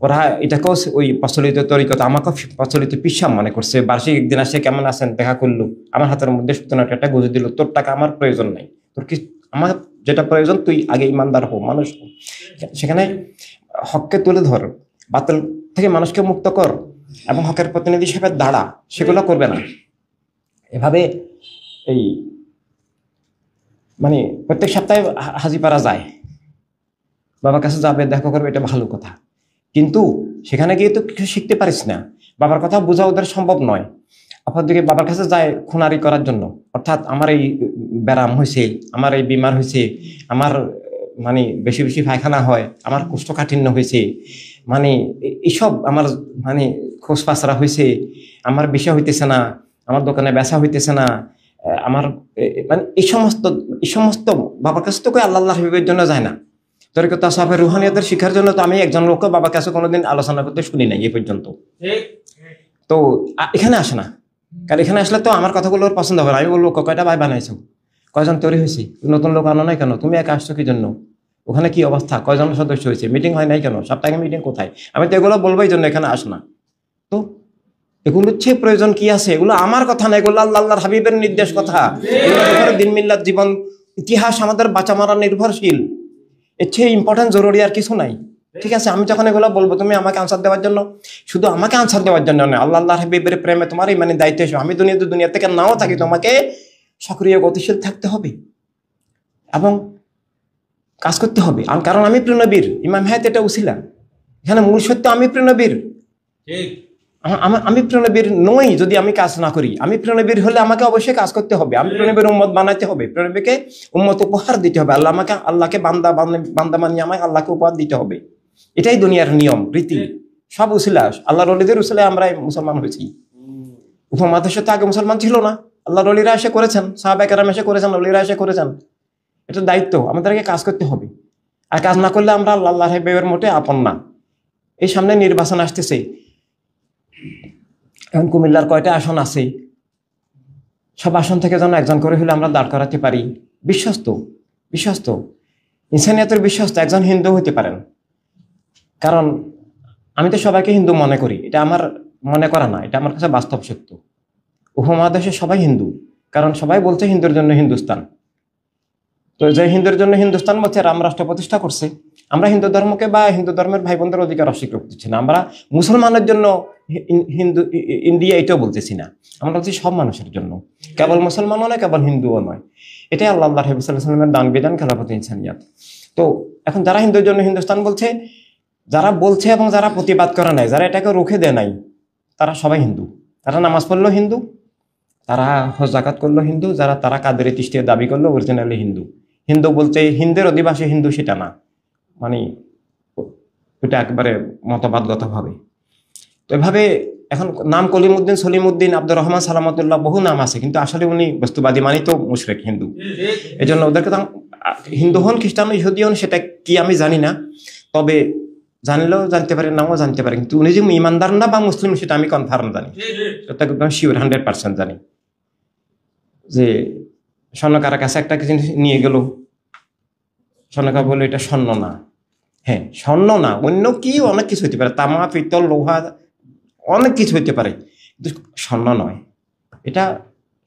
ওরা এটাকেও ওই প্রচলিত তরিকত, আমাকেও প্রচলিত পিসাব মনে করছে। বার্ষিক একদিন আসে, কেমন আছেন, দেখা করলো, আমার হাতের মধ্যে সুতরাং একটা গুজে দিল, তোর টাকা আমার প্রয়োজন নাই, তোর কি, আমার যেটা প্রয়োজন তুই আগে ইমানদার হো, মানুষ হো। সেখানে হককে তুলে ধর, বাতিল থেকে মানুষকে মুক্ত কর, এবং হকের প্রতিনিধি হিসেবে দাঁড়া, সেগুলো করবে না। এভাবে এই মানে প্রত্যেক সপ্তাহে হাজিপাড়া যায়, বাবার কাছে যাবে, দেখা করবে, এটা ভালো কথা। কিন্তু সেখানে গিয়ে তো কিছু শিখতে পারিস না, বাবার কথা বোঝা ওদের সম্ভব নয়। অপরদিকে বাবার কাছে যায় খুনারি করার জন্য, অর্থাৎ আমার এই ব্যারাম হয়েছে, আমার এই বিমার হয়েছে, আমার মানে বেশি বেশি পায়খানা হয়, আমার কোষ্ঠকাঠিন্য হয়েছে, মানে এইসব আমার মানে খোঁজ পাচরা হয়েছে, আমার বিষয় হইতেছে না, আমার দোকানে বেচা হইতেছে না, আমার মানে এই সমস্ত বাবার কাছে তো কই আল্লাহ হাবিবের জন্য যায় না। তরিকত তাসাউফের রুহানিয়াতের শিক্ষার জন্য তো আমি একজন লোককে বাবার কাছে কোনোদিন আলোচনা করতে শুনি নাই এ পর্যন্ত। তো এখানে আসে না, কারণ এখানে আসলে তো আমার কথাগুলো পছন্দ হবে না। আমি বলবো কয়টা ভাই বানাইছো, কয়জন তৈরি হয়েছে, নতুন লোক আনো নাই কেন, তুমি একা আসছো কি জন্য, ওখানে কি অবস্থা, কয়জন সদস্য হয়েছে, মিটিং হয় নাই কেন, সপ্তাহে মিটিং কোথায়, আমি তো এগুলো বলবোই জন্য এখানে আস না। তো এগুলো হচ্ছে প্রয়োজন কি আছে, এগুলো আমার কথা না, এগুলো আল্লাহর হাবিবের নির্দেশ কথা। এগুলো দিন মিল্লাত জীবন ইতিহাস আমাদের বাঁচা মারা নির্ভরশীল, এর চেয়ে ইম্পর্টেন্ট জরুরি আর কিছু নাই। ঠিক আছে, আমি যখন এগুলো বলবো তুমি আমাকে আনসার দেওয়ার জন্য, শুধু আমাকে আনসার দেওয়ার জন্য নয়, আল্লাহর হাবিবের প্রেমে তোমার মানে দায়িত্ব হিসেবে আমি দুনিয়া থেকে নাও থাকি, তোমাকে সক্রিয় গতিশীল থাকতে হবে এবং কাজ করতে হবে। কারণ আমি প্রিয় নবীর, ইমাম হায়াত এটা উছিলা, এখানে মূল সত্য আমি প্রিয় নবীর। আমি প্রিয় নবীর নই যদি আমি কাজ না করি। আমি প্রিয় নবীর হলে আমাকে অবশ্যই কাজ করতে হবে, আমি প্রিয় নবীর উম্মত বানাইতে হবে, প্রিয় নবীকে উম্মত উপহার দিতে হবে, আল্লাহকে বান্দা মানিয়ে আমাকে আল্লাহকে উপহার দিতে হবে। এটাই দুনিয়ার নিয়ম রীতি। সব উছিলা আল্লাহর ওলিদের উছিলায় আমরা মুসলমান হয়েছি। উপমহাদেশে তো আগে মুসলমান ছিল না, আল্লাহর ওলিরা এসে করেছেন, সাহাবায়ে কেরাম এসে করেছেন, ওলিরা এসে করেছেন। এটা দায়িত্ব, আমাদেরকে কাজ করতে হবে। আর কাজ না করলে আমরা আল্লাহর হাবিবের মোটে আপন না। এই সামনে নির্বাচন আসতেছে, এখন কুমিল্লার কয়টা আসন আছে, সব আসন থেকে যেন একজন করে হলে আমরা দাঁড় করাতে পারি। বিশ্বস্ত ইনসানিয়াতের বিশ্বস্ত একজন হিন্দু হইতে পারেন। কারণ আমি তো সবাইকে হিন্দু মনে করি, এটা আমার মনে করা না, এটা আমার কাছে বাস্তব সত্য। উপমহাদেশে সবাই হিন্দু, কারণ সবাই বলছে হিন্দুর জন্য হিন্দুস্তান। তো যে হিন্দুর জন্য হিন্দুস্তান বলছে, রাম রাষ্ট্র প্রতিষ্ঠা করছে, আমরা হিন্দু ধর্মকে বা হিন্দু ধর্মের ভাই বোনদের অধিকার অস্বীকার করতেছি না। আমরা মুসলমানের জন্য হিন্দু ইন্ডিয়া এটাও বলতেছি না, আমরা বলছি সব মানুষের জন্য, কেবল মুসলমানও নয়, কেবল হিন্দুও নয়। এটাই আল্লাহ হাবিব সাল্লাল্লাহু আলাইহি ওয়াসাল্লামের দান বিধান, খেলাফতে ইনসানিয়াত। তো এখন যারা হিন্দুর জন্য হিন্দুস্তান বলছে, যারা বলছে এবং যারা প্রতিবাদ করে নাই, যারা এটাকে রুখে দেয় নাই, তারা সবাই হিন্দু। তারা নামাজ পড়লো হিন্দু, তারা হজ জাকাত করলো হিন্দু, তারা কাদেরি তিস্তির দাবি করলো অরিজিনালি হিন্দু। হিন্দু বলতে হিন্দের অধিবাসী হিন্দু সেটা না, মানে ওটা একবারে মতবাদগত ভাবে। তো এভাবে এখন নাম কলিমউদ্দিন, সলিমউদ্দিন, আব্দুর রহমান, সালামতুল্লাহ, বহু নাম আছে, কিন্তু আসলে উনি বস্তুবাদী, মানে তো মুশরিক হিন্দু। এই জন্য ওদেরকে হিন্দু হন, খ্রিস্টান, ইহুদি হন, সেটা কি আমি জানি না, তবে জানলেও জানতে পারি, নাও জানতে পারি, কিন্তু উনি যে ইমানদার না বা মুসলিম সেটা আমি কনফার্ম জানি, সেটা একদম শিওর 100% জানি। যে স্বর্ণকার কাছে একটা জিনিস নিয়ে গেল, স্বর্ণকার বললো এটা স্বর্ণ না। হ্যাঁ, স্বর্ণ না, অন্য কি অনেক কিছু হইতে পারে, তামা, পিতল, লোহা, অনেক কিছু হইতে পারে, কিন্তু স্বর্ণ নয়। এটা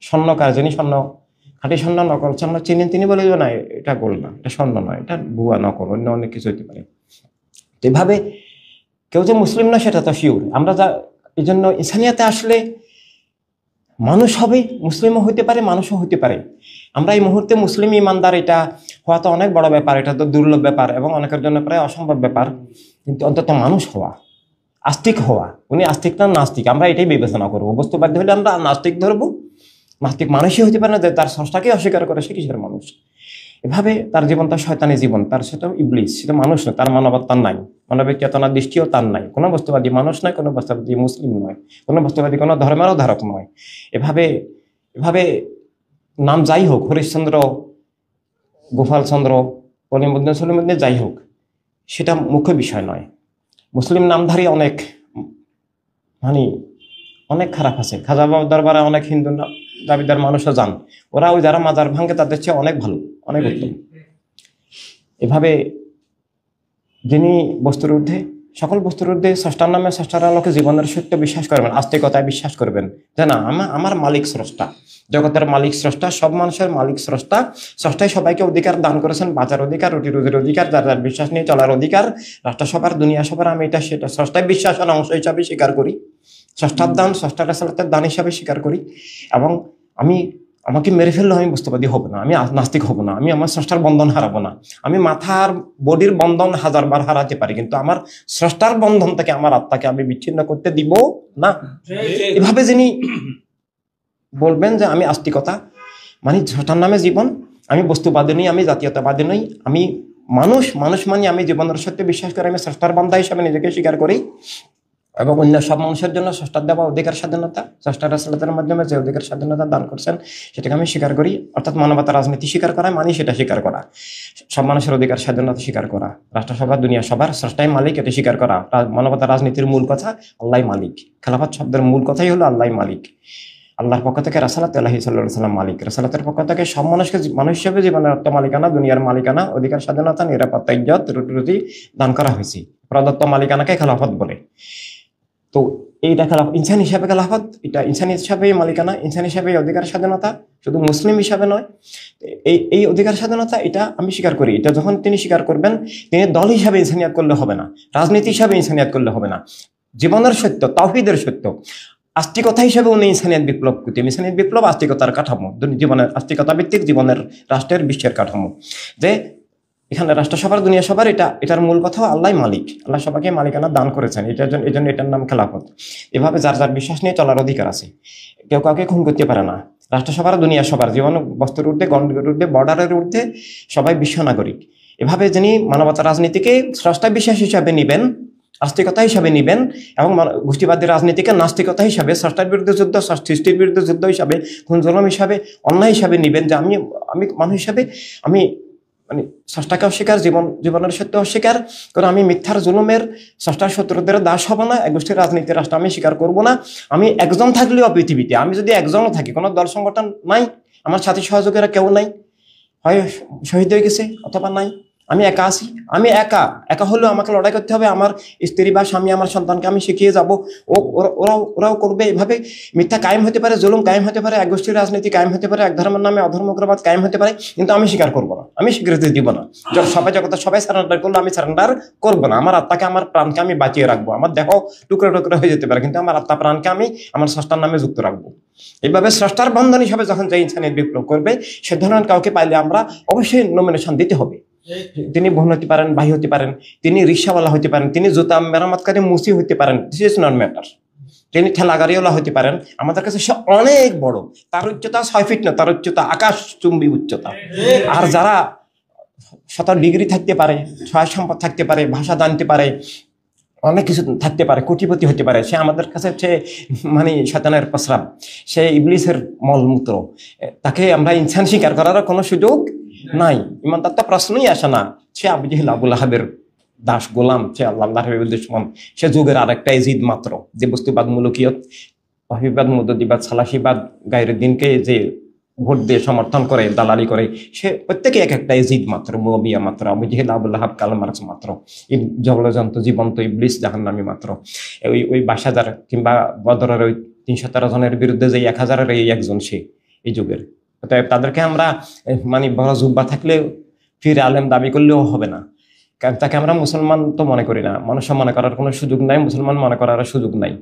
স্বর্ণকার যিনি স্বর্ণ, খাঁটি স্বর্ণ, নকল স্বর্ণ চিনেন, তিনি বলে না এটা গোল্ড না, এটা স্বর্ণ নয়, এটা ভুয়া, নকল, অন্য অনেক কিছু হইতে পারে। এভাবে কেউ যে মুসলিম না সেটা তো শিওর। আমরা যা এই জন্য ইনসানিয়াতে আসলে মানুষ হবে, মুসলিমও হইতে পারে, মানুষও হইতে পারে। আমরা এই মুহূর্তে মুসলিম ইমানদার এটা হওয়া তো অনেক বড় ব্যাপার, এটা তো দুর্লভ ব্যাপার এবং অনেকের জন্য প্রায় অসম্ভব ব্যাপার। কিন্তু অন্তত মানুষ হওয়া, আস্তিক হওয়া, উনি আস্তিক না নাস্তিক, আমরা এটাই বিবেচনা করবো। বস্তুবাদী হলে আমরা নাস্তিক ধরবো, নাস্তিক মানুষই হইতে পারে না, যে তার স্রষ্টাকে অস্বীকার করে সে কিসের মানুষ। এভাবে তার জীবন তার শয়তানি জীবন, তার সেটা ইবলিস, সেটা মানুষ নয়, তার মানবতার নাই, মানবিক চেতনার দৃষ্টিও তার নাই। কোনো বস্তুবাদী মানুষ নয়, কোনো বস্তুবাদী মুসলিম নয়, কোনো বস্তুবাদী কোনো ধর্মেরও ধারক নয়। এভাবে নাম যাই হোক, হরিশ্চন্দ্র, গোপালচন্দ্র, কলিমউদ্দিন, সলিমউদ্দিন যাই হোক, সেটা মুখ্য বিষয় নয়। মুসলিম নামধারী অনেক, মানে অনেক খারাপ আছে। খাজা বাবার দরবারে অনেক হিন্দু দাবিদার মানুষও যান, ওরা ওই যারা মাজার ভাঙে তাদের চেয়ে অনেক ভালো, অনেক উত্তম। এভাবে যিনি বস্তুর ঊর্ধ্বে, সকল বস্তুর ঊর্ধ্বে, স্রষ্টার নামে, স্রষ্টার আলোকে জীবনের সত্য বিশ্বাস করবেন, আস্তিকতায় বিশ্বাস করবেন যে না, আমার মালিক স্রষ্টা, জগতের মালিক স্রষ্টা, সব মানুষের মালিক স্রষ্টা। স্রষ্টাই সবাইকে অধিকার দান করেছেন, বাঁচার অধিকার, রুটি রুজির অধিকার, যার যার বিশ্বাস নিয়ে চলার অধিকার, রাষ্ট্রসভার, দুনিয়া সভার, আমি এটা সেটা স্রষ্টায় বিশ্বাসের অংশ হিসাবে স্বীকার করি, স্রষ্টার দান, স্রষ্টার রাসালাতের দান হিসাবে স্বীকার করি। এবং আমাকে মেরে ফেললেও আমি বস্তুবাদী হব না, আমি নাস্তিক হব না, আমি আমার স্রষ্টার বন্ধন হারাবো না। আমি মাথার বডির বন্ধন 1000 বার হারাতে পারি, কিন্তু আমার স্রষ্টার বন্ধন থেকে আমার আত্মাকে আমি বিচ্ছিন্ন করতে দিব না। এভাবে যিনি বলবেন যে আমি আস্তিকতা মানে স্রষ্টার নামে জীবন, আমি বস্তুবাদী নই, আমি জাতীয়তাবাদী নই, আমি মানুষ মানে আমি জীবনের সত্যি বিশ্বাস করি, আমি স্রষ্টার বান্দা হিসাবে নিজেকে স্বীকার করি। এবং অন্য সব মানুষের জন্য স্রষ্টার দেওয়া অধিকার স্বাধীনতা, স্রষ্টার রাসালাতের মাধ্যমে যে অধিকার স্বাধীনতা দান করছেন সেটাকে আমি স্বীকার করি। অর্থাৎ মানবতা রাজনীতি স্বীকার করা মানে সেটা স্বীকার করা, সব মানুষের অধিকার স্বাধীনতা স্বীকার করা, রাষ্ট্রসভা, দুনিয়া সবার স্রষ্টাই মালিক, এটা স্বীকার করা। মানবতা রাজনীতির মূল কথা আল্লাহ মালিক। খেলাফত শব্দের মূল কথাই হলো আল্লাহ মালিক। আল্লাহর পক্ষ থেকে রাসালাত আলাইহি সাল্লাল্লাহু আলাইহি সাল্লাম মালিক, রাসালাতের পক্ষ থেকে সব মানুষকে মানুষ হিসেবে জীবনের আত্ম মালিকানা, দুনিয়ার মালিকানা, অধিকার স্বাধীনতা, নিরাপত্তা, ইজ্জত, রুটি দান করা হয়েছে। প্রদত্ত মালিকানাকে খেলাফত বলে। তো এইটা ইনসান হিসাবে খেলাফত, এটা ইনসান হিসাবে মালিকানা, ইনসান হিসাবে অধিকার স্বাধীনতা, শুধু মুসলিম হিসাবে নয়। এই অধিকার স্বাধীনতা এটা আমি স্বীকার করি। এটা যখন তিনি স্বীকার করবেন, তিনি দল হিসাবে ইনসানিয়াত করলে হবে না, রাজনীতি হিসাবে ইনসানিয়াত করলে হবে না, জীবনের সত্য, তাওহীদের সত্য, আস্তিকতা হিসাবে উনি ইনসানিয়াত বিপ্লব করতে। ইনসানিয়াত বিপ্লব আস্তিকতার কাঠামো, জীবনের আস্তিকতা ভিত্তিক জীবনের, রাষ্ট্রের, বিশ্বের কাঠামো। যে এখানে রাষ্ট্রসভার, দুনিয়া সভার, এটার মূল কথা আল্লাহ মালিক, আল্লাহ সবাইকে মালিকানা দান করেছেন, এই জন্য এটার নাম খেলাফত। এভাবে যার যার বিশ্বাস নিয়ে চলার অধিকার আছে, কেউ কাউকে খুন করতে পারে না। রাষ্ট্রসভার, দুনিয়া সভার, জীবন বস্তুর ঊর্ধ্বে, গণ্ডের ঊর্ধ্বে, বর্ডারের ঊর্ধ্বে, সবাই বিশ্ব নাগরিক। এভাবে যিনি মানবতা রাজনীতিকে স্রষ্টা বিশ্বাস হিসাবে নিবেন, আস্তিকতা হিসাবে নিবেন এবং গোষ্ঠীবাদী রাজনীতিকে নাস্তিকতা হিসাবে, স্রষ্টার বিরুদ্ধে যুদ্ধ, সৃষ্টির বিরুদ্ধে যুদ্ধ হিসাবে, খুন জুলুম হিসাবে, অন্যায় হিসাবে নিবেন। যে আমি আমি মানুষ হিসাবে আমি মানে স্রষ্টাকে অস্বীকার, জীবনের সত্য অস্বীকার কারণ আমি মিথ্যার জুলুমের স্রষ্টার শত্রুদের দাস হব না, এক গোষ্ঠীর রাজনীতির রাষ্ট্র আমি স্বীকার করব না। আমি একজন থাকলেও পৃথিবীতে, আমি যদি একজনও থাকি, কোনো দল সংগঠন নাই, আমার সাথী সহযোগীরা কেউ নাই, হয় শহীদ হয়ে গেছে অথবা নাই, আমি একা আছি। আমি একা একা হলেও আমাকে লড়াই করতে হবে। আমার স্ত্রী বা স্বামী, আমার সন্তানকে আমি শিখিয়ে যাব, ওরাও করবে। এভাবে মিথ্যা কায়েম হতে পারে, জুলুম কায়েম হতে পারে, এক গোষ্ঠীর রাজনীতি কায়েম হতে পারে, এক ধর্মের নামে অধর্মগ্রবাদ কায়েম হতে পারে, কিন্তু আমি স্বীকার করবো না, আমি স্বীকৃতি দিব না। সবাই সারেন্ডার করলো, আমি সারেন্ডার করবো না। আমার আত্মাকে, আমার প্রাণকে আমি বাঁচিয়ে রাখবো। আমার দেহ টুকরো টুকরো হয়ে যেতে পারে, কিন্তু আমার আত্মা প্রাণকে আমি আমার স্রষ্টার নামে যুক্ত রাখবো। এইভাবে স্রষ্টার বন্ধন হিসাবে যখন যে ইনসানিয়ত বিপ্লব করবে, সে ধরনের কাউকে পাইলে আমরা অবশ্যই নমিনেশন দিতে হবে। তিনি বোন হতে পারেন, ভাই হতে পারেন, তিনি রিক্সাওয়ালা হতে পারেন, তিনি জুতা মেরামতকারী মুসি হতে পারেন, দিস ইজ নট ম্যাটার। তিনি ঠেলা গাড়িওয়ালা হতে পারেন, আমাদের কাছে সে অনেক বড়। তার উচ্চতা 6 ফিট না, তার উচ্চতা আকাশচুম্বী উচ্চতা। আর যারা 7 ডিগ্রি থাকতে পারে, ছয় সম্পদ থাকতে পারে, ভাষা জানতে পারে, অনেক কিছু থাকতে পারে, কোটিপতি হতে পারে, সে আমাদের কাছে হচ্ছে মানে শয়তানের প্রস্রাব, সে ইবলিসের মলমূত্র। তাকে আমরা ইনসান স্বীকার করার কোনো সুযোগ নাই। ইমানদার তো প্রশ্নই আসে না। সে আবু জেহেল, আবুল আহাবের দাস গোলাম, সে আল্লাহর দুশমন, সে যুগের আরেকটা ইজিদ মাত্র, যে বস্তুবাদ, মুলুকিয়ত, ওয়াহিবাদ, মুদদ্দিবাদ, সালাফিবাদ, গায়রের দিনকে যে ভোট দিয়ে সমর্থন করে, দালালি করে, সে প্রত্যেকে এক একটা ইজিদ মাত্র, মুয়াবিয়া মাত্র, আবু জেহেল, আবুল আহাব, কাল মার্কস মাত্র, জবলজন্ত জীবন্ত ইবলিস জাহান্নামী মাত্র। ওই 22,000 কিংবা বদরের ওই 313 জনের বিরুদ্ধে যে 1,000-এর এই একজন, সে এই যুগের। তাদেরকে আমরা মানে বড় জুব্বা থাকলে ফিরে আলেম দাবি করলেও হবে না, কারণ তাকে আমরা মুসলমান তো মনে করি না। মানুষ মনে করার কোনো সুযোগ নাই, মুসলমান মনে করার সুযোগ নাই।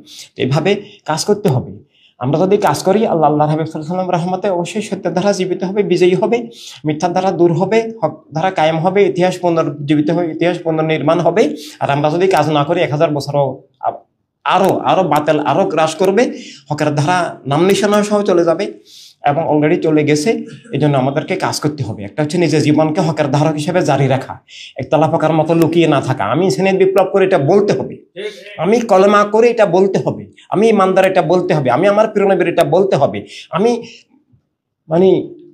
এইভাবে কাজ করতে হবে। আমরা যদি কাজ করি, আল্লাহ হাবিব সাল্লাল্লাহু আলাইহি ওয়াসাল্লাম রহমতে অবশ্যই সত্যের ধারা জীবিত হবে, বিজয়ী হবে, মিথ্যার ধারা দূর হবে, হক ধারা কায়েম হবে, ইতিহাস পুনর্জীবিত হবে, ইতিহাস পুনর্নির্মাণ হবে। আর আমরা যদি কাজ না করি, 1000 বছরও আরো বাতিল আরো গ্রাস করবে, হকের ধারা নাম নিশানা সহ চলে যাবে এবং অলরেডি চলে গেছে। এই জন্য আমাদেরকে কাজ করতে হবে। একটা হচ্ছে নিজের জীবনকে হকের ধারক হিসেবে জারি রাখা, একতলা পাকার মতো লুকিয়ে না থাকা। আমি ইনসানিয়ত বিপ্লব করে এটা বলতে হবে, আমি কলেমা করে এটা বলতে হবে, আমি ইমানদার এটা বলতে হবে, আমি আমার প্রিয় নবীর এটা বলতে হবে, আমি মানে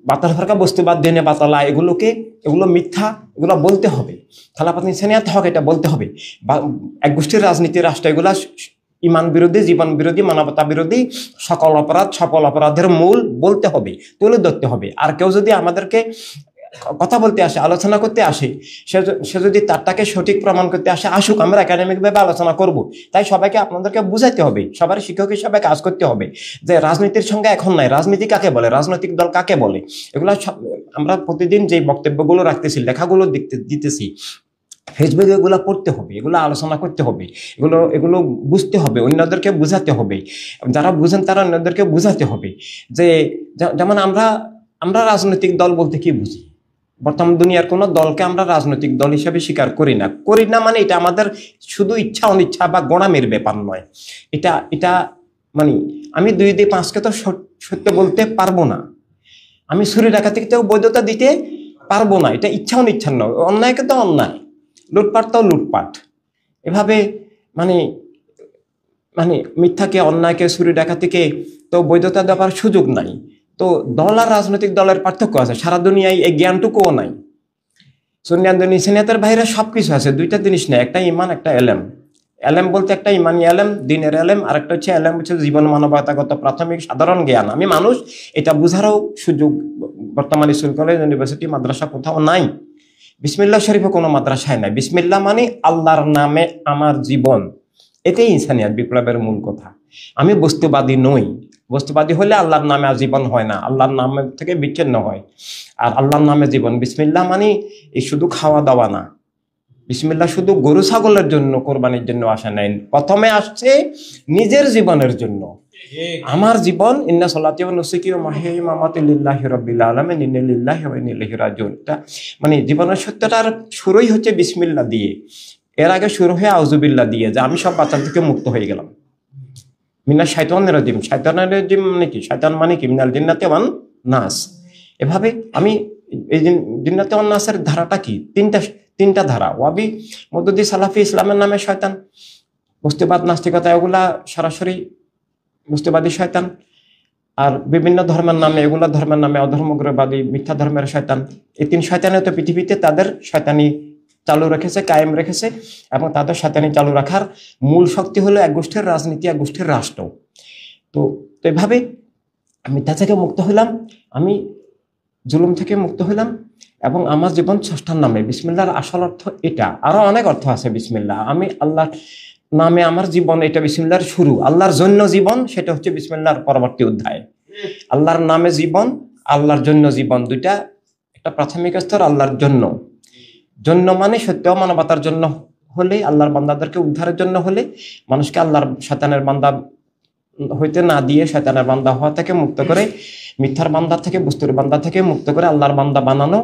বাতাল ফারকা বস্তুবাদ, দিনে বাতালা, এগুলো মিথ্যা, এগুলো বলতে হবে। খেলাফত ইনসানিয়ত হক এটা বলতে হবে। এক গোষ্ঠীর রাজনীতি, রাষ্ট্র, এগুলা ইমান বিরোধী, জীবন বিরোধী, মানবতা বিরোধী, সকল অপরাধের মূল বলতে হবে, তুলে ধরতে হবে। আর কেউ যদি আমাদেরকে কথা বলতে আসে, আলোচনা করতে আসে, সে যদি তারটাকে সঠিক প্রমাণ করতে আসে, আসুক, আমরা একাডেমিক ভাবে আলোচনা করব। তাই সবাইকে আপনাদেরকে বুঝাইতে হবে, সবার শিক্ষক হিসাবে কাজ করতে হবে যে রাজনীতির সঙ্গে এখন নাই। রাজনীতি কাকে বলে, রাজনৈতিক দল কাকে বলে, এগুলো আমরা প্রতিদিন যে বক্তব্যগুলো রাখতেছি, লেখাগুলো দিতেছি, ফেসবুকে এগুলো পড়তে হবে, এগুলো আলোচনা করতে হবে, এগুলো বুঝতে হবে, অন্যদেরকে বুঝাতে হবে। যারা বুঝেন তারা অন্যদেরকে বুঝাতে হবে। যে যেমন আমরা রাজনৈতিক দল বলতে কি বুঝি? বর্তমান দুনিয়ার কোনো দলকে আমরা রাজনৈতিক দল হিসেবে স্বীকার করি না। মানে এটা আমাদের শুধু ইচ্ছা অনিচ্ছা বা গোড়ামির ব্যাপার নয়। এটা মানে আমি 2 দিয়ে 5কে তো সত্য বলতে পারবো না, আমি চুরি ডাকাতিকেও বৈধতা দিতে পারবো না। এটা ইচ্ছা অনিচ্ছা নয়। অন্যায়কে তো অন্যায়, লুটপাট তো লুটপাট। এভাবে মানে মিথ্যাকে, অন্যায়কে, চুরি ডাকাতিকে তো বৈধতা দেওয়ার সুযোগ নাই। তো দল আর রাজনৈতিক দলের পার্থক্য আছে, সারা দুনিয়ায় এই জ্ঞানটুকুও নাই। সুন্নিয়াতের বাইরে সবকিছু আছে, 2টা জিনিস নেই, একটা ইমান, একটা এলেম। এলেম বলতে একটা ইমানি এলেম, দিনের এলেম, আর একটা হচ্ছে এলেম হচ্ছে জীবন মানবতাগত প্রাথমিক সাধারণ জ্ঞান। আমি মানুষ, এটা বুঝারও সুযোগ বর্তমান স্কুল, কলেজ, ইউনিভার্সিটি, মাদ্রাসা কোথাও নাই। বিসমিল্লাহ শরীফে কোনো মাদ্রাসায় নাই। বিসমিল্লাহ মানে আল্লাহর নামে আমার জীবন, এটাই ইনসানিয়ত বিপ্লবের মূল কথা। আমি বস্তুবাদী নই। বস্তুবাদী হলে আল্লাহর নামে জীবন হয় না, আল্লাহর নাম থেকে বিচ্ছিন্ন হয়। আর আল্লাহর নামে জীবন, বিসমিল্লাহ মানে এই শুধু খাওয়া দাওয়া না। বিসমিল্লাহ শুধু গরু ছাগলের জন্য, কোরবানির জন্য আসে নাই, প্রথমে আসছে নিজের জীবনের জন্য। আমার জীবন, ইন্না সলাতি ওয়া নুসুকি ওয়া মাহইয়ায়া ওয়া মামাতি লিল্লাহি রাব্বিল আলামিন ইন্না লিল্লাহি ওয়া ইন্না ইলাইহি রাজিউন। মানে জীবনের সত্যটার শুরুই হচ্ছে বিসমিল্লাহ দিয়ে। এর আগে শুরু হয় আউযুবিল্লাহ দিয়ে, যে আমি সব বাচ্চা থেকে মুক্ত হয়ে গেলাম। মিনা শাইতানির রাজিম, শাইতানের রাজিম মানে কি? শয়তান মানে কি? মিনাল জিন্নাতি ওয়ান নাস। এভাবে আমি এই জিন্নাতি ওয়ান নাসের ধারাটা কি? তিনটা ধারা, ওয়াবি, মদদি, সালাফি, ইসলামের নামে শয়তান, বস্তুবাদ, নাস্তিকতা, এগুলা সরাসরি বস্তুবাদী শয়তান। আর বিভিন্ন ধর্মের নামে, এগুলা ধর্মের নামে অধর্মগ্রবাদী, মিথ্যা ধর্মের শয়তান। এই তিন শয়তানে তো পৃথিবীতে তাদের শয়তানি চালু রেখেছে, কায়েম রেখেছে, এবং তাদের শয়তানি চালু রাখার মূল শক্তি হলো এক গোষ্ঠীর রাজনীতি, এক গোষ্ঠীর রাষ্ট্র। তো এভাবে মিথ্যা থেকে মুক্ত হইলাম, আমি জুলুম থেকে মুক্ত হইলাম, এবং আমার জীবন স্রষ্টার নামে। বিসমিল্লাহর আসল অর্থ এটা, আরো অনেক অর্থ আছে বিসমিল্লাহ। আমি আল্লাহর নামে আমার জীবন, এটা বিসমিল্লাহর শুরু। আল্লাহর জন্য জীবন, সেটা হচ্ছে বিসমিল্লাহর পরবর্তী অধ্যায়। আল্লাহর নামে জীবন, আল্লাহর জন্য জীবন, দুইটা একটা প্রাথমিক স্তর। আল্লাহর জন্য, জন্য মানে সত্য মানবতার জন্য হলে, আল্লাহর বান্দাদেরকে উদ্ধারের জন্য হলে, মানুষকে আল্লাহর শয়তানের বান্দা হইতে না দিয়ে শয়তানের বান্দা হওয়া থেকে মুক্ত করে, মিথ্যার বান্দা থেকে, বস্তুর বান্দা থেকে মুক্ত করে আল্লাহর বান্দা বানানো,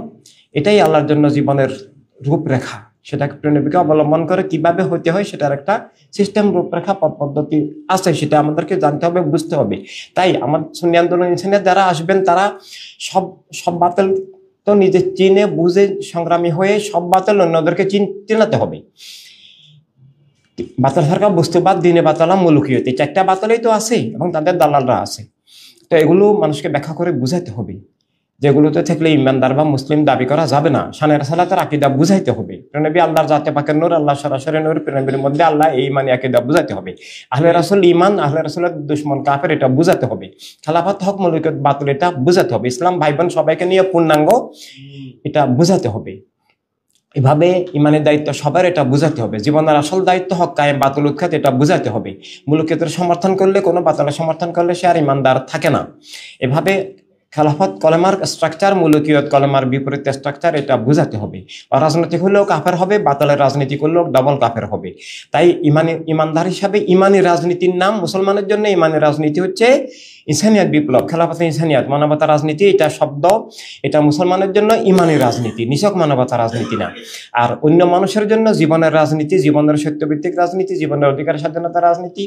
এটাই আল্লাহর জন্য জীবনের রূপরেখা। সেটাকে প্রেরণাকে অবলম্বন করে কিভাবে হইতে হয় সেটার একটা সিস্টেম, রূপরেখা, পথ পদ্ধতি আছে, সেটা আমাদেরকে জানতে হবে, বুঝতে হবে। তাই আমার সুন্নি আন্দোলন ইনসানিয়াত যারা আসবেন, তারা সব বাতিল তো নিজে চিনে বুঝে সংগ্রামী হয়ে সব বাতিল অন্যদেরকে চিনাতে হবে। বাতিল সরকার, বস্তুবাদ, দিনে বাতালা, মুলুকিয়ত, এই চারটা বাতিলই তো আছে, এবং তাদের দালালরা আছে। তো এগুলো মানুষকে ব্যাখ্যা করে বুঝাইতে হবে। যেগুলোতে থাকলে ইমানদার বা মুসলিম দাবি করা যাবে না। শানের সালাতের আকীদা বুঝাইতে হবে। নবী আল্লাহর জাতে পাকের নূর, আল্লাহ সরাসরি নূর, নবীর মধ্যে আল্লাহ, এই ইমানি আকীদা বুঝাইতে হবে। আহলে রাসূল ঈমান, আহলে রাসূলের দুশমন কাফের, এটা বুঝাতে হবে। খেলাফত হক, মুলুকিয়ত বাতিল, এটা বুঝাতে হবে। ইসলাম ভাই বোন সবাইকে নিয়ে পূর্ণাঙ্গ, এটা বুঝাতে হবে। এভাবে ইমানের দায়িত্ব সবার, এটা বুঝাতে হবে। জীবনের আসল দায়িত্ব হক কায়েম, বাতিল উৎখাত, এটা বুঝাতে হবে। মুলুকিয়তের সমর্থন করলে, কোনো বাতিলের সমর্থন করলে সে আর ইমানদার থাকে না। এভাবে খেলাফত কলেমার স্ট্রাকচার, মুলুকিয়ত কলেমার বিপরীত স্ট্রাকচার, এটা বুঝাতে হবে। অরাজনৈতিক হলেও কাফের হবে, বাতিলের রাজনীতি করলেও ডাবল কাফের হবে। তাই ইমানদার হিসাবে ইমানি রাজনীতির নাম, মুসলমানের জন্য ইমানি রাজনীতি হচ্ছে ইনসানিয়াত বিপ্লব, খেলাফত ইনসানিয়াত, মানবতা রাজনীতি, এটা শব্দ, এটা মুসলমানের জন্য ইমানি রাজনীতি, নিছক মানবতা রাজনীতি না। আর অন্য মানুষের জন্য জীবনের রাজনীতি, জীবনের সত্যভিত্তিক রাজনীতি, জীবনের অধিকার স্বাধীনতা রাজনীতি,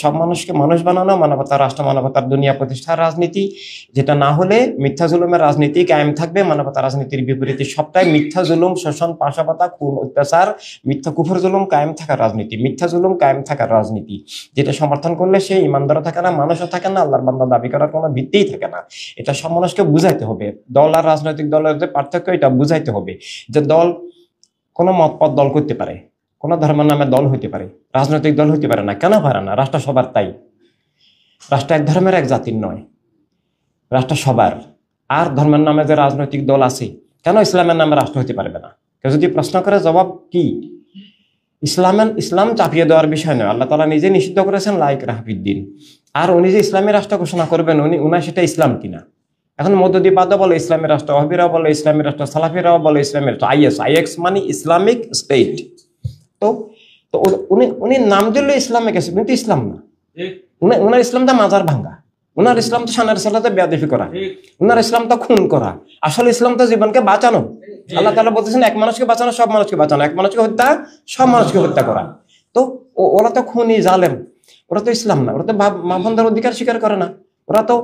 সব মানুষকে মানুষ বানানো, মানবতার রাষ্ট্র, মানবতার দুনিয়া প্রতিষ্ঠার রাজনীতি। যেটা না হলে মিথ্যা জুলুমের রাজনীতি কায়েম থাকবে। মানবতা রাজনীতির বিপরীতে সবটাই মিথ্যা জুলুম, শোষণ, পাশাপাতা, খুন, অত্যাচার, মিথ্যা কুফর জুলুম কায়েম থাকার রাজনীতি, মিথ্যা জুলুম কায়েম থাকার রাজনীতি। যেটা সমর্থন করলে সে ইমানদারও থাকে না, মানুষও থাকে না, আল্লাহর বান্দা দাবি করার কোনো ভিত্তিই থাকে না। এটা সব মানুষকে বুঝাইতে হবে। দল আর রাজনৈতিক দলের যে পার্থক্য, এটা বুঝাইতে হবে। যে দল কোনো মতপথ দল করতে পারে, কোনো ধর্মের নামে দল হইতে পারে, রাজনৈতিক দল হইতে পারে না। কেন পারে না? রাষ্ট্র সবার। তাই রাষ্ট্র এক ধর্মের, এক জাতির নয়, রাষ্ট্র সবার। আর ধর্মের নামে যে রাজনৈতিক দল আছে, কেন ইসলামের নামে রাষ্ট্র হতে পারবে না? কেউ যদি প্রশ্ন করে, জবাব কি? ইসলাম চাপিয়ে দেওয়ার বিষয় নয়। আল্লাহ তাআলা নিজে নিষিদ্ধ করেছেন লা ইকরাহা ফিদ্দিন। আর উনি যে ইসলামী রাষ্ট্র ঘোষণা করবেন, উনি সেটা ইসলাম কিনা। এখন মধ্যদিবাদও বলে ইসলামী রাষ্ট্র, ওয়াহাবিরাও বলে ইসলামী রাষ্ট্র, সালাফিরাও বলে ইসলামী রাষ্ট্র, আইএস মানে ইসলামিক স্টেট। তো উনি নাম দিল ইসলামে গেছে, কিন্তু ইসলাম না। উনার ইসলামটা মাজার ভাঙ্গা, উনার ইসলাম তো শানের সালাতে বেয়াদবি করা, উনার ইসলাম তো খুন করা। আসলে ইসলাম তো জীবনকে বাঁচানো। আল্লাহ তাআলা বলতেছেন, এক মানুষকে বাঁচানো, সব মানুষকে বাঁচানো। এক মানুষকে হত্যা, সব মানুষকে হত্যা করা। তো ওরা তো খুনি, জালেম। ওরা তো ইসলাম না। ওরা তো মা বোনদের অধিকার স্বীকার করে না। ওরা তো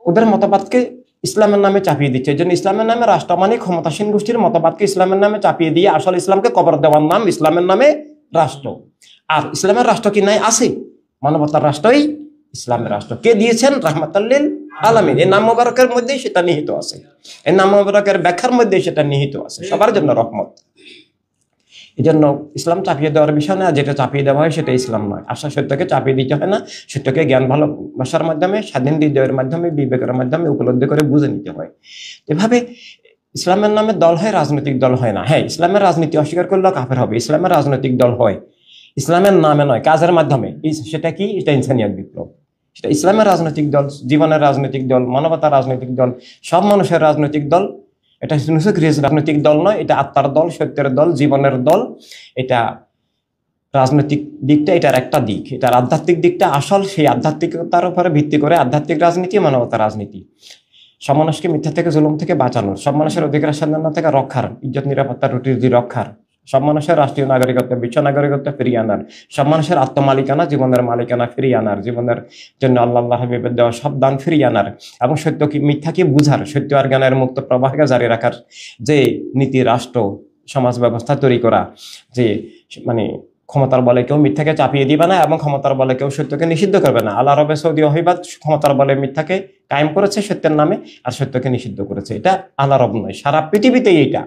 ওদের মতবাদকে ইসলামের নামে চাপিয়ে দিচ্ছে। এই জন্য ইসলামের নামে রাষ্ট্র মানে ক্ষমতাসীন গোষ্ঠীর মতবাদকে ইসলামের নামে চাপিয়ে দিয়ে আসলে ইসলামকে কবর দেওয়ার নাম ইসলামের নামে রাষ্ট্র। আর ইসলামের রাষ্ট্র কি নাই? আছে। মানবতার রাষ্ট্রই ইসলামের রাষ্ট্র। কে দিয়েছেন? রাহমাতাল লিল আলামিন। এই নাম মুবারকের মধ্যেই সেটা নিহিত আছে। এই নাম মুবারকের ব্যাখ্যার মধ্যেই সেটা নিহিত আছে, সবার জন্য রহমত। এই জন্য ইসলাম চাপিয়ে দেওয়ার বিষয় না। যেটা চাপিয়ে দেওয়া হয় সেটা ইসলাম নয়। আসলে সত্যকে চাপিয়ে দিতে হয় না। সত্যকে জ্ঞান ভালোবাসার মাধ্যমে, স্বাধীন হৃদয়ের মাধ্যমে, বিবেকের মাধ্যমে উপলব্ধি করে বুঝে নিতে হয়। এভাবে ইসলামের নামে দল হয়, রাজনৈতিক দল হয় না। হ্যাঁ, ইসলামের রাজনীতি অস্বীকার করলেও কাফের হবে। ইসলামের রাজনৈতিক দল হয় ইসলামের নামে নয়, কাজের মাধ্যমে। সেটা কি? এটা ইনসানিয়াত বিপ্লব। সেটা ইসলামের রাজনৈতিক দল, জীবনের রাজনৈতিক দল, মানবতার রাজনৈতিক দল, সব মানুষের রাজনৈতিক দল। এটা রাজনৈতিক দল নয়, এটা আত্মার দল, সত্যের দল, জীবনের দল। এটা রাজনৈতিক দিকটা এটার একটা দিক, এটার আধ্যাত্মিক দিকটা আসল। সেই আধ্যাত্মিকতার উপরে ভিত্তি করে আধ্যাত্মিক রাজনীতি, মানবতার রাজনীতি। সব মানুষকে মিথ্যা থেকে, জুলুম থেকে বাঁচানোর, সব মানুষের অধিকার স্বাধীনতা থেকে রক্ষার, ইজ্জত নিরাপত্তা, রুটি রুজি রক্ষার, সব মানুষের রাষ্ট্রীয় নাগরিকত্ব, বিশ্ব নাগরিকত্ব ফিরিয়ে আনার, সব মানুষের আত্মমালিকানা, জীবনের মালিকানা ফিরিয়ে আনার, জীবনের জন্য আল্লাহ হাবিবের দেওয়া সব দান ফিরিয়ে আনার, এবং সত্য কি মিথ্যা কি বুঝার, সত্য আর জ্ঞানের মুক্ত প্রবাহকে জারি রাখার যে নীতি রাষ্ট্র সমাজ ব্যবস্থা তৈরি করা, যে মানে ক্ষমতার বলে কেউ মিথ্যাকে চাপিয়ে দিবে না এবং ক্ষমতার বলে কেউ সত্যকে নিষিদ্ধ করবে না। আল্লাহ আরবে সৌদি অহিবাদ ক্ষমতার বলে মিথ্যাকে কায়েম করেছে সত্যের নামে, আর সত্যকে নিষিদ্ধ করেছে। এটা আল্লাহ আরব নয়, সারা পৃথিবীতেই এটা,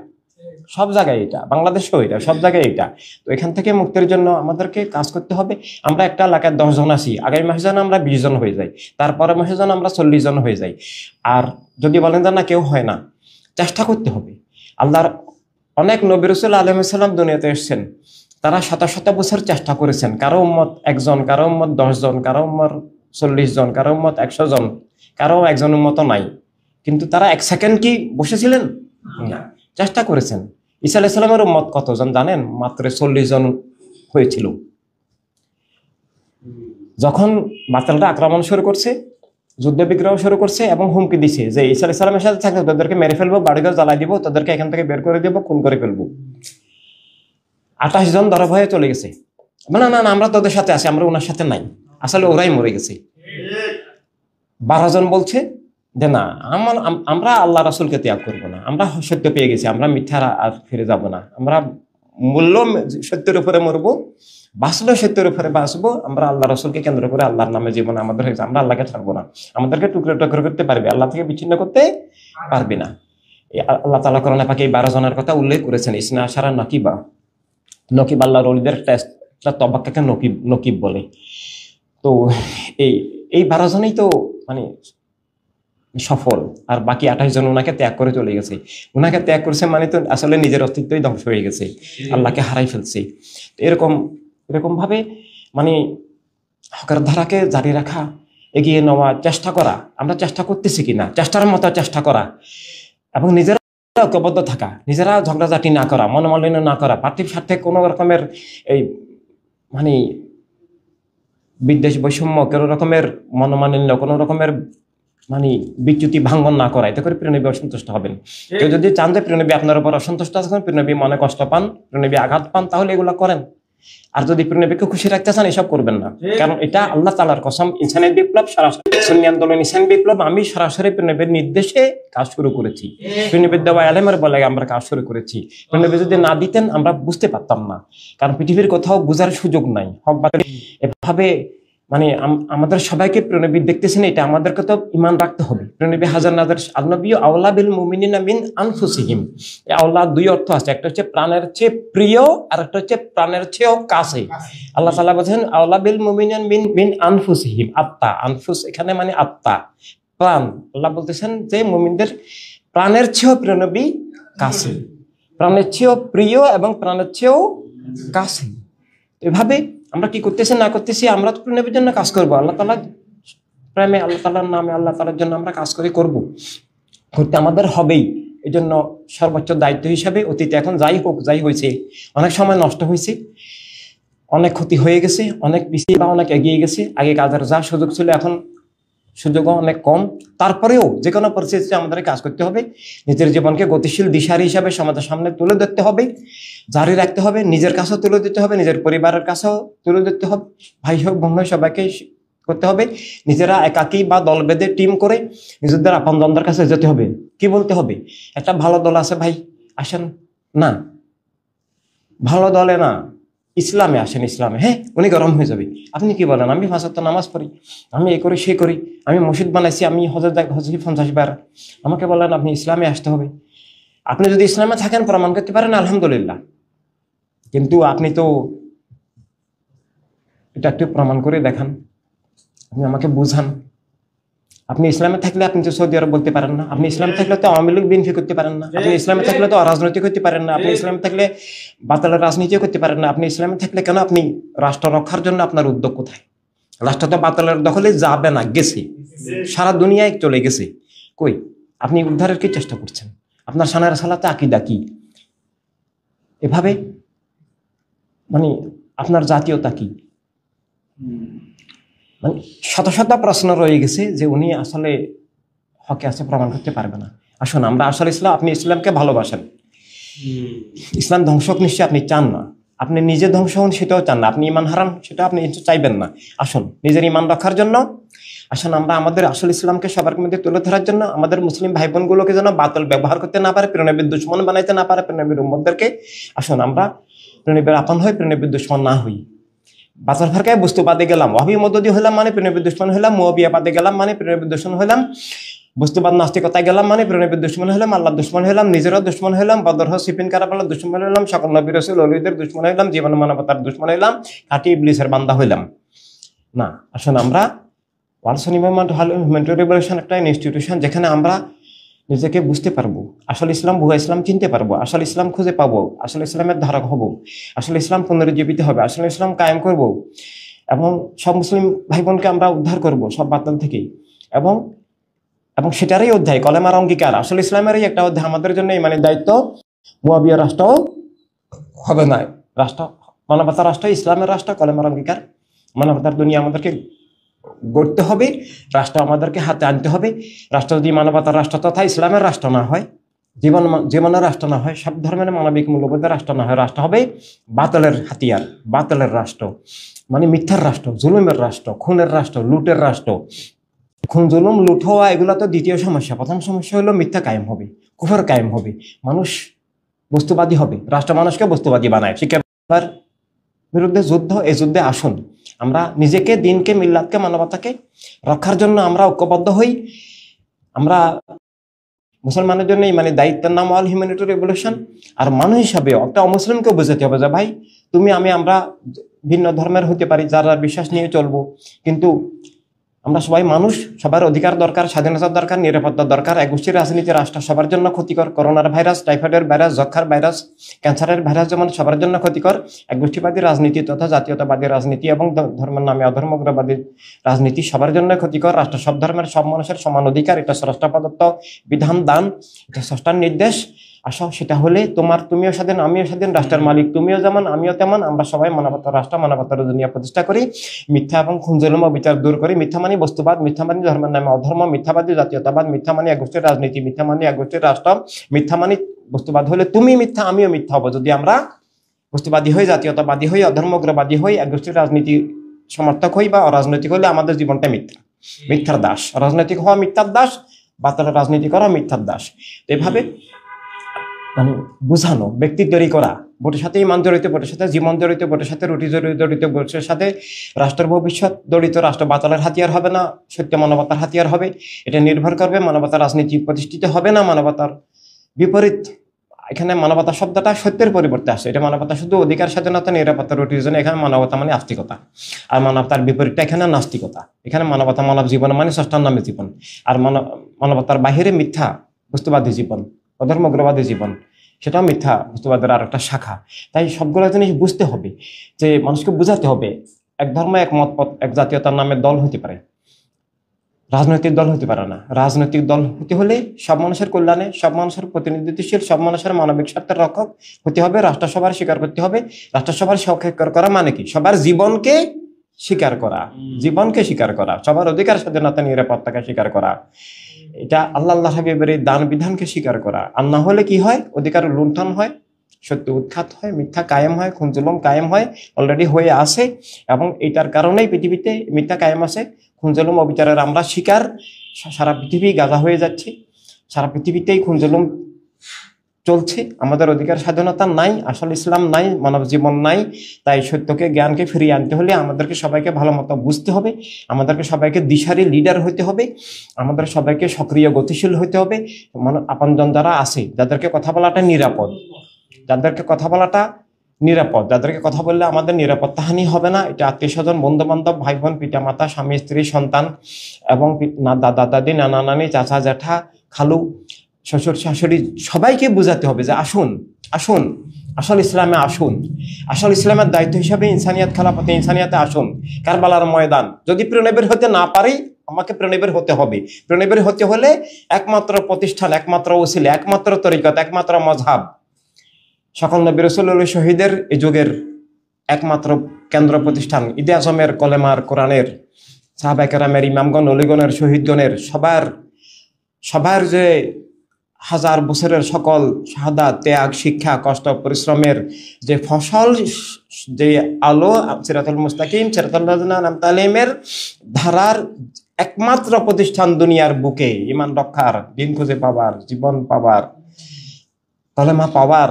সব জায়গায় এটা, বাংলাদেশেও এটা, সব জায়গায় এটা। তো এখান থেকে মুক্তির জন্য আমাদেরকে কাজ করতে হবে। আমরা একটা এলাকায় 10 জন আছি, আগামী মাসে যেন আমরা 20 জন হয়ে যাই, তারপরে মাসে যেন আমরা 40 জন হয়ে যাই। আর যদি বলেন যে না কেউ হয় না, চেষ্টা করতে হবে। আল্লাহর অনেক নবী রাসূল আলাইহিস সালাম দুনিয়াতে এসেছেন, তারা শত শত বছর চেষ্টা করেছেন। কারো উম্মত 1 জন, কারো উম্মত 10 জন, কারো উম্মত 40 জন, কারো উম্মত 100 জন, কারো একজন উম্মত নাই। কিন্তু তারা 1 সেকেন্ড কি বসেছিলেন? না, চেষ্টা করেছেন। ঈসা আলাইহিস সালামের উম্মত কতজন জানেন? মাত্র 40 জন হয়েছিল। যখন বাতিলরা আক্রমণ শুরু করছে, যুদ্ধ বিগ্রহ শুরু করছে এবং হুমকি দিছে যে ঈসা আলাইহিস সালামের সাথে থাকলে তাদেরকে মেরে ফেলবো, বাড়িঘর জ্বালাই দিব, তাদেরকে এখান থেকে বের করে দেবো, খুন করে ফেলবো। 28 জন ধরা ভয়ে চলে গেছে। না না না, আমরা তোদের সাথে আছি, আমরা ওনার সাথে নাই, আসলে ওরাই মরে গেছে। 12 জন বলছে যে না, আমরা আল্লাহ রাসূলকে ত্যাগ করবো না, আমরা সত্য পেয়ে গেছি, আমরা মিথ্যার আর ফিরে যাব না, আমরা মূল্য সত্যের উপরে মরবো, বাঁচলেও সত্যের উপরে বাঁচবো, আমরা আল্লাহ রাসূলকে কেন্দ্র করে আল্লাহর নামে জীবন আমাদের হয়েছে, আমরা আল্লাহকে ছাড়বো না, আমাদেরকে টুকরো টুকরো করতে পারবে, আল্লাহ থেকে বিচ্ছিন্ন করতে পারবে না। আল্লাহ তাআলা কোরআনে পাকে এই 12 জনের কথা উল্লেখ করেছেন, ইসনা আশারা নকিবা। নকিব আল্লাহর ওলিদের একটা তবাক্কাকে নকিব বলে। তো এই 12 জনই তো মানে সফল, আর বাকি 28 জন ওনাকে ত্যাগ করে চলে গেছে। ওনাকে ত্যাগ করেছে মানে তো আসলে নিজের অস্তিত্বই ধ্বংস হয়ে গেছে, আল্লাহকে হারাই ফেলছে। এরকম ভাবে মানে হকের ধারাকে জারি রাখা, এগিয়ে নেওয়া, চেষ্টা করা, আমরা চেষ্টা করতেছি কিনা, চেষ্টার মতো চেষ্টা করা, এবং নিজেরা ঐক্যবদ্ধ থাকা, নিজেরা ঝগড়াঝাটি না করা, মনোমালিন্য না করা, পার্থিব স্বার্থে কোনো রকমের এই মানে বিদ্বেষ বৈষম্য, কোনো রকমের মনোমালিন্য, কোনো রকমের মানে বিচ্যুতি ভাঙ্গন না করা, এতে করে প্রিয়নবী অসন্তুষ্ট হবেন। কেউ যদি চান যে প্রিয়নবী আপনার উপর অসন্তুষ্ট আছেন, প্রিয়নবী মনে কষ্ট পান, প্রিয়নবী আঘাত পান, তাহলে এগুলো করেন। আর যদি প্রিয়নবীকে খুশি রাখতে চান, এসব করবেন না, কারণ এটা আল্লাহ তাআলার কসম। ইনসানের বিপ্লব, সরাসরি সুন্নি আন্দোলন, ইনসান বিপ্লব আমি সরাসরি প্রিয়নবীর নির্দেশে কাজ শুরু করেছি, প্রিয়নবীর দেওয়া এলেমের বলে আমরা কাজ শুরু করেছি। প্রিয়নবী যদি না দিতেন আমরা বুঝতে পারতাম না, কারণ পৃথিবীর কোথাও বোঝার সুযোগ নাই। হক বাতিল এভাবে মানে আমাদের সবাইকে প্রিয়নবী দেখতেছেন, এটা আমাদেরকে তো ঈমান রাখতে হবে। প্রিয়নবী হাজার নাজার আল-নবী আওলা বিল মুমিনিনা মিন আনফুসিহিম। এই আওলা 2 অর্থ আছে, একটা হচ্ছে প্রাণের চেয়ে প্রিয়, আর একটা হচ্ছে প্রাণের চেয়েও কাছে। আল্লাহ তাআলা বলেন আওলা বিল মুমিনিনা মিন আনফুসিহিম, আত্মা, আনফুস এখানে মানে আত্মা, প্রাণ। আল্লাহ বলতেছেন যে মুমিনদের প্রাণের চেয়েও প্রিয়নবী কাছে, প্রাণের চেয়েও প্রিয় এবং প্রাণের চেয়েও কাছে। এভাবে আমরা কি করতেছি না করতেছি, আমরা তো প্রিয়নবীর জন্য কাজ করবো, আল্লাহ তাআলার প্রেমে, আল্লাহ তাআলার নামে, আল্লাহ তাআলার জন্য আমরা কাজ করতে আমাদের হবেই। এই জন্য সর্বোচ্চ দায়িত্ব হিসাবে অতীতে, এখন যাই হোক, যাই হয়েছে, অনেক সময় নষ্ট হয়েছে, অনেক ক্ষতি হয়ে গেছে, অনেক পিছিয়ে বা অনেক এগিয়ে গেছে, আগে কাজের যা সুযোগ ছিল এখন সুযোগও অনেক কম। তারপরেও যে কোনো পরিস্থিতিতে আমাদের কাজ করতে হবে, নিজের জীবনকে গতিশীল দিশারি হিসাবে সমাজের সামনে তুলে ধরতে হবে, জারি রাখতে হবে, নিজের কাছেও তুলে দিতে হবে, নিজের পরিবারের কাছেও তুলে দিতে হবে, ভাই হোক বোন হোক সবাইকে করতে হবে। নিজেরা একাকী বা দল বেঁধে টিম করে নিজেদের আপনজনদের কাছে যেতে হবে। কি বলতে হবে, একটা ভালো দল আছে ভাই আসেন, না ভালো দলে না, ইসলামে আসেন, ইসলামে। হ্যাঁ, উনি গরম হয়ে যাবে। আপনি কি বলেন, আমি 5 ওয়াক্ত নামাজ পড়ি, আমি এ করি সে করি, আমি মসজিদ বানাইছি, আমি হজে 50 বার, আমাকে বলেন আপনি ইসলামে আসতে হবে। আপনি যদি ইসলামে থাকেন, প্রমাণ করতে পারেন, আলহামদুলিল্লাহ। কিন্তু আপনি তো এটা একটু প্রমাণ করে দেখান, আপনি আমাকে বুঝান। আপনি ইসলামে থাকলে আপনি তো সৌদি আরব বলতে পারেন না, আপনি ইসলামে থাকলে তো আওয়ামী লীগ বিএনপি করতে পারেন না, আপনি ইসলামে থাকলে তো অরাজনৈতিক করতে পারেন না, আপনি ইসলামে থাকলে বাতালের রাজনীতিও করতে পারেন না, আপনি ইসলামে থাকলে কেন আপনি রাষ্ট্র রক্ষার জন্য আপনার উদ্যোগ কোথায়? রাষ্ট্র তো বাতালের দখলে যাবে না, গেছে, সারা দুনিয়ায় চলে গেছে। কই আপনি উদ্ধারের কি চেষ্টা করছেন? আপনার সানার সালাতে আকীদা কি? এভাবে মানে আপনার জাতীয়তা কি? মানে শত শত প্রশ্ন রয়ে গেছে যে উনি আসলে হকে আছে প্রমাণ করতে পারবে না। আসুন আমরা আসলে ইসলাম, আপনি ইসলামকে ভালোবাসেন, ইসলাম ধ্বংসক নিশ্চয় আপনি চান না, আপনি নিজে ধ্বংস হন সেটাও চান না, আপনি ইমান হারান সেটা আপনি চাইবেন না। আসুন নিজের ইমান রক্ষার জন্য আসলে আমরা আমাদের আসল ইসলামকে সবার মধ্যে তুলে ধরার জন্য আমাদের মুসলিম ভাই বোনগুলোকে যেন বাতিল ব্যবহার করতে না পারে, প্রেরণবীর দুশ্মন বানাইতে না পারে প্রেরণবীর উম্মতদেরকে, আসুন আমরা প্রেরণবীর আপন হই, প্রেরণবীর দুশ্মন না হই। বাজার ফারকায় বস্তুবাদে গেলাম, ওয়াহাবি মদদি হলাম মানে প্রেরণবীর দুশ্মন হলাম, মুয়াবিয়াবাদে গেলাম মানে প্রেরণবীর দুশ্মন হলাম, বস্তুবাদ নাস্তিকতায় গেলাম মানে প্রেরণবীর দুশ্মন হলাম, আল্লাহ দুশ্মন হলাম, নিজেরও দুশ্মন হলাম, বদর সিপিন কারাবালার দুশ্মন হলাম, সকল নবী রাসূল ওলিদের দুশ্মন হলাম, জীবন মানবতার দুশ্মন হলাম, খাঁটি ইবলিসের বান্দা হইলাম না। আসুন আমরা ওয়ালসন হিউম্যানিটেরিয়ান রিভলিউশন একটা ইনস্টিটিউশন, যেখানে আমরা নিজেকে বুঝতে পারবো, আসল ইসলাম ভুয়া ইসলাম চিনতে পারবো, আসল ইসলাম খুঁজে পাবো, আসল ইসলামের ধারক হব, আসল ইসলাম পুনরুজ্জীবিত হবে, আসল ইসলাম কায়েম করব, এবং সব মুসলিম ভাই বোনকে আমরা উদ্ধার করব সব বাতিল থেকেই। এবং এবং সেটারই অধ্যায় কলেমার অঙ্গীকার, আসল ইসলামেরই একটা অধ্যায় আমাদের জন্য ইমানের দায়িত্ব। মুয়াবিয়া রাষ্ট্র হবে না, রাষ্ট্র মানবতার রাষ্ট্র, ইসলামের রাষ্ট্র, কলেমার অঙ্গীকার, মানবতার দুনিয়া আমাদেরকে গড়তে হবে, রাষ্ট্র আমাদেরকে হাতে আনতে হবে। রাষ্ট্র যদি মানবতার রাষ্ট্র তথা ইসলামের রাষ্ট্র না হয়, জীবনের রাষ্ট্র না হয়, সব ধর্মের মানবিক মূল্যবোধের রাষ্ট্র না হয়, রাষ্ট্র হবে বাতিলের হাতিয়ার, বাতিলের রাষ্ট্র, মানে মিথ্যার রাষ্ট্র, জুলুমের রাষ্ট্র, খুনের রাষ্ট্র, লুটের রাষ্ট্র। খুন জুলুম লুট হওয়া এগুলো তো দ্বিতীয় সমস্যা। প্রথম সমস্যা হলো মিথ্যা কায়েম হবে, কুফর কায়েম হবে, মানুষ বস্তুবাদী হবে, রাষ্ট্র মানুষকে বস্তুবাদী বানায়। শিক্ষার বিরুদ্ধে যুদ্ধ, এই যুদ্ধে আসুন আমরা নিজেকে, দিনকে, মিল্লাতকে, মানবতাকে রক্ষার জন্য আমরা ঐক্যবদ্ধ হই। আমরা মুসলমানের জন্য মানে দায়িত্বের নাম অল হিউম্যানিটেরিয়ান রিভলিউশন। আর মানুষ হিসাবে একটা অমুসলিমকে বোঝাতে হবে যে ভাই তুমি আমরা ভিন্ন ধর্মের হতে পারি, যারা বিশ্বাস নিয়ে চলবো, কিন্তু আমরা সবাই মানুষ, সবার অধিকার দরকার, স্বাধীনতার দরকার, নিরাপত্তার দরকার। একগোষ্ঠীর রাজনীতি রাষ্ট্র সবার জন্য ক্ষতিকর। করোনার ভাইরাস, টাইফয়েডের ভাইরাস, যক্ষার ভাইরাস, ক্যান্সারের ভাইরাস যেমন সবার জন্য ক্ষতিকর, একগোষ্ঠীবাদী রাজনীতি তথা জাতীয়তাবাদী রাজনীতি এবং ধর্মের নামে অধর্মগ্রবাদী রাজনীতি সবার জন্য ক্ষতিকর। রাষ্ট্র সব ধর্মের সব মানুষের সমান অধিকার, এটা স্রষ্টা প্রদত্ত বিধান, দান, এটা স্রষ্টার নির্দেশ। আসো, সেটা হলে তুমিও স্বাধীন, আমিও স্বাধীন, রাষ্ট্রের মালিক তুমিও যেমন আমিও তেমন, আমরা সবাই মানবতার রাষ্ট্র, মানবতার দুনিয়া প্রতিষ্ঠা করি, মিথ্যা এবং খুনজুলুম বিচার দূর করি। মিথ্যা মানে বস্তুবাদ, মিথ্যা মানে ধর্মের নামে অধর্ম, মিথ্যাবাদী জাতীয়তাবাদ, মিথ্যা মানে একগোষ্ঠীর রাজনীতি, মিথ্যা মানে একগোষ্ঠীর রাষ্ট্র, মিথ্যা মানে বস্তুবাদ হলে তুমি মিথ্যা আমিও মিথ্যা হবো যদি আমরা বস্তুবাদী হই, জাতীয়তাবাদী হই, অধর্মগ্রবাদী হই, একগোষ্ঠীর রাজনীতি সমর্থক হই বা অরাজনৈতিক হলে আমাদের জীবনটা মিথ্যা, মিথ্যার দাস। রাজনৈতিক হওয়া মিথ্যার দাস, বাতিলের রাজনীতি করা মিথ্যার দাস। এভাবে মানে বুঝানো, ব্যক্তি তৈরি করা, ভোটের সাথে ইমান জড়িত, ভোটের সাথে জীবন জড়িত, ভোটের সাথে রুটি জড়িত, ভোটের সাথে রাষ্ট্রের ভবিষ্যৎ জড়িত। রাষ্ট্র বাতিলের হাতিয়ার হবে না, সত্য মানবতার হাতিয়ার হবে। এটা নির্ভর করবে মানবতার রাজনীতি প্রতিষ্ঠিত হবে না মানবতার বিপরীত। এখানে মানবতা শব্দটা সত্যের পরিবর্তে আসে। এটা মানবতা শুধু অধিকার, স্বাধীনতা, নিরাপত্তা, রুটির জন্য। এখানে মানবতা মানে আস্তিকতা, আর মানবতার বিপরীতটা এখানে নাস্তিকতা। এখানে মানবতা, মানব জীবন মানে স্রষ্টার নামে জীবন, আর মানবতার বাহিরে মিথ্যা বস্তুবাদী জীবন, অধর্মগ্রবাদী জীবন, সেটাও মিথ্যা বস্তুবাদের আর একটা শাখা। তাই সবগুলো জিনিস বুঝতে হবে, যে মানুষকে বুঝাতে হবে এক ধর্ম, এক মত, এক জাতীয়তার নামে দল হতে পারে, রাজনৈতিক দল হতে পারে না। রাজনৈতিক দল হতে হলে সব মানুষের কল্যাণে, সব মানুষের প্রতিনিধিত্বশীল, সব মানুষের মানবিক স্বার্থের রক্ষক হতে হবে। রাষ্ট্রসভার স্বীকার করতে হবে। রাষ্ট্রসভার স্বীকার করা মানে কি? সবার জীবনকে স্বীকার করা, জীবনকে স্বীকার করা, সবার অধিকার, স্বাধীনতা, নিরাপত্তাকে স্বীকার করা। এটা আল্লাহ হাবিবের দান বিধানকে স্বীকার করা। আর না হলে কি হয়? অধিকার লুণ্ঠন হয়, সত্য উৎখাত হয়, মিথ্যা কায়েম হয়, খুনজুলুম কায়েম হয়, অলরেডি হয়ে আসে। এবং এটার কারণেই পৃথিবীতে মিথ্যা কায়েম আছে, খুনজুলুম অবিচারের আমরা শিকার। সারা পৃথিবী গাজা হয়ে যাচ্ছে, সারা পৃথিবীতেই খুনজুলুম চলছে। আমাদের অধিকার, স্বাধীনতা নাই, আসল ইসলাম নাই, মানব জীবন নাই। তাই সত্যকে, জ্ঞানকে ফিরিয়ে আনতে হলে আমাদেরকে সবাইকে ভালো মতো বুঝতে হবে, আমাদেরকে সবাইকে দিশারি লিডার হতে হবে, আমাদের সবাইকে সক্রিয় গতিশীল হতে হবে। আপনজন যারা আছে, যাদেরকে কথা বলাটা নিরাপদ, যাদেরকে কথা বলাটা নিরাপদ, যাদেরকে কথা বললে আমাদের নিরাপত্তাহানি হবে না, এটা আত্মীয় স্বজন, বন্ধু বান্ধব, ভাই বোন, পিতা মাতা, স্বামী স্ত্রী, সন্তান এবং দাদা দাদি, নানা নানি, চাচা জ্যাঠা, খালু, শ্বশুর শাশুড়ি, সবাইকে বোঝাতে হবে যে আসুন আসুন, আসল ইসলামে আসুন। আসল ইসলামের দায়িত্ব হিসাবে ইনসানিয়াত, খেলাফতে ইনসানিয়াতে আসুন। কারবালার ময়দান। যদি প্রেরণের হতে না পারি, আমাকে প্রেরণের হতে হবে। প্রেরণের হতে হলে একমাত্র প্রতিষ্ঠান, একমাত্র ওসিলা, একমাত্র তরিকত, একমাত্র মজহাব, সকল নবী রাসূলুল্লাহ শহীদের এই যুগের একমাত্র কেন্দ্র প্রতিষ্ঠান, ঈদে আজমের, কলেমার, কোরআনের, সাহাবায়ে কেরামের, ইমামগণ, ওলিগণের, শহীদগণের, সবার যে হাজার বছরের সকল শাহাদাত, ত্যাগ, শিক্ষা, কষ্ট, পরিশ্রমের যে ফসল, যে আলো, সিরাতুল মুস্তাকিম, সিরাতুল লাযিনা আনআমতা আলাইহিমের ধারার একমাত্র প্রতিষ্ঠান দুনিয়ার বুকে ইমান রক্ষার, দিন খুঁজে পাবার, জীবন পাবার, কলেমা পাওয়ার,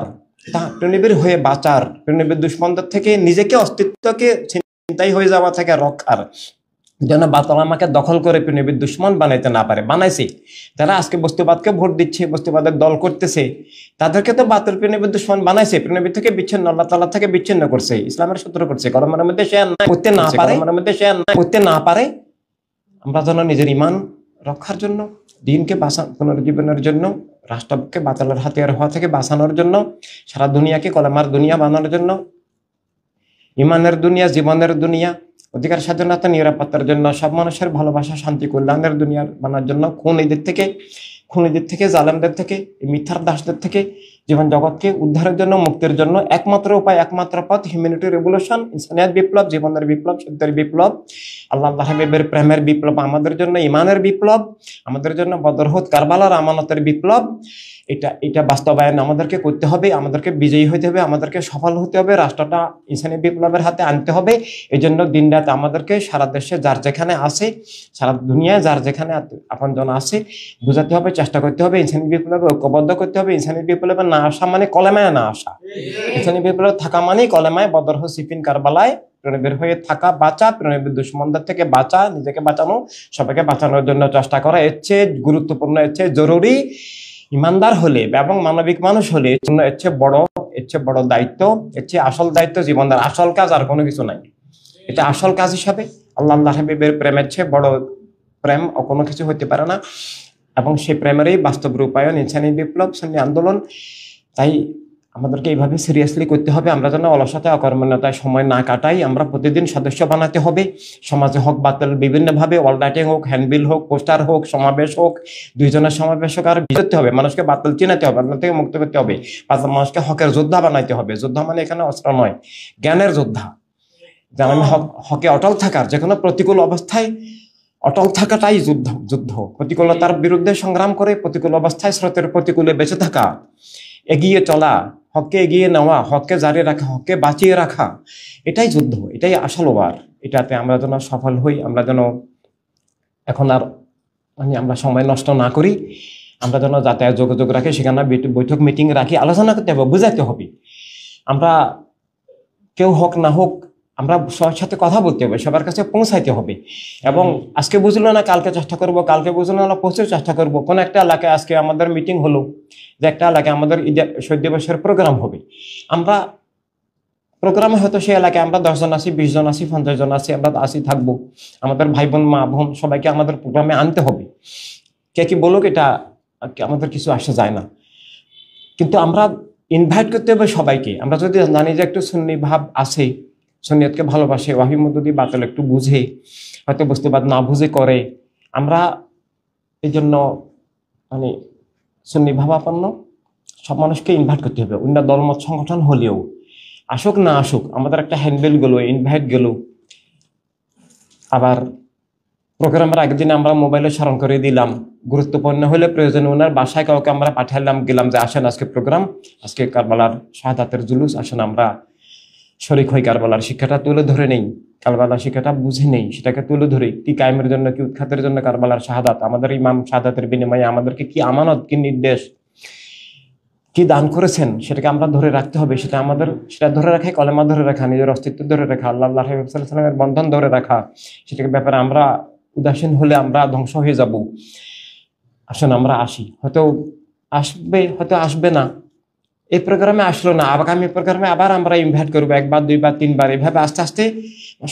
তা প্রেরণীবীর হয়ে বাঁচার, প্রেরণীবীর দুশ্মনদের থেকে নিজেকে অস্তিত্বকে চিন্তাই হয়ে যাওয়া থেকে রক্ষার যেন বাতল আমাকে দখল করে প্রেরণীবীর দুশ্মন বানাইতে না পারে। বানাইছে যারা আজকে বস্তুবাদকে ভোট দিচ্ছে, বস্তুবাদের দল করতেছে, তাদেরকে তো বাতিল প্রেরণীবীর দুশ্মন বানাইছে, প্রেরণীবীর থেকে বিচ্ছিন্ন, আল্লাহ তাআলা থেকে বিচ্ছিন্ন করছে, ইসলামের সূত্র করছে। কলমের মধ্যে সে করতে না পারে, করতে না পারে। আমরা যেন নিজের ইমান রক্ষার জন্য, দিনকে পুনর্জীবনের জন্য, রাষ্ট্রকে বাতিলের হাতিয়ার হওয়া থেকে বাঁচানোর জন্য, সারা দুনিয়াকে কলেমার দুনিয়া বানানোর জন্য, ইমানের দুনিয়া, জীবনের দুনিয়া, অধিকার স্বাধীনতা নিরাপত্তার জন্য, সব মানুষের ভালোবাসা, শান্তি, কল্যাণের দুনিয়া বানার জন্য, খুনিদের থেকে, জালেমদের থেকে, মিথ্যার দাসদের থেকে জীবন জগৎকে উদ্ধারের জন্য, মুক্তির জন্য একমাত্র উপায়, একমাত্র পথ হিউম্যানিটি রেভলিউশন, ইনসানিয়াত বিপ্লব, জীবনের বিপ্লব, সত্যের বিপ্লব, আল্লাহ হাবিবের প্রেমের বিপ্লব, আমাদের জন্য ইমানের বিপ্লব, আমাদের জন্য বদরহুদ কারবালার আমানতের বিপ্লব। এটা বাস্তবায়ন আমাদেরকে করতে হবে, আমাদেরকে বিজয়ী হতে হবে, আমাদেরকে সফল হতে হবে, রাষ্ট্রটা ইনসানি বিপ্লবের হাতে আনতে হবে। এই জন্য দিনরাত আমাদেরকে সারা দেশে যার যেখানে আছে, সারা দুনিয়ায় যার যেখানে আপনজন আছে বুঝাতে হবে, চেষ্টা করতে হবে, ইনসানি বিপ্লবে ঐক্যবদ্ধ করতে হবে। ইনসানি বিপ্লবে না আসা মানে কলেমায় না আসা, ইনসানি বিপ্লবে থাকা মানে কলেমায় বদরহুদ সিফিন কারবালায় প্রেরণীবীর হয়ে থাকা, বাঁচা, প্রেরণীবীর দুশ্মনদের থেকে বাঁচা, নিজেকে বাঁচানো, সবাইকে বাঁচানোর জন্য চেষ্টা করা। এর চেয়ে গুরুত্বপূর্ণ, এর চেয়ে জরুরি, ইমানদার হলে এবং মানবিক মানুষ হলে এর চেয়ে বড় দায়িত্ব, এর চেয়ে আসল দায়িত্ব, জীবনের আসল কাজ আর কোনো কিছু নাই। এটা আসল কাজ হিসাবে আল্লাহ হাবিবের প্রেমের চেয়ে বড় প্রেম ও কোনো কিছু হতে পারে না। এবং সেই প্রেমেরই বাস্তব রূপায়ণ ইনসানি বিপ্লব, সুন্নি আন্দোলন। তাই আমাদেরকে এইভাবে সিরিয়াসলি করতে হবে। আমরা যেন অলসতা, অকর্মণ্যতায় সময় না কাটাই। আমরা প্রতিদিন সদস্য বানাতে হবে। সমাজে হক বাতিল বিভিন্নভাবে, ওয়াল রাইটিং হোক, হ্যান্ডবিল হোক, পোস্টার হোক, সমাবেশ হোক, দুইজনের সমাবেশ হোক, আর করতে হবে। মানুষকে বাতিল চিনাতে হবে, বাতিল থেকে মুক্ত করতে হবে। মানুষকে হকের যোদ্ধা বানাইতে হবে। যোদ্ধা মানে এখানে অস্ত্র নয়, জ্ঞানের যোদ্ধা। যেন আমি হকে অটল থাকার, যে কোনো প্রতিকূল অবস্থায় অটল থাকাটাই যুদ্ধ। প্রতিকূলতার বিরুদ্ধে সংগ্রাম করে, প্রতিকূল অবস্থায় স্রোতের প্রতিকূলে বেঁচে থাকা, এগিয়ে চলা, হককে এগিয়ে নেওয়া, হককে জারি রাখা, হককে বাঁচিয়ে রাখা, এটাই যুদ্ধ, এটাই আসল ওয়ার। এটাতে আমরা যেন সফল হই। আমরা যেন এখন আর আমরা সময় নষ্ট না করি। আমরা যেন যাতায়াত যোগাযোগ রাখি, সেখানে বৈঠক মিটিং রাখি, আলোচনা করতে হবে, বুঝাতে হবে। আমরা কেউ হোক না হোক, আমরা সবার সাথে কথা বলতে হবে, সবার কাছে পৌঁছাইতে হবে। এবং আজকে বুঝলো না কালকে চেষ্টা করব, কালকে বুঝলো না পৌঁছে চেষ্টা করব। কোন একটা এলাকায় আজকে আমাদের মিটিং হলো, যে একটা এলাকায় আমাদের শহীদ দিবসের প্রোগ্রাম হবে। আমরা প্রোগ্রামে হয়তো সেই এলাকায় আমরা 10 জন আছি, 20 জন আছি, 50 জন আছি, আমরা আসি থাকবো। আমাদের ভাই বোন, মা বোন সবাইকে আমাদের প্রোগ্রামে আনতে হবে। কে কি বলুক, এটা আমাদের কিছু আসে যায় না, কিন্তু আমরা ইনভাইট করতে হবে সবাইকে। আমরা যদি জানি যে একটু সুন্নি ভাব আছে, সুন্নিয়তকে ভালোবাসে, ওয়াহি মদুদি বাতিল একটু বুঝে, হয়তো বস্তুবাদ না বুঝে করে, আমরা এই জন্য সুন্নি ভাবাপন্ন সব মানুষকে ইনভাইট করতে হবে। অন্য দলমত সংগঠন হলেও আসুক না আসুক, আমাদের একটা হ্যান্ডবিল গেল, ইনভাইট গেল। আবার প্রোগ্রামের আগের দিনে আমরা মোবাইলে স্মরণ করে দিলাম, গুরুত্বপূর্ণ হলে প্রয়োজন ওনার বাসায় কাউকে আমরা পাঠালাম, গেলাম যে আসেন আজকে প্রোগ্রাম, আজকে কারবালার শাহাদাতের জুলুস, আসেন আমরা শরীক হই, কারবালার শিক্ষাটা তুলে ধরে নেই, কারবালার শিক্ষাটা বুঝে নেই, সেটাকে তুলে ধরে কি কায়েমের জন্য, কি উৎখাতের জন্য কারবালার শাহাদাত, আমাদের ইমাম শাহাদাতের বিনিময়ে আমাদেরকে কি আমানত, কি নির্দেশ, কি দান করেছেন, সেটাকে আমরা ধরে রাখতে হবে। সেটা ধরে রাখাই কলেমা ধরে রাখা, নিজের অস্তিত্ব ধরে রাখা, আল্লাহ সাল্লামের বন্ধন ধরে রাখা। সেটাকে ব্যাপারে আমরা উদাসীন হলে আমরা ধ্বংস হয়ে যাব। আসুন আমরা আসি, হয়তো আসবে, হয়তো আসবে না, এই প্রোগ্রামে আসলো না, আগামী প্রোগ্রামে আবার আমরা ইনভাইট করবো, 1 বার 2 বার 3 বার, এভাবে আস্তে আস্তে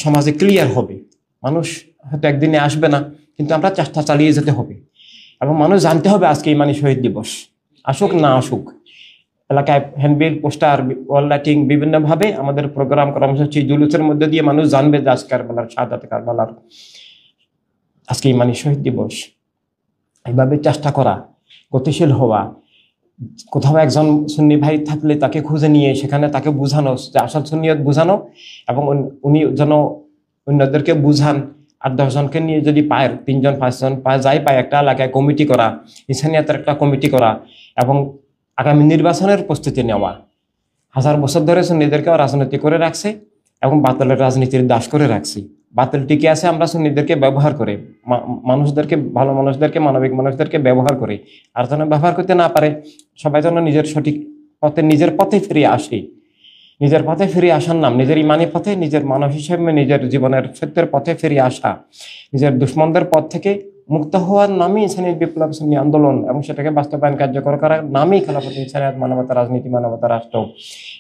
সমাজে ক্লিয়ার হবে। মানুষ হয়তো একদিনে আসবে না, কিন্তু আমরা চেষ্টা চালিয়ে যেতে হবে। এবং মানুষ জানতে হবে আজকে ইমানি শহীদ দিবস, আসুক না আসুক। এলাকায় হ্যান্ডবিল, পোস্টার, ওয়াল রাইটিং বিভিন্নভাবে আমাদের প্রোগ্রাম কর্মসূচি, জুলুসের মধ্যে দিয়ে মানুষ জানবে যে আজকে কারবালার শাহাদাত, কারবালার আজকে ইমানি শহীদ দিবস। এইভাবে চেষ্টা করা, গতিশীল হওয়া। কোথাও একজন সুন্নি ভাই থাকলে তাকে খুঁজে নিয়ে সেখানে তাকে বুঝানো, যে আসল সুন্নিয়ত বুঝানো, এবং উনি যেন অন্যদেরকে বুঝান। আর 10 জনকে নিয়ে যদি পায়, 3 জন 5 জন পায়, যাই পায়, একটা এলাকায় কমিটি করা, ইনসানিয়াতের একটা কমিটি করা, এবং আগামী নির্বাচনের প্রস্তুতি নেওয়া। 1000 বছর ধরে সুন্নিদেরকেও রাজনীতি করে রাখছে এবং বাতিলের রাজনীতির দাস করে রাখছি। বাতিল টিকে আছে আমরা সুন্নিদেরকে ব্যবহার করে, মানুষদেরকে, ভালো মানুষদেরকে, মানবিক মানুষদেরকে ব্যবহার করে। আর যেন ব্যবহার করতে না পারে, সবাই যেন নিজের সঠিক পথে, নিজের পথে ফিরে আসে। নিজের পথে ফিরে আসার নাম, নিজের ইমানি পথে, নিজের মানব হিসেবে নিজের জীবনের সত্যের পথে ফিরে আসা, নিজের দুশ্মনদের পথ থেকে মুক্ত হওয়ার নামই ইনসানি বিপ্লব, সুন্নি আন্দোলন, এবং সেটাকে বাস্তবায়ন কার্যকর করার নামই খেলাফত ইনসানিয়াত, মানবতা রাজনীতি, মানবতা রাষ্ট্র।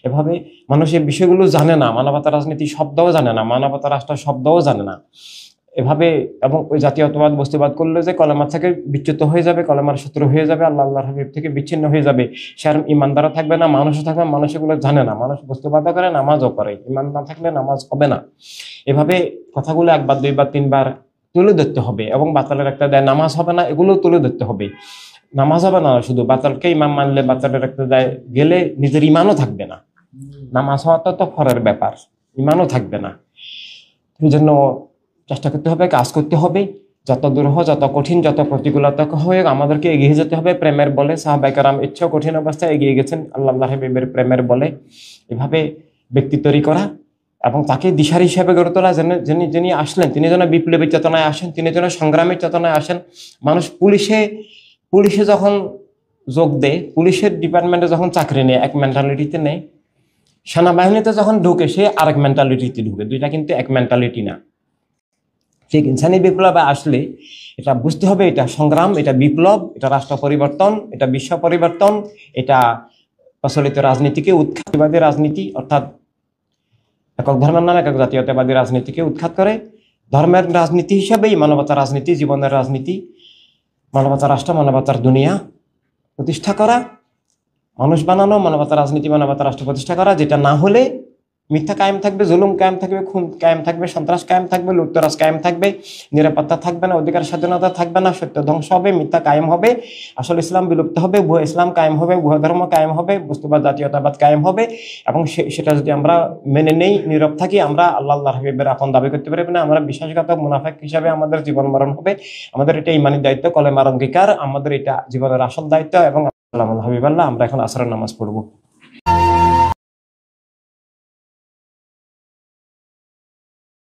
এভাবে মানুষ এই বিষয়গুলো জানে না, মানবতা রাজনীতি শব্দও জানে না, মানবতা রাষ্ট্র শব্দও জানে না। এভাবে এবং ওই জাতীয়তাবাদ, বস্তুবাদ করলে যে কলেমা থেকে বিচ্যুত হয়ে যাবে, কলেমার শত্রু হয়ে যাবে, আল্লাহ আল্লাহর হাবিব থেকে বিচ্ছিন্ন হয়ে যাবে, সে আর ইমানদারও থাকবে না, মানুষও থাকবে না। মানুষ এগুলো জানে না, মানুষ বস্তুবাদও করে, নামাজও করে। ইমান না থাকলে নামাজ হবে না। এভাবে কথাগুলো একবার, দুইবার, তিনবার তুলে ধরতে হবে, এবং বাতালের একটা দেয় নামাজ হবে না, এগুলো তুলে ধরতে হবে। নামাজ হবে না শুধু, বাতালকে ইমাম মানলে, বাতালের একটা দেয় গেলে নিজের ইমানও থাকবে না। নামাজ হওয়া তো ফরের ব্যাপার, ইমানও থাকবে না। এই জন্য চেষ্টা করতে হবে, কাজ করতে হবে, যত দুরূহ, যত কঠিন, যত প্রতিকূলতা হয়ে আমাদেরকে এগিয়ে যেতে হবে প্রেমের বলে। সাহাবায়ে কেরাম ইচ্ছা কঠিন অবস্থায় এগিয়ে গেছেন আল্লাহর হাবিবের প্রেমের বলে। এভাবে ব্যক্তি তৈরি করা এবং তাকে দিশারি হিসেবে গড়ে তোলা, যিনি আসলেন তিনি যেন বিপ্লবী চেতনায় আসেন, তিনি যেন সংগ্রামী চেতনায় আসেন। মানুষ পুলিশে যখন যোগ দেয়, পুলিশের ডিপার্টমেন্টে যখন চাকরি নেয়, এক মেন্টালিটিতে নেয়। সেনাবাহিনীতে যখন ঢুকে, সে আরেক মেন্টালিটিতে ঢুকে। দুইটা কিন্তু এক মেন্টালিটি না। ঠিক ইনসানি বিপ্লবে আসলে এটা বুঝতে হবে, এটা সংগ্রাম, এটা বিপ্লব, এটা রাষ্ট্র পরিবর্তন, এটা বিশ্ব পরিবর্তন, এটা প্রচলিত রাজনীতিকে উৎখাতবাদী রাজনীতি, অর্থাৎ একক ধর্মের নামে একক জাতীয়তাবাদী রাজনীতিকে উৎখাত করে ধর্মের রাজনীতি হিসাবেই মানবতার রাজনীতি, জীবনের রাজনীতি, মানবতার রাষ্ট্র, মানবতার দুনিয়া প্রতিষ্ঠা করা, মানুষ বানানো, মানবতার রাজনীতি, মানবতার রাষ্ট্র প্রতিষ্ঠা করা। যেটা না হলে মিথ্যা কায়েম থাকবে, জুলুম কায়েম থাকবে, খুন কায়েম থাকবে, সন্ত্রাস কায়েম থাকবে, লুটতরাজ কায়েম থাকবে, নিরাপত্তা থাকবে না, অধিকার স্বাধীনতা থাকবে না, সত্য ধ্বংস হবে, মিথ্যা কায়েম হবে, আসল ইসলাম বিলুপ্ত হবে, ভুয়া ইসলাম কায়েম হবে, ভুয়া ধর্ম কায়েম হবে, বস্তুবাদ, জাতীয়তাবাদ কায়েম হবে। এবং সেটা যদি আমরা মেনে নেই, নীরব থাকি, আমরা আল্লাহর হাবিবের আপন দাবি করতে পারবো না, আমরা বিশ্বাসঘাতক মুনাফিক হিসাবে আমাদের জীবন মরণ হবে। আমাদের এটা ইমানি দায়িত্ব, কলেমার অঙ্গীকার, আমাদের এটা জীবনের আসল দায়িত্ব। এবং আল্লাহ হাবিব, আমরা এখন আসরের নামাজ পড়বো।